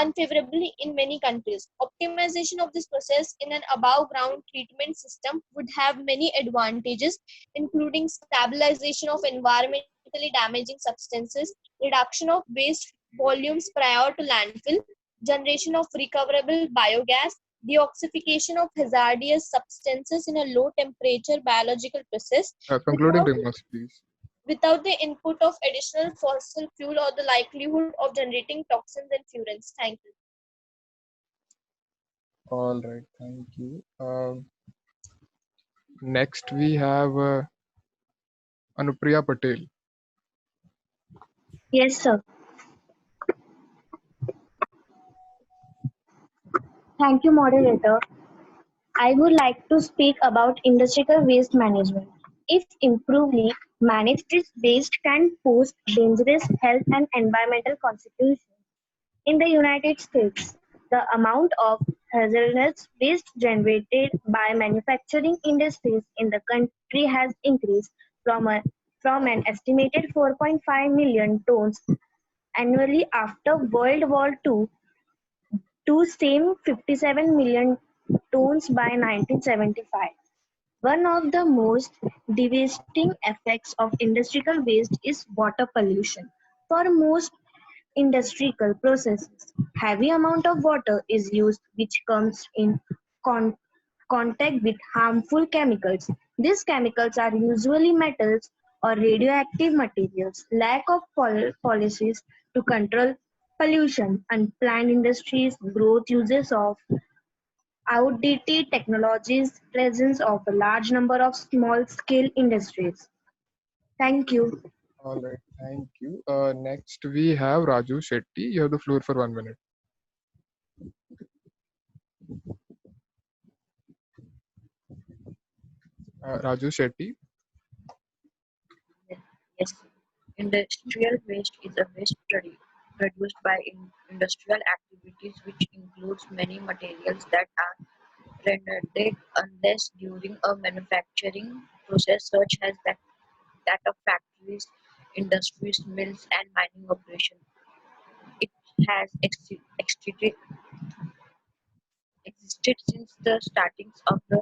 unfavorably in many countries. Optimization of this process in an above ground treatment system would have many advantages, including stabilization of environmentally damaging substances, reduction of waste volumes prior to landfill, generation of recoverable biogas, deoxification of hazardous substances in a low temperature biological process Concluding remarks, please. without the input of additional fossil fuel or the likelihood of generating toxins and furans. Thank you. All right, thank you. Next, we have Anupriya Patel. Yes, sir. Thank you, moderator. I would like to speak about industrial waste management. If improvedly managed, this waste can pose dangerous health and environmental consequences. In the United States, the amount of hazardous waste generated by manufacturing industries in the country has increased from an estimated 4.5 million tons annually after World War II to same 57 million tons by 1975. One of the most devastating effects of industrial waste is water pollution. For most industrial processes, heavy amount of water is used which comes in con- contact with harmful chemicals. These chemicals are usually metals or radioactive materials. Lack of policies to control pollution, unplanned industries, growth uses of outdated technologies, presence of a large number of small-scale industries. Thank you. All right, thank you. Next, we have Raju Shetty. You have the floor for 1 minute. Raju Shetty. Yes, industrial waste is a waste produced by industrial activities which includes many materials that are rendered unless during a manufacturing process such as that of factories, industries, mills, and mining operations. It has existed since the startings of the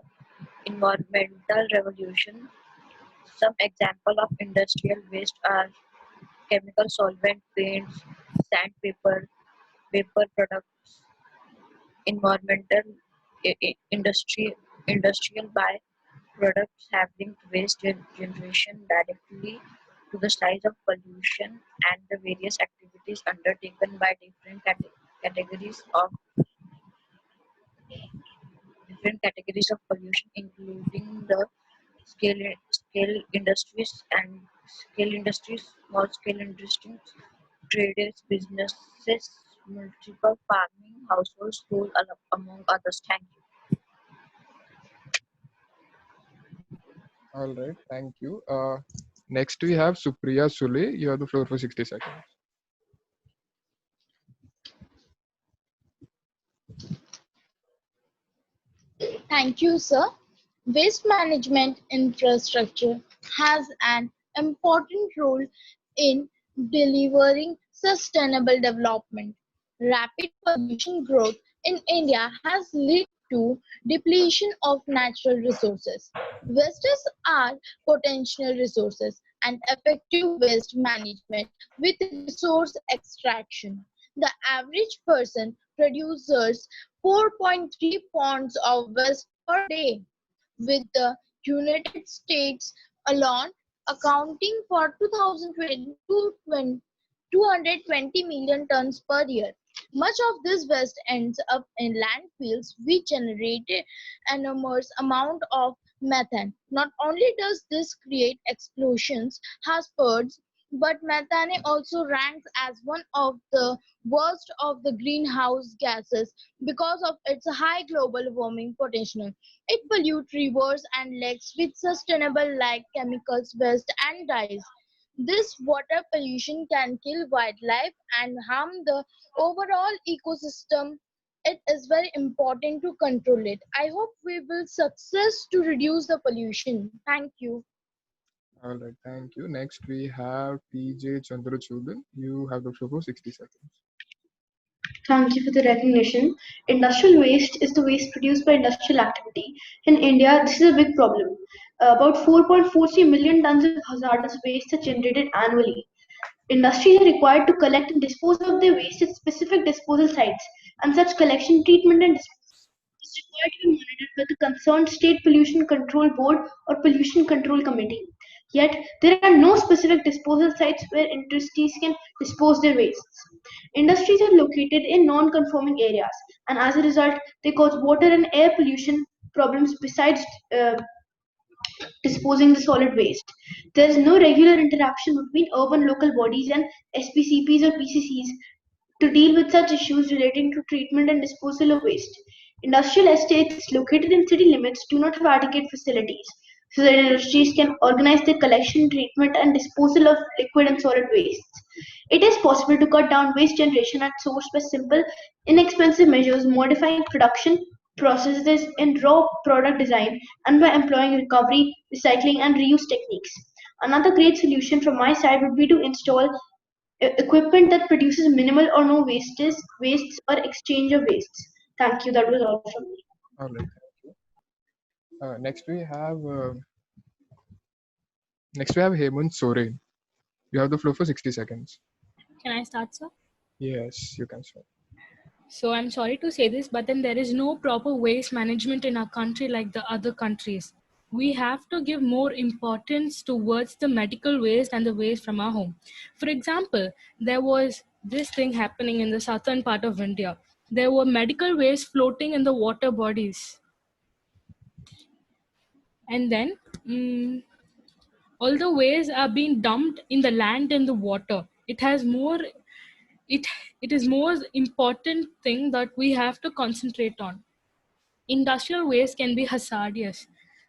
environmental revolution. Some examples of industrial waste are chemical solvent, paints, sandpaper, paper products, environmental industrial byproducts have linked waste generation directly to the size of pollution and the various activities undertaken by categories of pollution, including the scale industries, small scale industries, traders, businesses, multiple farming, households, schools, among others. Thank you. All right, thank you. Next, we have Supriya Sule. You have the floor for 60 seconds. Thank you, sir. Waste management infrastructure has an important role in delivering sustainable development. Rapid pollution growth in India has led to depletion of natural resources. Wastes are potential resources and effective waste management with resource extraction. The average person produces 4.3 pounds of waste per day, with the United States alone accounting for 220 million tons per year. Much of this waste ends up in landfills, which generate an enormous amount of methane. Not only does this create explosions, hazards, But methane also ranks as one of the worst of the greenhouse gases because of its high global warming potential. It pollutes rivers and lakes with sustainable like chemicals, waste and dyes. This water pollution can kill wildlife and harm the overall ecosystem. It is very important to control it. I hope we will success to reduce the pollution. Thank you. All right, thank you. Next we have PJ Chandrachudan. You have the floor for 60 seconds. Thank you for the recognition. Industrial waste is the waste produced by industrial activity. In India, this is a big problem. About 4.43 million tons of hazardous waste are generated annually. Industries are required to collect and dispose of their waste at specific disposal sites, and such collection, treatment, and disposal is required to be monitored by the concerned State Pollution Control Board or Pollution Control Committee. Yet, there are no specific disposal sites where industries can dispose their wastes. Industries are located in non-conforming areas, and as a result, they cause water and air pollution problems besides uh, disposing the solid waste. There is no regular interaction between urban local bodies and SPCPs or PCCs to deal with such issues relating to treatment and disposal of waste. Industrial estates located in city limits do not have adequate facilities, so that industries can organize their collection, treatment, and disposal of liquid and solid wastes. It is possible to cut down waste generation at source by simple, inexpensive measures, modifying production processes in raw product design, and by employing recovery, recycling, and reuse techniques. Another great solution from my side would be to install equipment that produces minimal or no wastes or exchange of wastes. Thank you. That was all from me. All right, thank you. Next we have Hemant Soren. You have the floor for 60 seconds. Can I start, sir? Yes, you can start. So I'm sorry to say this, but then there is no proper waste management in our country like the other countries. We have to give more importance towards the medical waste and the waste from our home. For example, there was this thing happening in the southern part of India. There were medical waste floating in the water bodies. And then all the waste are being dumped in the land and the water. It it is more important thing that we have to concentrate on. Industrial waste can be hazardous.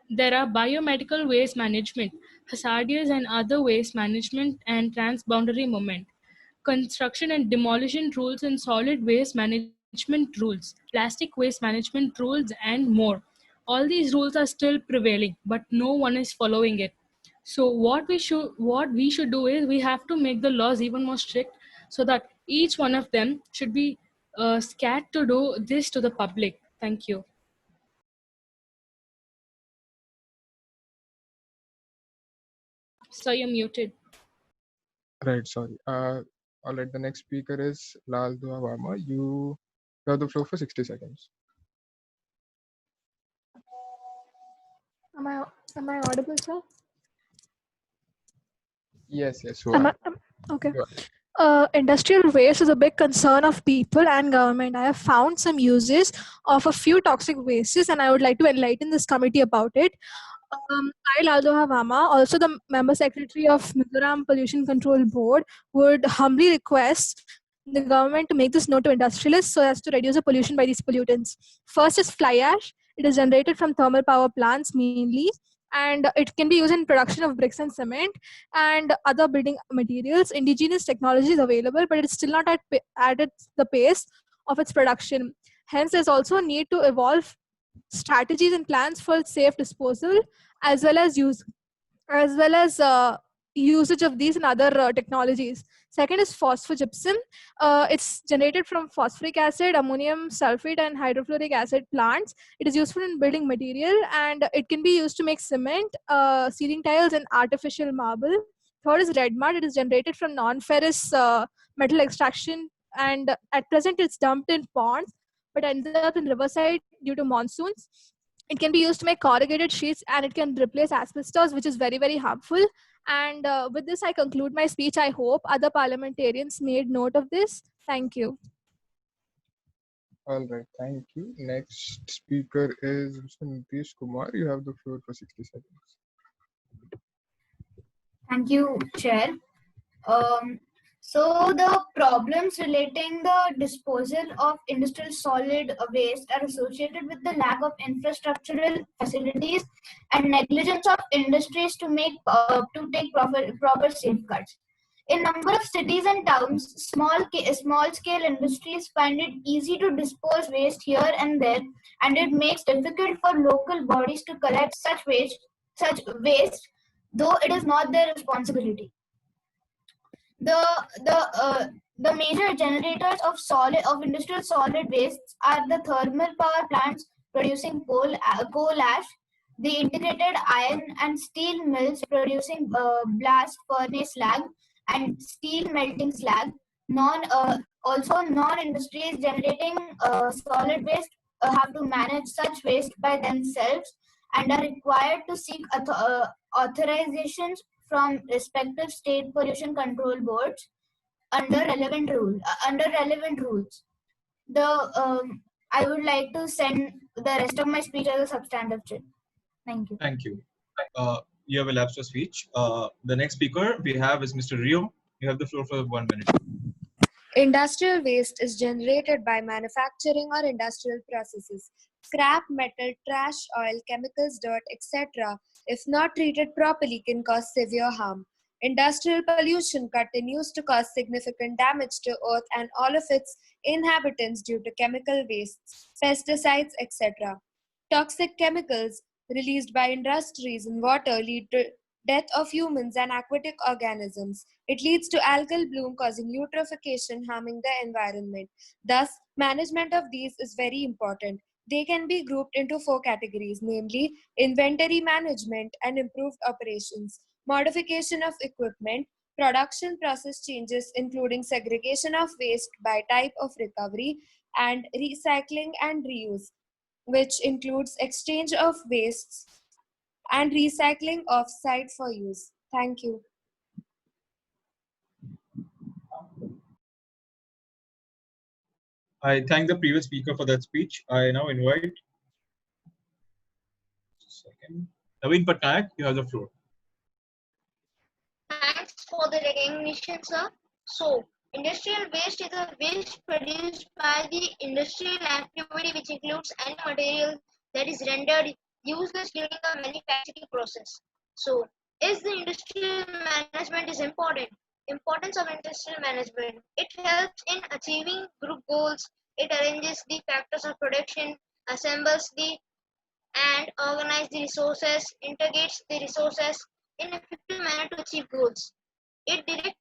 There are biomedical waste management, hazardous and other waste management, and transboundary movement, construction and demolition rules, and solid waste management rules, plastic waste management rules, and more. All these rules are still prevailing, but no one is following it. So what we should do is we have to make the laws even more strict so that each one of them should be scared to do this to the public. Thank you. So you're muted. Right, sorry. All right, the next speaker is Lal Dua Varma. You have the floor for 60 seconds. Am I am I audible, sir? Yes, you Am are. okay. You are. Industrial waste is a big concern of people and government. I have found some uses of a few toxic wastes, and I would like to enlighten this committee about it. I, Laldoha Vama, also the member secretary of Mizoram Pollution Control Board, would humbly request the government to make this known to industrialists so as to reduce the pollution by these pollutants. First is fly ash. It is generated from thermal power plants mainly, and it can be used in production of bricks and cement and other building materials. Indigenous technology is available, but it's still not at the pace of its production. Hence, there's also a need to evolve strategies and plans for safe disposal as well as usage of these and other technologies. Second is phosphogypsum. It's generated from phosphoric acid, ammonium sulfate, and hydrofluoric acid plants. It is useful in building material, and it can be used to make cement, ceiling tiles, and artificial marble. Third is red mud. It is generated from non-ferrous metal extraction, and at present it's dumped in ponds but ends up in riverside due to monsoons. It can be used to make corrugated sheets, and it can replace asbestos, which is very, very harmful. And with this, I conclude my speech. I hope other parliamentarians made note of this. Thank you. All right, thank you. Next speaker is Mr. Nitish Kumar. You have the floor for 60 seconds. Thank you, Chair. Um, so the problems relating the disposal of industrial solid waste are associated with the lack of infrastructural facilities and negligence of industries to take proper safeguards. In number of cities and towns, small scale industries find it easy to dispose waste here and there, and it makes difficult for local bodies to collect such waste, though it is not their responsibility. The the uh, the major generators of industrial solid wastes are the thermal power plants producing coal ash, the integrated iron and steel mills producing blast furnace slag and steel melting slag. Non industries generating solid waste have to manage such waste by themselves and are required to seek authorizations from respective state pollution control boards under relevant rules. The I would like to send the rest of my speech as a substantive change. Thank you. Thank you. You have elapsed your speech. The next speaker we have is Mr. Rio. You have the floor for 1 minute. Industrial waste is generated by manufacturing or industrial processes. Scrap, metal, trash, oil, chemicals, dirt, etc., if not treated properly, can cause severe harm. Industrial pollution continues to cause significant damage to Earth and all of its inhabitants due to chemical wastes, pesticides, etc. Toxic chemicals released by industries in water lead to death of humans and aquatic organisms. It leads to algal bloom causing eutrophication, harming the environment. Thus, management of these is very important. They can be grouped into 4 categories, namely inventory management and improved operations, modification of equipment, production process changes including segregation of waste by type of recovery, and recycling and reuse, which includes exchange of wastes and recycling off-site for use. Thank you. I thank the previous speaker for that speech. I now invite Naveen Patnaik. You have the floor. Thanks for the recognition, sir. So, industrial waste is a waste produced by the industrial activity which includes any material that is rendered useless during the manufacturing process. So, is the industrial management is important? Importance of industrial management. It helps in achieving group goals. It arranges the factors of production, assembles the and organize the resources, integrates the resources in an effective manner to achieve goals. It directs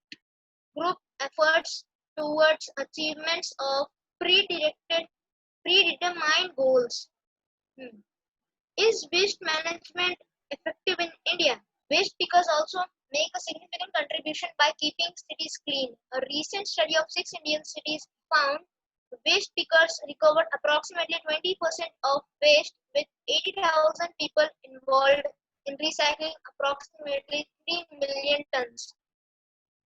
group efforts towards achievements of predetermined goals. Is waste management effective in India? Waste pickers also make a significant contribution by keeping cities clean. A recent study of 6 Indian cities found waste pickers recovered approximately 20% of waste, with 80,000 people involved in recycling approximately 3 million tons.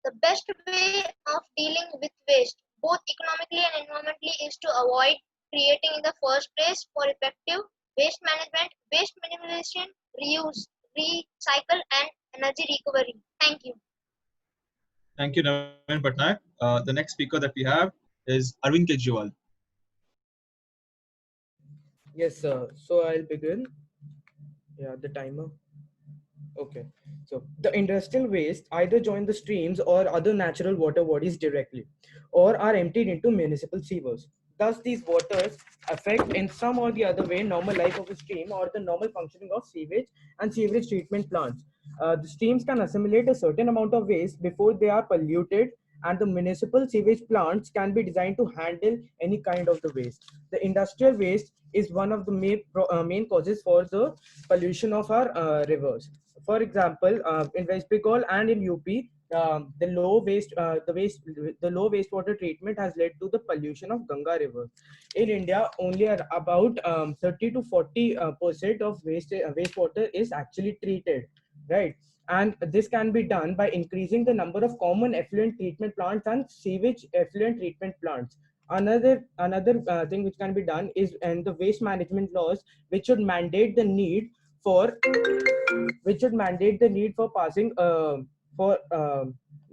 The best way of dealing with waste, both economically and environmentally, is to avoid creating in the first place. For effective waste management, waste minimization, reuse, recycle, and energy recovery. Thank you. Thank you, Naveen Patnaik. The next speaker that we have is Arvind Kejriwal. Yes, sir. So I'll begin. Yeah, the timer. Okay. So the industrial waste either join the streams or other natural water bodies directly, or are emptied into municipal sewers. Thus, these waters affect in some or the other way normal life of a stream or the normal functioning of sewage and sewage treatment plants. The streams can assimilate a certain amount of waste before they are polluted, and the municipal sewage plants can be designed to handle any kind of the waste. The industrial waste is one of the main causes for the pollution of our rivers. For example, in West Bengal and in UP, the low wastewater treatment has led to the pollution of Ganga River. In India, only about 30 to 40% of wastewater is actually treated, right? And this can be done by increasing the number of common effluent treatment plants and sewage effluent treatment plants. Another thing which can be done is and the waste management laws, which should mandate the need for passing for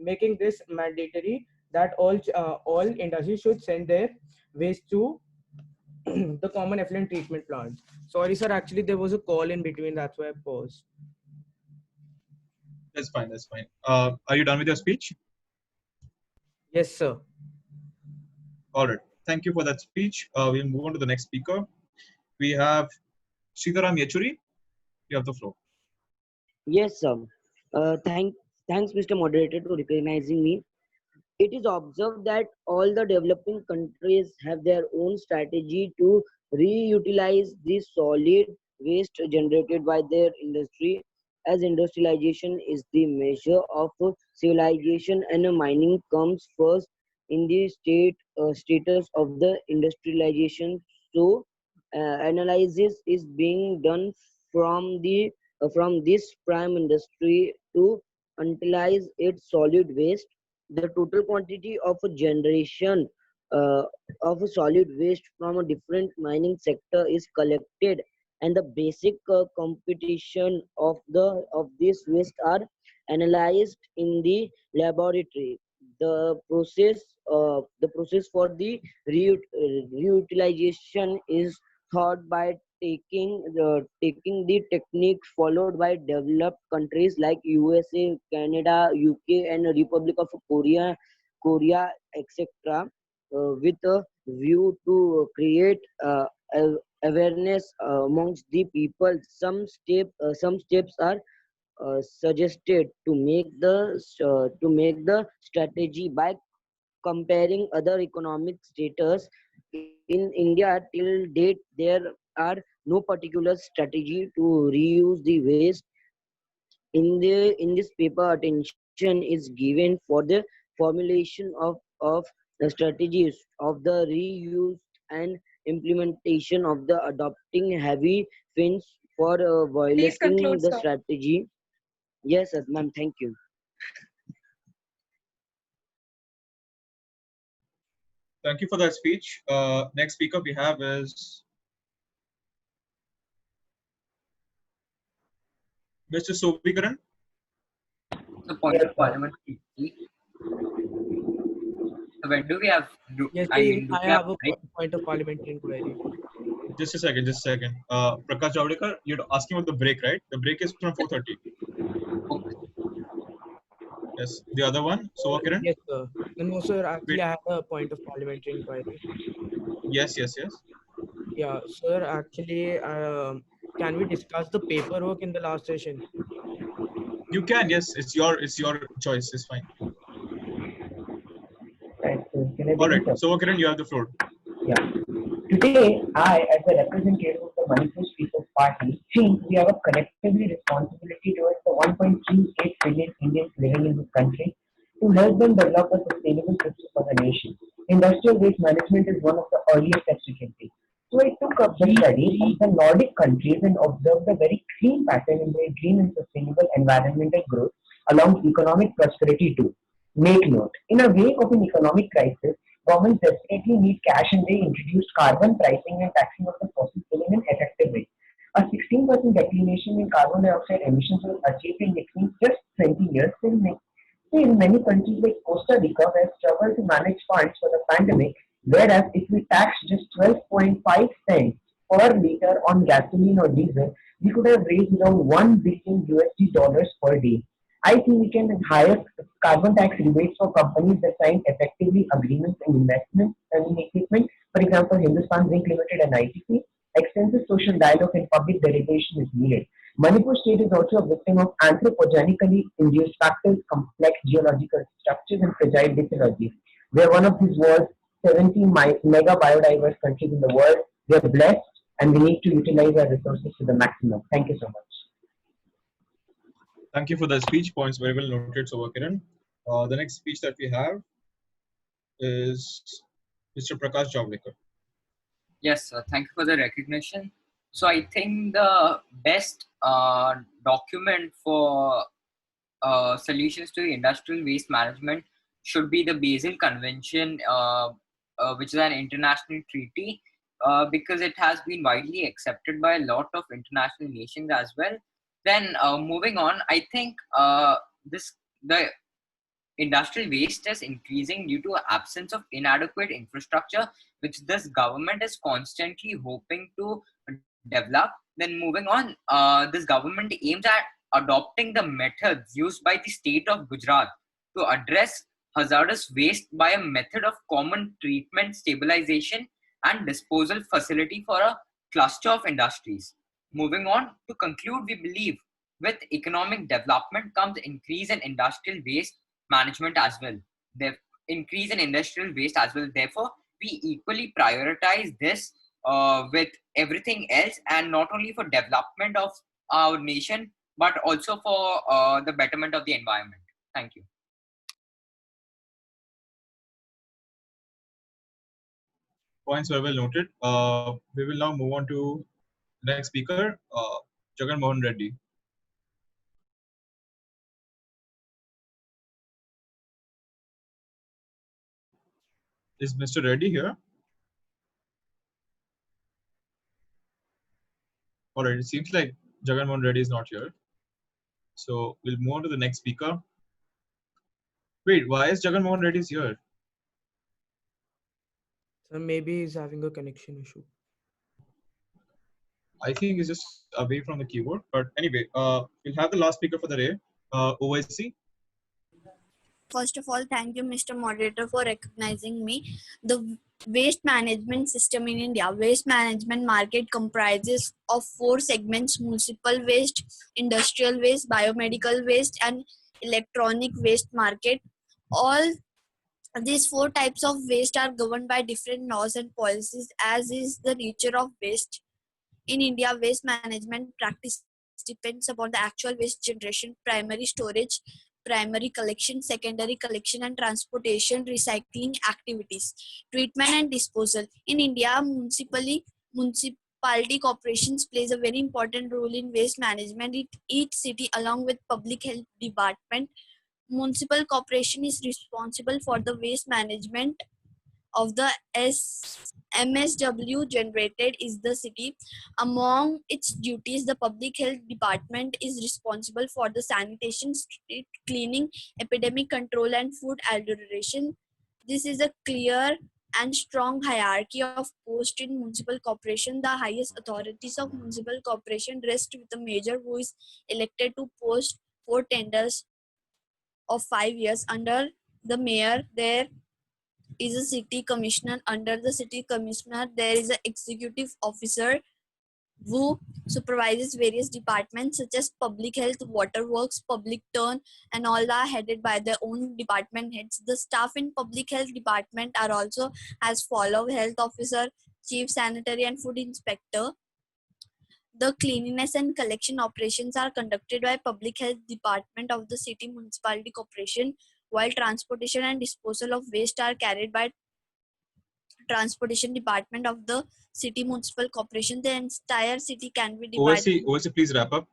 making this mandatory that all industries should send their waste to the common effluent treatment plants. Sorry, sir. Actually, there was a call in between. That's why I paused. That's fine. That's fine. Are you done with your speech? Yes, sir. All right. Thank you for that speech. We'll move on to the next speaker. We have Sitaram Yechuri. You have the floor. Yes, sir. Thanks, Mr. Moderator, to recognizing me. It is observed that all the developing countries have their own strategy to reutilize the solid waste generated by their industry, as industrialization is the measure of civilization and mining comes first in the status of the industrialization. So analysis is being done from the from this prime industry to utilize its solid waste. The total quantity of a generation uh, of a solid waste from a different mining sector is collected, and the basic computation of this waste are analyzed in the laboratory. The process for the reutilization is thought by taking the techniques followed by developed countries like USA, Canada, UK, and Republic of Korea, etc., with a view to create awareness amongst the people. Some steps are suggested to make the strategy by comparing other economic status. In India till date there are no particular strategy to reuse the waste. In this paper, attention is given for the formulation of the strategies of the reuse and implementation of the adopting heavy fines for Please violating conclude, the sir. strategy. Yes, ma'am. Thank you. Thank you for that speech. Next speaker we have is Mr. Sobikaran. The point of parliament. When do we have? Yes, I mean, do I we have have a break? point of parliamentary inquiry. Just a second. Just a second. Prakash Javadekar, you're asking about the break, right? The break is from 4:30. Yes. The other one, Sovakiran. Yes, sir. No, sir. Actually, Wait. I have a point of parliamentary inquiry. Yes. Yes. Yes. Yeah, sir. Actually, can we discuss the paperwork in the last session? You can. Yes. It's your choice. It's fine. Right, so can I All begin, right. sir? Sovakiran, you have the floor. Yeah. Today, I, as a representative of the Manipur People's Party, think we have a collectively responsibility towards the 1.38 billion Indians living in this country to help them develop a sustainable system for the nation. Industrial waste management is one of the earliest steps we can take. So I took up the study of the Nordic countries and observed a very clean pattern in their green and sustainable environmental growth along with economic prosperity too. Make note, in a wake of an economic crisis, governments desperately need cash and they introduced carbon pricing and taxing of the fossil fuel in an effective way. A 16% declination in carbon dioxide emissions was achieved in between just 20 years. In many countries like Costa Rica, we have struggled to manage funds for the pandemic, whereas if we tax just 12.5 cents per liter on gasoline or diesel, we could have raised around 1 billion USD dollars per day. I think we can hire carbon tax rebates for companies that sign effectively agreements and investments and in equipment. For example, Hindustan Zinc Limited and ITC. Extensive social dialogue and public delegation is needed. Manipur state is also a victim of anthropogenically induced factors, complex geological structures, and fragile lithology. We are one of these world's 70 mega biodiverse countries in the world. We are blessed and we need to utilize our resources to the maximum. Thank you so much. Thank you for the speech. Points very well noted, Sovakiran. The next speech that we have is Mr. Prakash Javadekar. Yes, thank you for the recognition. So I think the best document for solutions to industrial waste management should be the Basel Convention, which is an international treaty, because it has been widely accepted by a lot of international nations as well. Then moving on, I think the Industrial waste is increasing due to absence of inadequate infrastructure, which this government is constantly hoping to develop. Then moving on, this government aims at adopting the methods used by the state of Gujarat to address hazardous waste by a method of common treatment, stabilization, and disposal facility for a cluster of industries. Moving on, to conclude, we believe with economic development comes increase in industrial waste management as well. The increase in industrial waste as well. Therefore, we equally prioritize this with everything else, and not only for development of our nation, but also for the betterment of the environment. Thank you. Points were well noted. We will now move on to the next speaker, Jagan Mohan Reddy. Is Mr. Reddy here? All right, it seems like Jagan Mohan Reddy is not here. So we'll move on to the next speaker. Wait, why is Jagan Mohan Reddy here? So maybe he's having a connection issue. I think he's just away from the keyboard. But anyway, we'll have the last speaker for the day, OIC. First of all, thank you, Mr. Moderator, for recognizing me. The waste management system in India. Waste management market comprises of 4 segments: municipal waste, industrial waste, biomedical waste, and electronic waste market. All these 4 types of waste are governed by different laws and policies, as is the nature of waste. In India, waste management practice depends upon the actual waste generation, primary storage, primary collection, secondary collection, and transportation, recycling activities, treatment and disposal. In India, municipality corporations plays a very important role in waste management. Each city, along with public health department, municipal corporation is responsible for the waste management of the MSW generated is the city. Among its duties, the public health department is responsible for the sanitation, street cleaning, epidemic control, and food adulteration. This is a clear and strong hierarchy of posts in municipal corporation. The highest authorities of municipal corporation rest with the mayor, who is elected to post 4 tenders of 5 years. Under the mayor, there is a city commissioner. Under the city commissioner, there is an executive officer who supervises various departments such as public health, waterworks, public turn, and all are headed by their own department heads. The staff in public health department are also as follow: health officer, chief sanitary and food inspector. The cleanliness and collection operations are conducted by public health department of the city municipality corporation, while transportation and disposal of waste are carried by transportation department of the city municipal corporation. The entire city can be divided. OIC, please wrap up.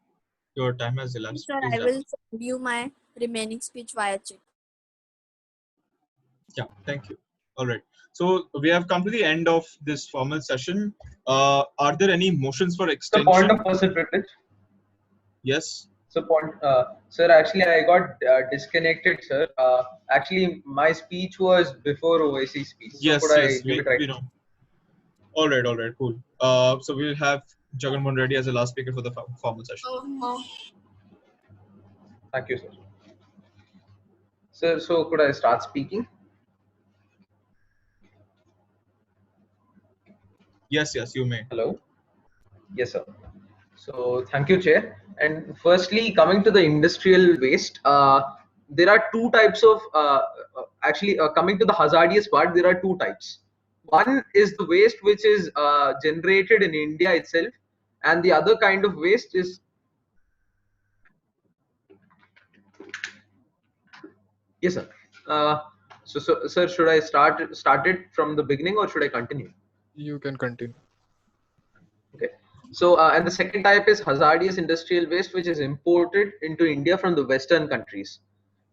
Your time has elapsed. Sir, I will send you my remaining speech via chat. Yeah, thank you. All right. So we have come to the end of this formal session. Are there any motions for extension? The point of person privilege. Yes. So sir, actually I got disconnected, sir. Actually, my speech was before OIC speech. So Yes, could yes, I give it right? we know. All right, cool. So we'll have Jagan Mohan Reddy as the last speaker for the formal session. Thank you, sir. Sir, so could I start speaking? Yes, you may. Hello. Yes, sir. So thank you, Chair. And firstly, coming to the industrial waste, there are 2 types of, coming to the hazardous part, there are 2 types. One is the waste which is generated in India itself, and the other kind of waste is, yes, sir. So, sir, should I start it from the beginning or should I continue? You can continue. Okay. So, and the second type is hazardous industrial waste, which is imported into India from the Western countries.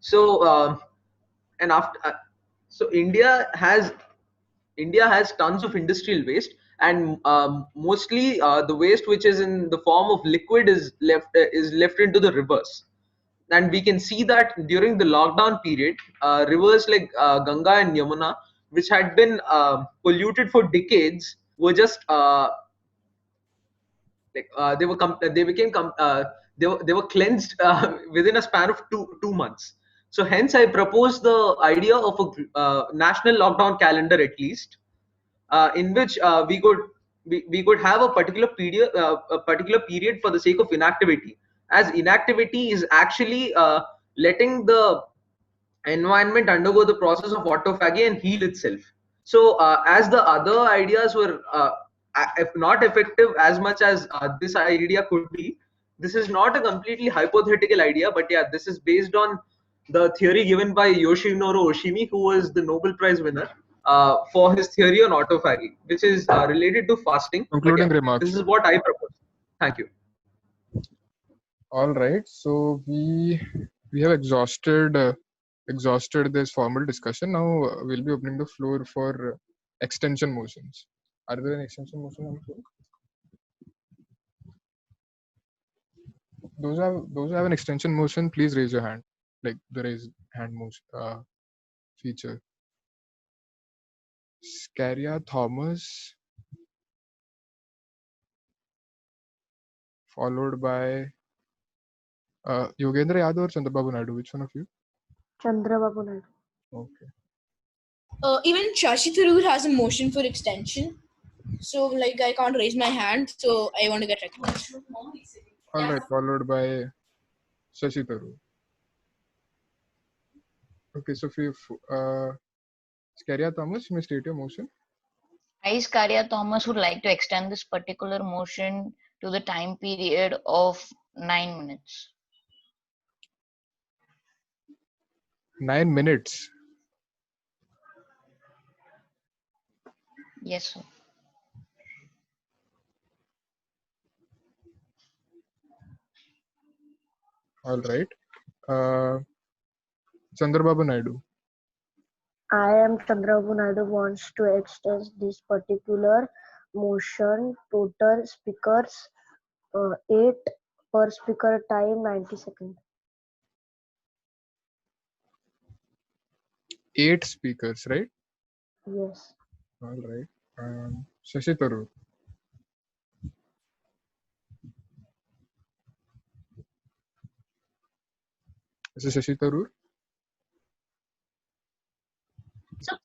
So, so India has tons of industrial waste, and mostly the waste which is in the form of liquid is left into the rivers. and we can see that during the lockdown period, rivers like Ganga and Yamuna, which had been polluted for decades, were just they became they were cleansed within a span of two months. So hence I propose the idea of a national lockdown calendar, at least, in which we could have a particular period for the sake of inactivity, as inactivity is actually letting the environment undergo the process of autophagy and heal itself. So as the other ideas were if not effective as much as this idea could be, this is not a completely hypothetical idea, but yeah, this is based on the theory given by Yoshinoro Oshimi, who was the Nobel Prize winner for his theory on autophagy, which is related to fasting. Concluding But yeah, remarks. this is what I propose. Thank you. All right, so we have exhausted this formal discussion. Now we'll be opening the floor for extension motions. Are there any extension motions on the floor? Those who have an extension motion, please raise your hand, like the raise hand motion feature. Scaria Thomas, followed by Yogendra Yadav or Chandrababu Naidu. Which one of you? Chandrababu Naidu. Okay. Even Shashi Tharoor has a motion for extension. So, like, I can't raise my hand, so I want to get recognized. All right, followed by Shashi Tharoor. Okay, so if Scaria Thomas, you may state your motion. I, Scaria Thomas, would like to extend this particular motion to the time period of 9 minutes. 9 minutes. Yes, sir. All right. Chandrababu Naidu. I am Chandrababu Naidu wants to extend this particular motion. Total speakers 8 per speaker, time 90 seconds. 8 speakers, right? Yes. All right. Shashi Tharoor. This is Shashi Tharoor.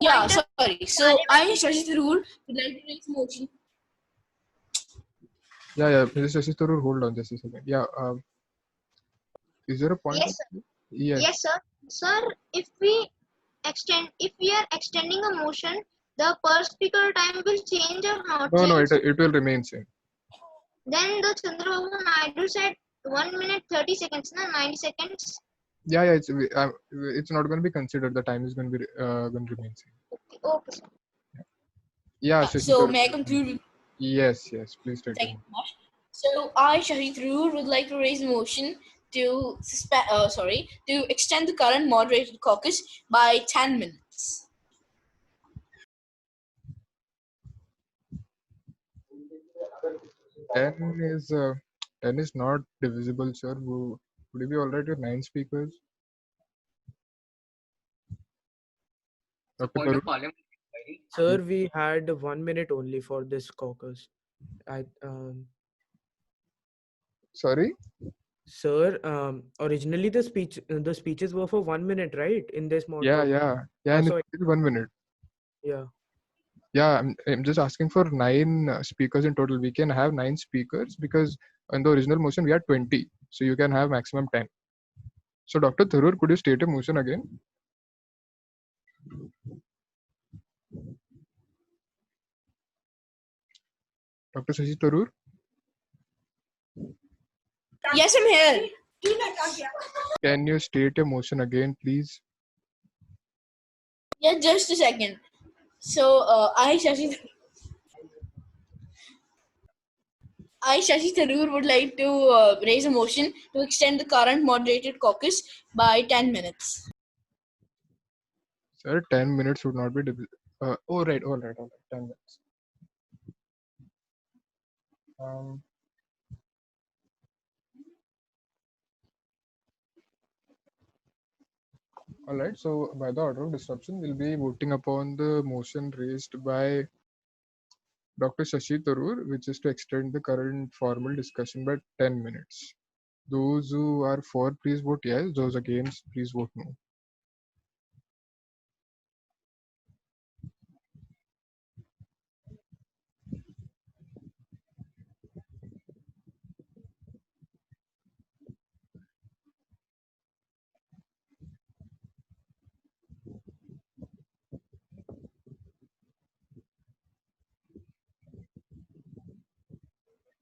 Yeah, sorry. So, I, Shashi Tharoor, would like to raise motion. Yeah. This is Shashi Tharoor. Hold on just a second. Yeah. Is there a point? Yes, sir. Yes. Yes, sir. Sir, if we are extending a motion, the per speaker time will change or not No, change? it will remain same. Then the Chandrababu Naidu said 1 minute 30 seconds, 90 seconds. Yeah. It's not going to be considered. The time is going to be going to remain same. Okay, sir. Yeah. Shashi So, Tharoor. may I conclude? Yes. Please state. Thank you so much. So, I, Shashi Tharoor, would like to raise a motion to to extend the current moderated caucus by 10 minutes. 10 is not divisible, sir. Would you be all right with 9 speakers? Dr. Tharoor? Sir, we had 1 minute only for this caucus. Sorry? Sir, originally the speeches were for 1 minute, right? In this mod. Yeah. And so it's 1 minute. yeah. Yeah, I'm just asking for 9 speakers in total. We can have 9 speakers because in the original motion we had 20. So you can have maximum 10. So Dr. Tharoor, could you state a motion again? Dr. Shashi Tharoor? Yes, I'm here. Can you state a motion again, please? Yeah, just a second. So, I, Shashi Tharoor, would like to raise a motion to extend the current moderated caucus by 10 minutes. Sir, 10 minutes would not be all right. 10 minutes. All right. So by the order of disruption, we'll be voting upon the motion raised by Dr. Shashi Tharoor, which is to extend the current formal discussion by 10 minutes. Those who are for, please vote yes. Those against, please vote no.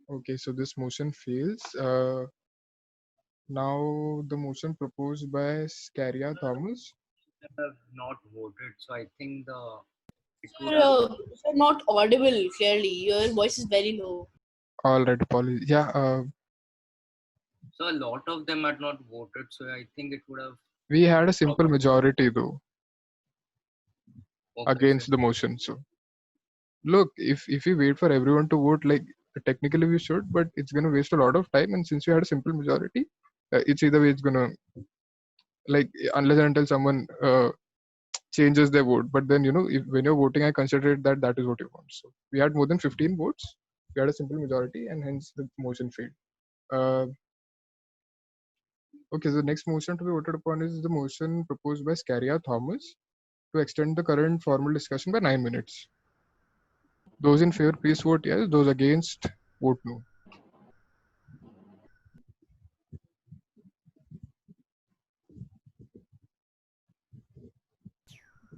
Okay, so this motion fails. Now the motion proposed by Scaria Thomas. Have not voted, so I think it would Sir, have. you're not audible clearly. Your voice is very low. All right, apologies. Yeah, So a lot of them had not voted, so I think it would have. we had a simple majority though Okay, against the motion. So look, if we wait for everyone to vote, like technically we should, but it's gonna waste a lot of time. And since we had a simple majority, it's either way it's gonna, like, unless and until someone changes their vote. But then, if when you're voting, I consider it that that is what you want. So we had more than 15 votes. We had a simple majority, and hence the motion failed. Okay, so the next motion to be voted upon is the motion proposed by Scaria Thomas to extend the current formal discussion by 9 minutes. Those in favor, please vote yes. Those against, vote no.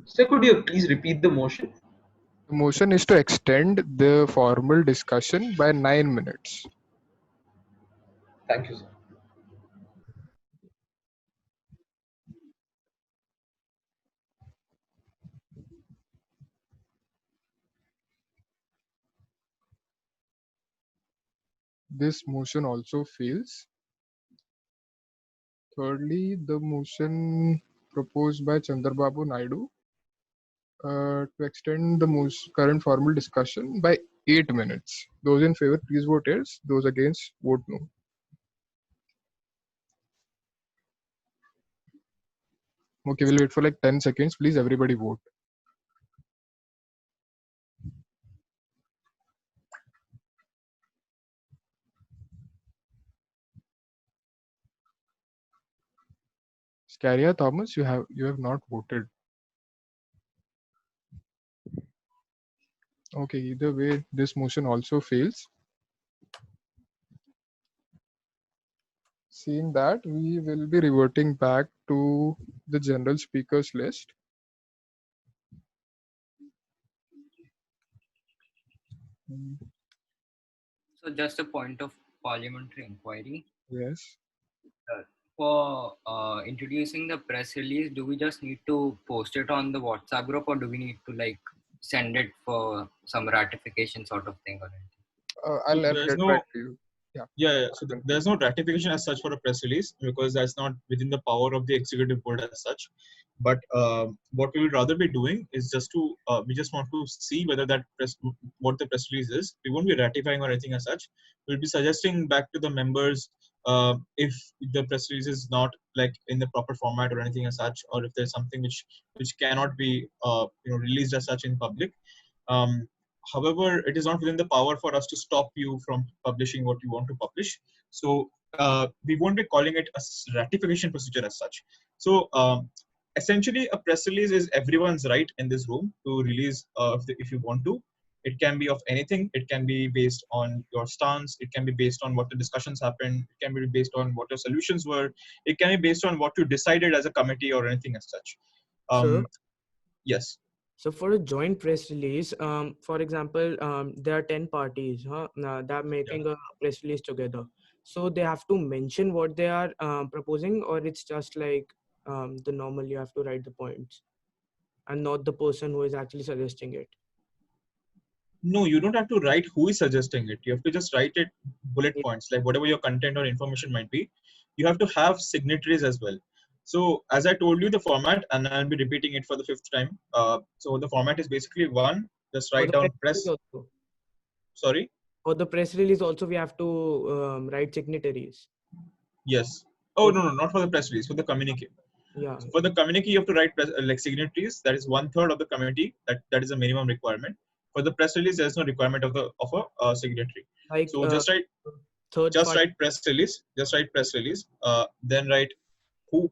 So could you please repeat the motion? The motion is to extend the formal discussion by 9 minutes. Thank you, sir. This motion also fails. Thirdly, the motion proposed by Chandrababu Naidu to extend the current formal discussion by 8 minutes. Those in favor, please vote yes. Those against, vote no. Okay, we'll wait for like 10 seconds. Please, everybody vote. Scaria Thomas, you have not voted. Okay, either way, this motion also fails. Seeing that, we will be reverting back to the general speakers list. So just a point of parliamentary inquiry. Yes. For introducing the press release, do we just need to post it on the WhatsApp group, or do we need to like send it for some ratification sort of thing or anything? I'll There's get no, back to you. yeah. So there's no ratification as such for a press release because that's not within the power of the executive board as such. But what we would rather be doing is just to we just want to see whether what the press release is. We won't be ratifying or anything as such. We'll be suggesting back to the members if the press release is not like in the proper format or anything as such, or if there's something which cannot be released as such in public. Um, However, it is not within the power for us to stop you from publishing what you want to publish. So we won't be calling it a ratification procedure as such. So essentially, a press release is everyone's right in this room to release if you want to. It can be of anything. It can be based on your stance. It can be based on what the discussions happened. It can be based on what your solutions were. It can be based on what you decided as a committee or anything as such. Sir? Yes. So for a joint press release, for example, there are 10 parties that are making a press release together. So they have to mention what they are proposing, or it's just like the normal, you have to write the points and not the person who is actually suggesting it. No, you don't have to write who is suggesting it. You have to just write it bullet points, like whatever your content or information might be. You have to have signatories as well. So as I told you the format, and I'll be repeating it for the 5th time. So the format is basically one, just write down press. Sorry? For the press release also, we have to write signatories. Yes. Oh, no, not for the press release, for the communique. Yeah. For the communique, you have to write like signatories. That is 1/3 of the committee. That is a minimum requirement. For the press release, there is no requirement of a signatory. Like So third just part. write press release. Just write press release. Then write who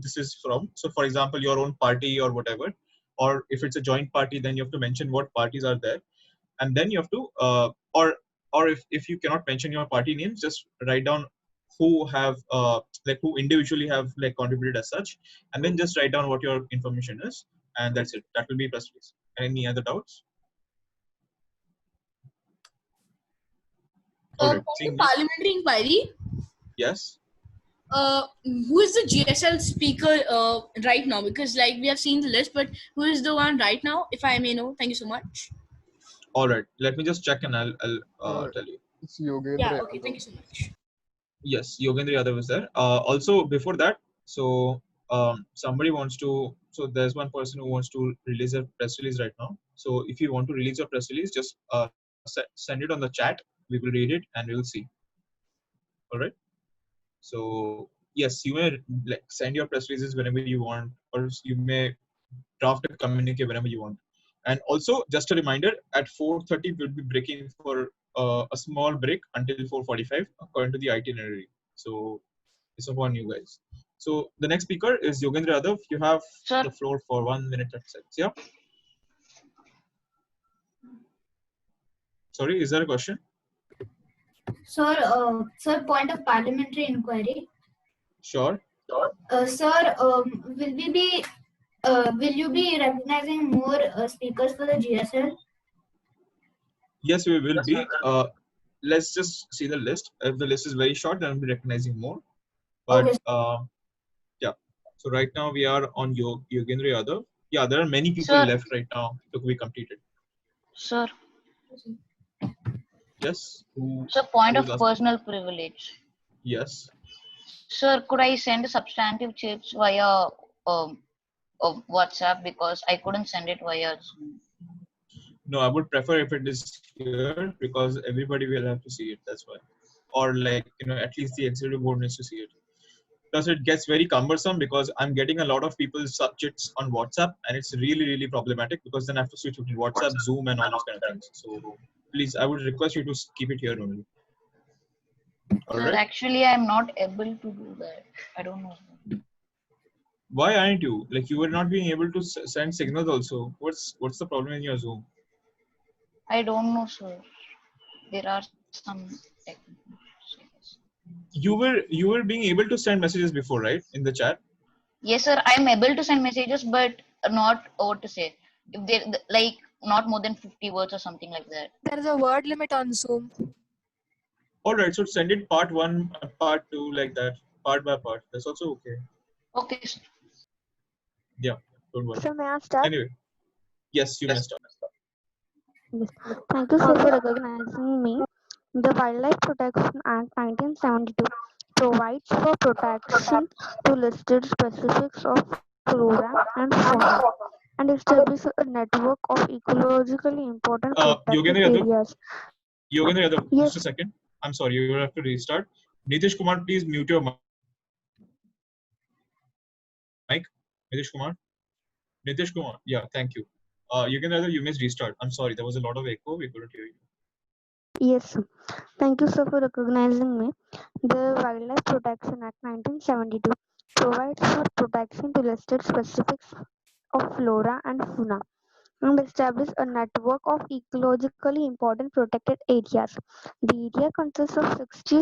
this is from. So for example, your own party or whatever. Or if it's a joint party, then you have to mention what parties are there, and then you have to or if you cannot mention your party names, just write down who have like who individually have like contributed as such, and then just write down what your information is, and that's it. That will be press release. Any other doubts? All right. On the parliamentary inquiry, Yes. who is the GSL speaker right now? Because like we have seen the list, but who is the one right now? If I may know, thank you so much. All right. Let me just check and I'll tell you. It's Yogendra. Yeah. Okay. Thank you so much. Yes, Yogendra Yadav is there. Also, before that, so somebody wants to. So there's one person who wants to release a press release right now. So if you want to release a press release, just send it on the chat. We will read it and we will see. All right. So yes, you may like send your press releases whenever you want, or you may draft a communique whenever you want. And also, just a reminder, at 4:30 we'll be breaking for a small break until 4:45 according to the itinerary. So it's upon you guys. So the next speaker is Yogendra Yadav. You have the floor for 1 minute 30 seconds. Yeah. Sorry, is there a question? Sir, point of parliamentary inquiry. Sure. Sir, will you be recognizing more speakers for the GSL? Yes, we will be. Let's just see the list. If the list is very short, then I'll be recognizing more. But yeah. So right now we are on Yogendra Yadav. Yeah, there are many people left right now to be completed. Sir. Yes. So point of personal privilege. Yes. Sir, could I send substantive chips via WhatsApp, because I couldn't send it via Zoom? No, I would prefer if it is here, because everybody will have to see it. That's why. Or like, at least the executive board needs to see it. Plus it gets very cumbersome because I'm getting a lot of people's subjects on WhatsApp, and it's really, really problematic because then I have to switch between WhatsApp, Zoom, and all those kind of things. So please, I would request you to keep it here only. All Sir, right. actually, I'm not able to do that. I don't know. Why aren't you? Like, you were not being able to send signals also. What's the problem in your Zoom? I don't know, sir. There are some You were being able to send messages before, right? In the chat. Yes, sir. I'm able to send messages, but not what to say. If they like not more than 50 words or something like that. There is a word limit on Zoom. All right, so send it part 1, part 2, like that, part by part. That's also okay. Okay. Yeah, don't worry. So may I start? Anyway, yes, you may start. Yes. Thank you, sir, for recognizing me. The Wildlife Protection Act 1972 provides for protection to listed specifics of flora and fauna and establishes a network of ecologically important protected areas. Yogendra Yadav, Yes. just a second. I'm sorry, you will have to restart. Nitish Kumar, please mute your mic. Nitish Kumar. Nitish Kumar. Yeah, thank you. Yogendra Yadav, you may restart. I'm sorry, there was a lot of echo. We couldn't hear you. Yes, sir. Thank you, sir, for recognizing me. The Wildlife Protection Act 1972 provides for protection to listed specifics of flora and fauna and establish a network of ecologically important protected areas. The area consists of 60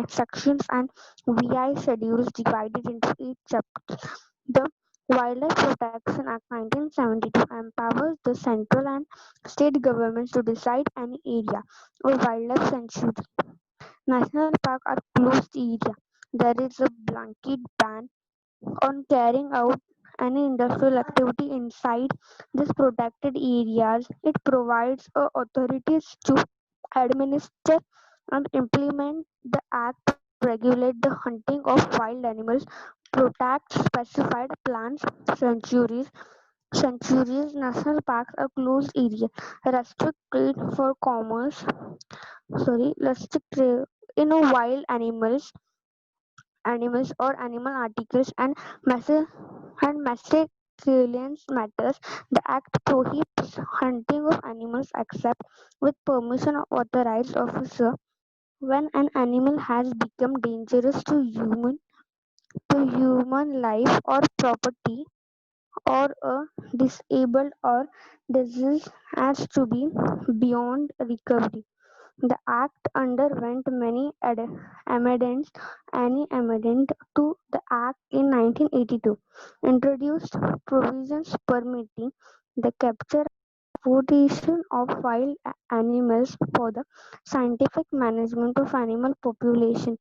sections and VI schedules divided into 8 chapters. The Wildlife Protection Act 1972 empowers the central and state governments to decide any area or wildlife sanctuary. National parks are closed area. There is a blanket ban on carrying out any industrial activity inside these protected areas. It provides authorities to administer and implement the act to regulate the hunting of wild animals, protect specified plants, sanctuaries. National parks are closed area. Restrict trade for commerce. Restrict trade wild animals animals or animal articles and masculine matters. The act prohibits hunting of animals except with permission of authorized officer when an animal has become dangerous to human life or property, or a disabled or diseased as to be beyond recovery. The Act underwent many amendments. Any amendment to the Act in 1982 introduced provisions permitting the capture and exportation of wild animals for the scientific management of animal population.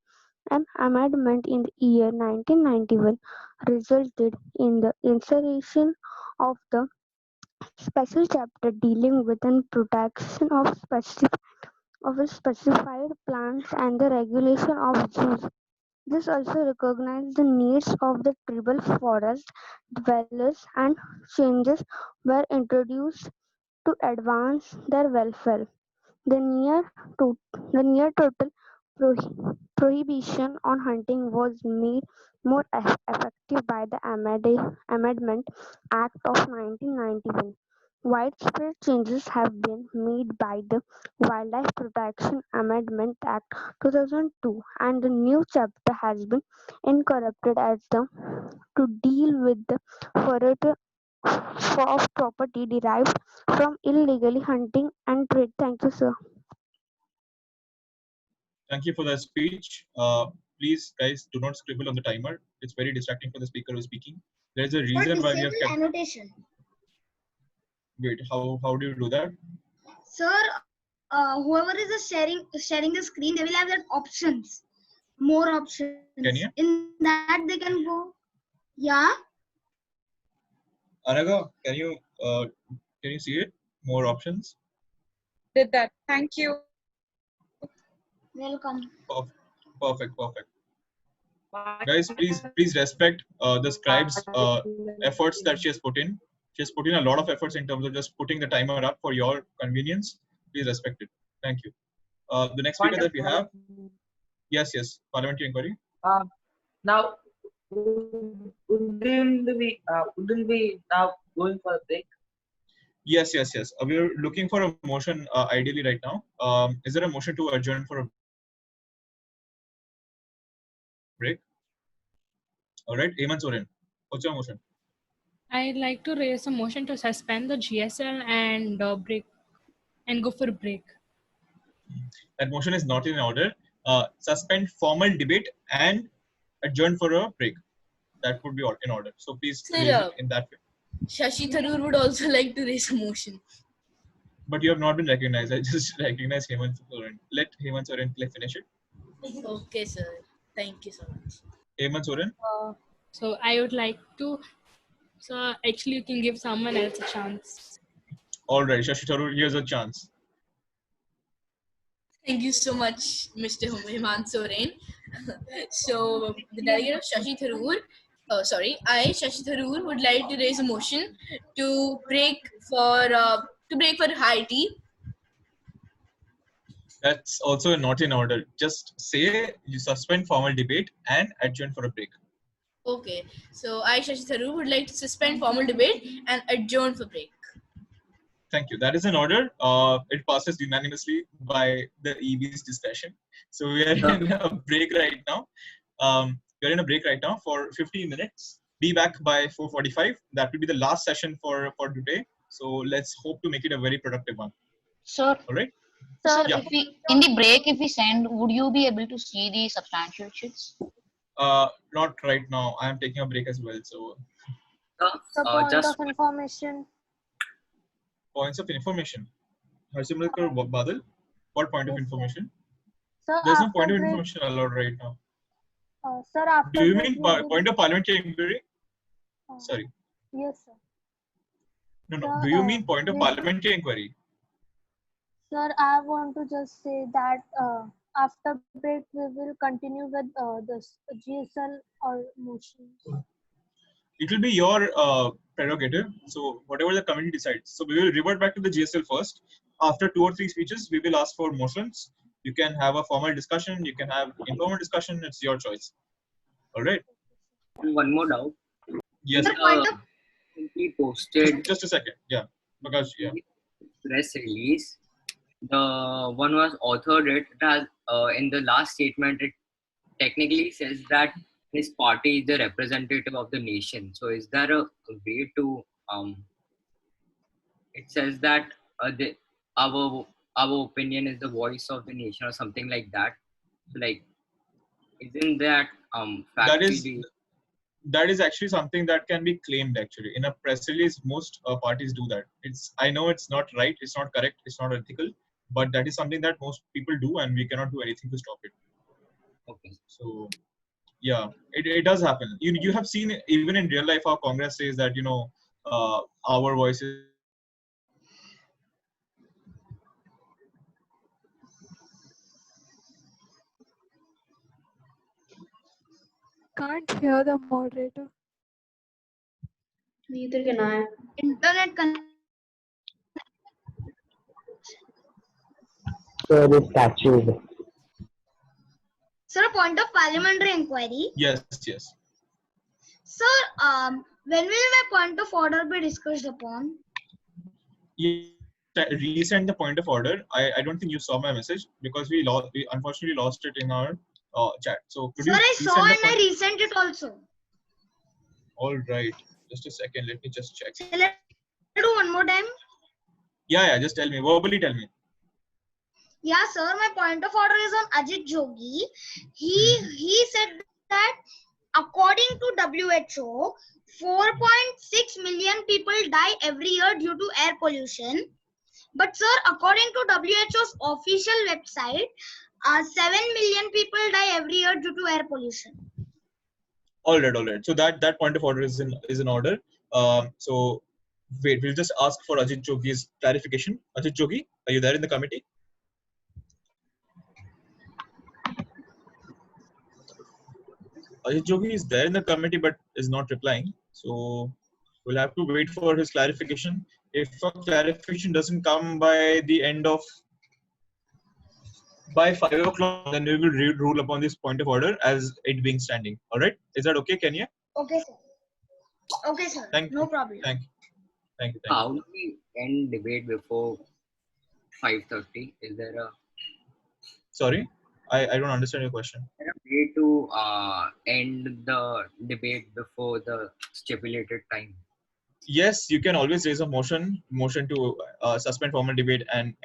An amendment in the year 1991 resulted in the insertion of the special chapter dealing with the protection of specified plants and the regulation of zoos. This also recognized the needs of the tribal forest dwellers, and changes were introduced to advance their welfare. The near total prohibition on hunting was made more effective by the Amendment Act of 1991. Widespread changes have been made by the Wildlife Protection Amendment Act 2002, and the new chapter has been incorporated as the to deal with the forfeiture of property derived from illegally hunting and trade. Thank you, sir. Thank you for that speech. Please, guys, do not scribble on the timer. It's very distracting for the speaker who's speaking. There's a For reason why we have disable kept. annotation. Wait, how do you do that? Sir, whoever is sharing the screen, they will have that options, more options. Can you? In that they can go. Yeah. Anagha, can you see it? More options. Did that. Thank you. Welcome. Perfect. Guys, please respect the scribe's efforts that she has put in. She has put in a lot of efforts in terms of just putting the timer up for your convenience. Please respect it. Thank you. The next speaker that we have. Yes, parliamentary inquiry. Now, wouldn't we now going for a break? Yes. We're looking for a motion ideally right now. Is there a motion to adjourn for a break? All right, Hemant Soren, what's your motion? I'd like to raise a motion to suspend the GSL and break and go for a break. That motion is not in order. Suspend formal debate and adjourn for a break. That would be in order. So please raise it in that way. Shashi Tharoor would also like to raise a motion. But you have not been recognized. I just recognized Hemant Soren. Let Hemant Soren finish it. Okay, sir. Thank you so much. Hemant Soren. So I would like to. So actually, you can give someone else a chance. All right, Shashi Tharoor, here's a chance. Thank you so much, Mr. Hemant Soren. So the delegate of Shashi Tharoor, I, Shashi Tharoor, would like to raise a motion to break for high tea. That's also not in order. Just say you suspend formal debate and adjourn for a break. Okay, so I, Shashi Tharoor, would like to suspend formal debate and adjourn for break. Thank you. That is an order. It passes unanimously by the EB's discussion. So we are in a break right now. We are in a break right now for 15 minutes. Be back by 4:45. That will be the last session for today. So let's hope to make it a very productive one. Sir. All right. Sir, Yeah. if we send, would you be able to see the substantial sheets? Not right now. I am taking a break as well. So. Point of information. Points of information. Harsimrat Badal, what point of information? Sir, there's no point of information allowed right now. Sir, after do you mean point of parliamentary inquiry? Sorry. Yes, sir. No. Sir, Do you mean point of parliamentary inquiry? Sir, I want to just say that after break we will continue with this GSL or motions. It will be your prerogative. So whatever the committee decides. So we will revert back to the GSL first. After 2 or 3 speeches, we will ask for motions. You can have a formal discussion. You can have informal discussion. It's your choice. All right. And one more doubt. Yes. Simply posted Just a second. Yeah. Because yeah. press release. The one was authored it has in the last statement it technically says that his party is the representative of the nation. So is there a way to it says that our our opinion is the voice of the nation or something like that. So like isn't that factually That is actually something that can be claimed actually in a press release. Most parties do that. I know it's not right, it's not correct, it's not ethical, but that is something that most people do and we cannot do anything to stop it. Okay. So yeah, it does happen. You have seen even in real life how Congress says that our voices. Can't hear the moderator. Neither can I. Internet So this statute. Sir, a point of parliamentary inquiry. Yes. Sir, when will my point of order be discussed upon? Resend the point of order. I don't think you saw my message because we unfortunately lost it in our chat. So could Sir, you I saw resend and I resent it also. All right, just a second. Let me just check. Shall I do one more time? Yeah. Just tell me verbally. Tell me. Yeah, sir. My point of order is on Ajit Jogi. He said that according to WHO, 4.6 million people die every year due to air pollution. But sir, according to WHO's official website, 7 million people die every year due to air pollution. All right. So that point of order is in order. So wait, we'll just ask for Ajit Jogi's clarification. Ajit Jogi, are you there in the committee? Ajit Jogi is there in the committee but is not replying. So we'll have to wait for his clarification. If a clarification doesn't come by 5 o'clock, then we will rule upon this point of order as it being standing. All right? Is that okay, Kenya? Okay, sir. Okay, sir. No problem. Thank you. How do we end debate before 5:30? Is there a Sorry, I don't understand your question. Is there a way to end the debate before the stipulated time? Yes, you can always raise a motion to suspend formal debate and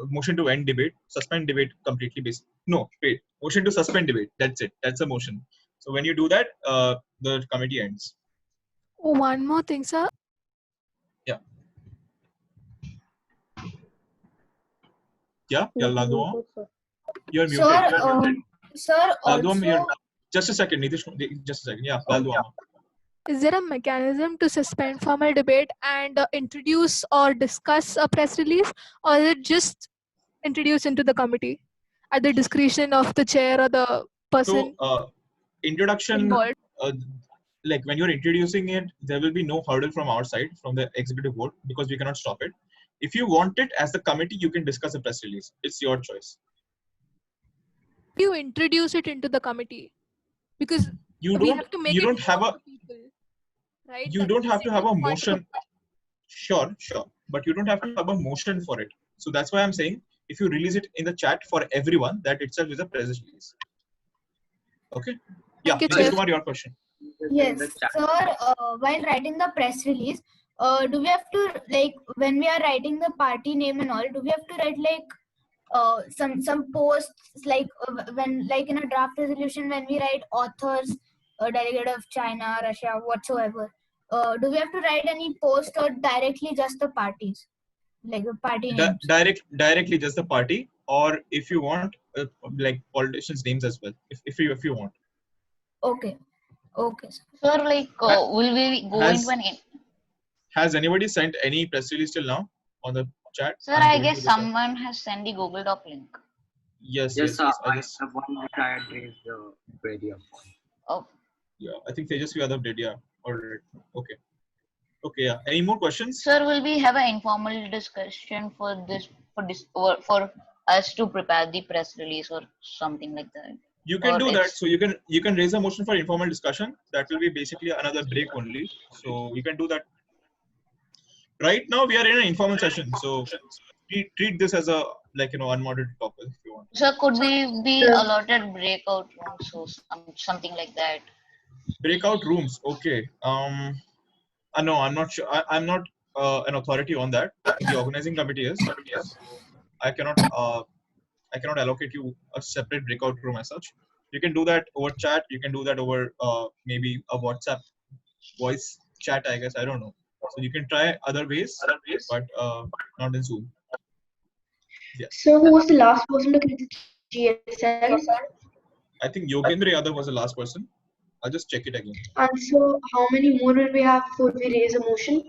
motion to end debate, suspend debate completely. Motion to suspend debate. That's it. That's a motion. So when you do that, the committee ends. One more thing, sir. Yeah, Lalduam. You're muted. Sir, Lalduam, also. Just a second, Nitish. Just a second. Yeah, Lalduam. Is there a mechanism to suspend formal debate and introduce or discuss a press release, or is it just introduced into the committee at the discretion of the chair or the person? So, introduction, involved? Like when you're introducing it, there will be no hurdle from our side, from the executive board, because we cannot stop it. If you want it as the committee, you can discuss a press release. It's your choice. You introduce it into the committee because you have to make you it don't have a people, right? you don't have to have a motion. Sure, but you don't have to have a motion for it. So that's why I'm saying if you release it in the chat for everyone, that itself is a press release. Okay. Yeah, Nitish Kumar, your question. Yes, sir. While writing the press release, do we have to, like, when we are writing the party name and all, do we have to write like some posts, like when, like in a draft resolution, when we write authors, delegate of China, Russia, whatsoever, do we have to write any post or directly just the parties, like the party names? Directly just the party, or if you want, like politicians' names as well, if you want. Okay. Okay. Sir, like, will we go into an? Has anybody sent any press release till now on the chat? Sir, I guess someone has sent the Google Doc link. Yes. I have one that I had raised the query upon. Oh. Yeah, I think Tejasvi Yadav did. Yeah. All right. Okay. Yeah. Any more questions? Sir, will we have an informal discussion for us to prepare the press release or something like that? You can Or do that. it's So you can raise a motion for informal discussion. That will be basically another break only. So you can do that. Right now we are in an informal session. So treat this as a unmoderated topic if you want. so could we be allotted breakout rooms or something like that? Breakout rooms. Okay. No, I'm not sure. I'm not an authority on that. The organizing committee is. So I cannot allocate you a separate breakout room as such. You can do that over chat. You can do that over maybe a WhatsApp voice chat, I guess. I don't know. So you can try other ways, but not in Zoom. Yeah. So who was the last person to create the GSL? I think Yogendra Yadav was the last person. I'll just check it again. And so how many more will we have before we raise a motion?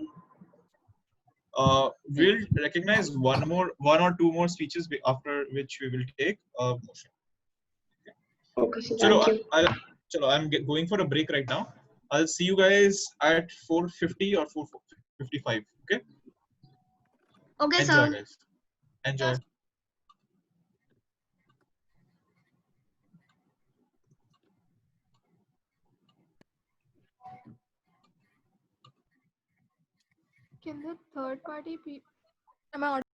We'll recognize one or two more speeches after which we will take a motion. Okay, so Chalo, thank you. I'm going for a break right now. I'll see you guys at 4:50 or 4:55. Okay. Okay, Enjoy, sir. guys. Enjoy. Can the third party be? Am I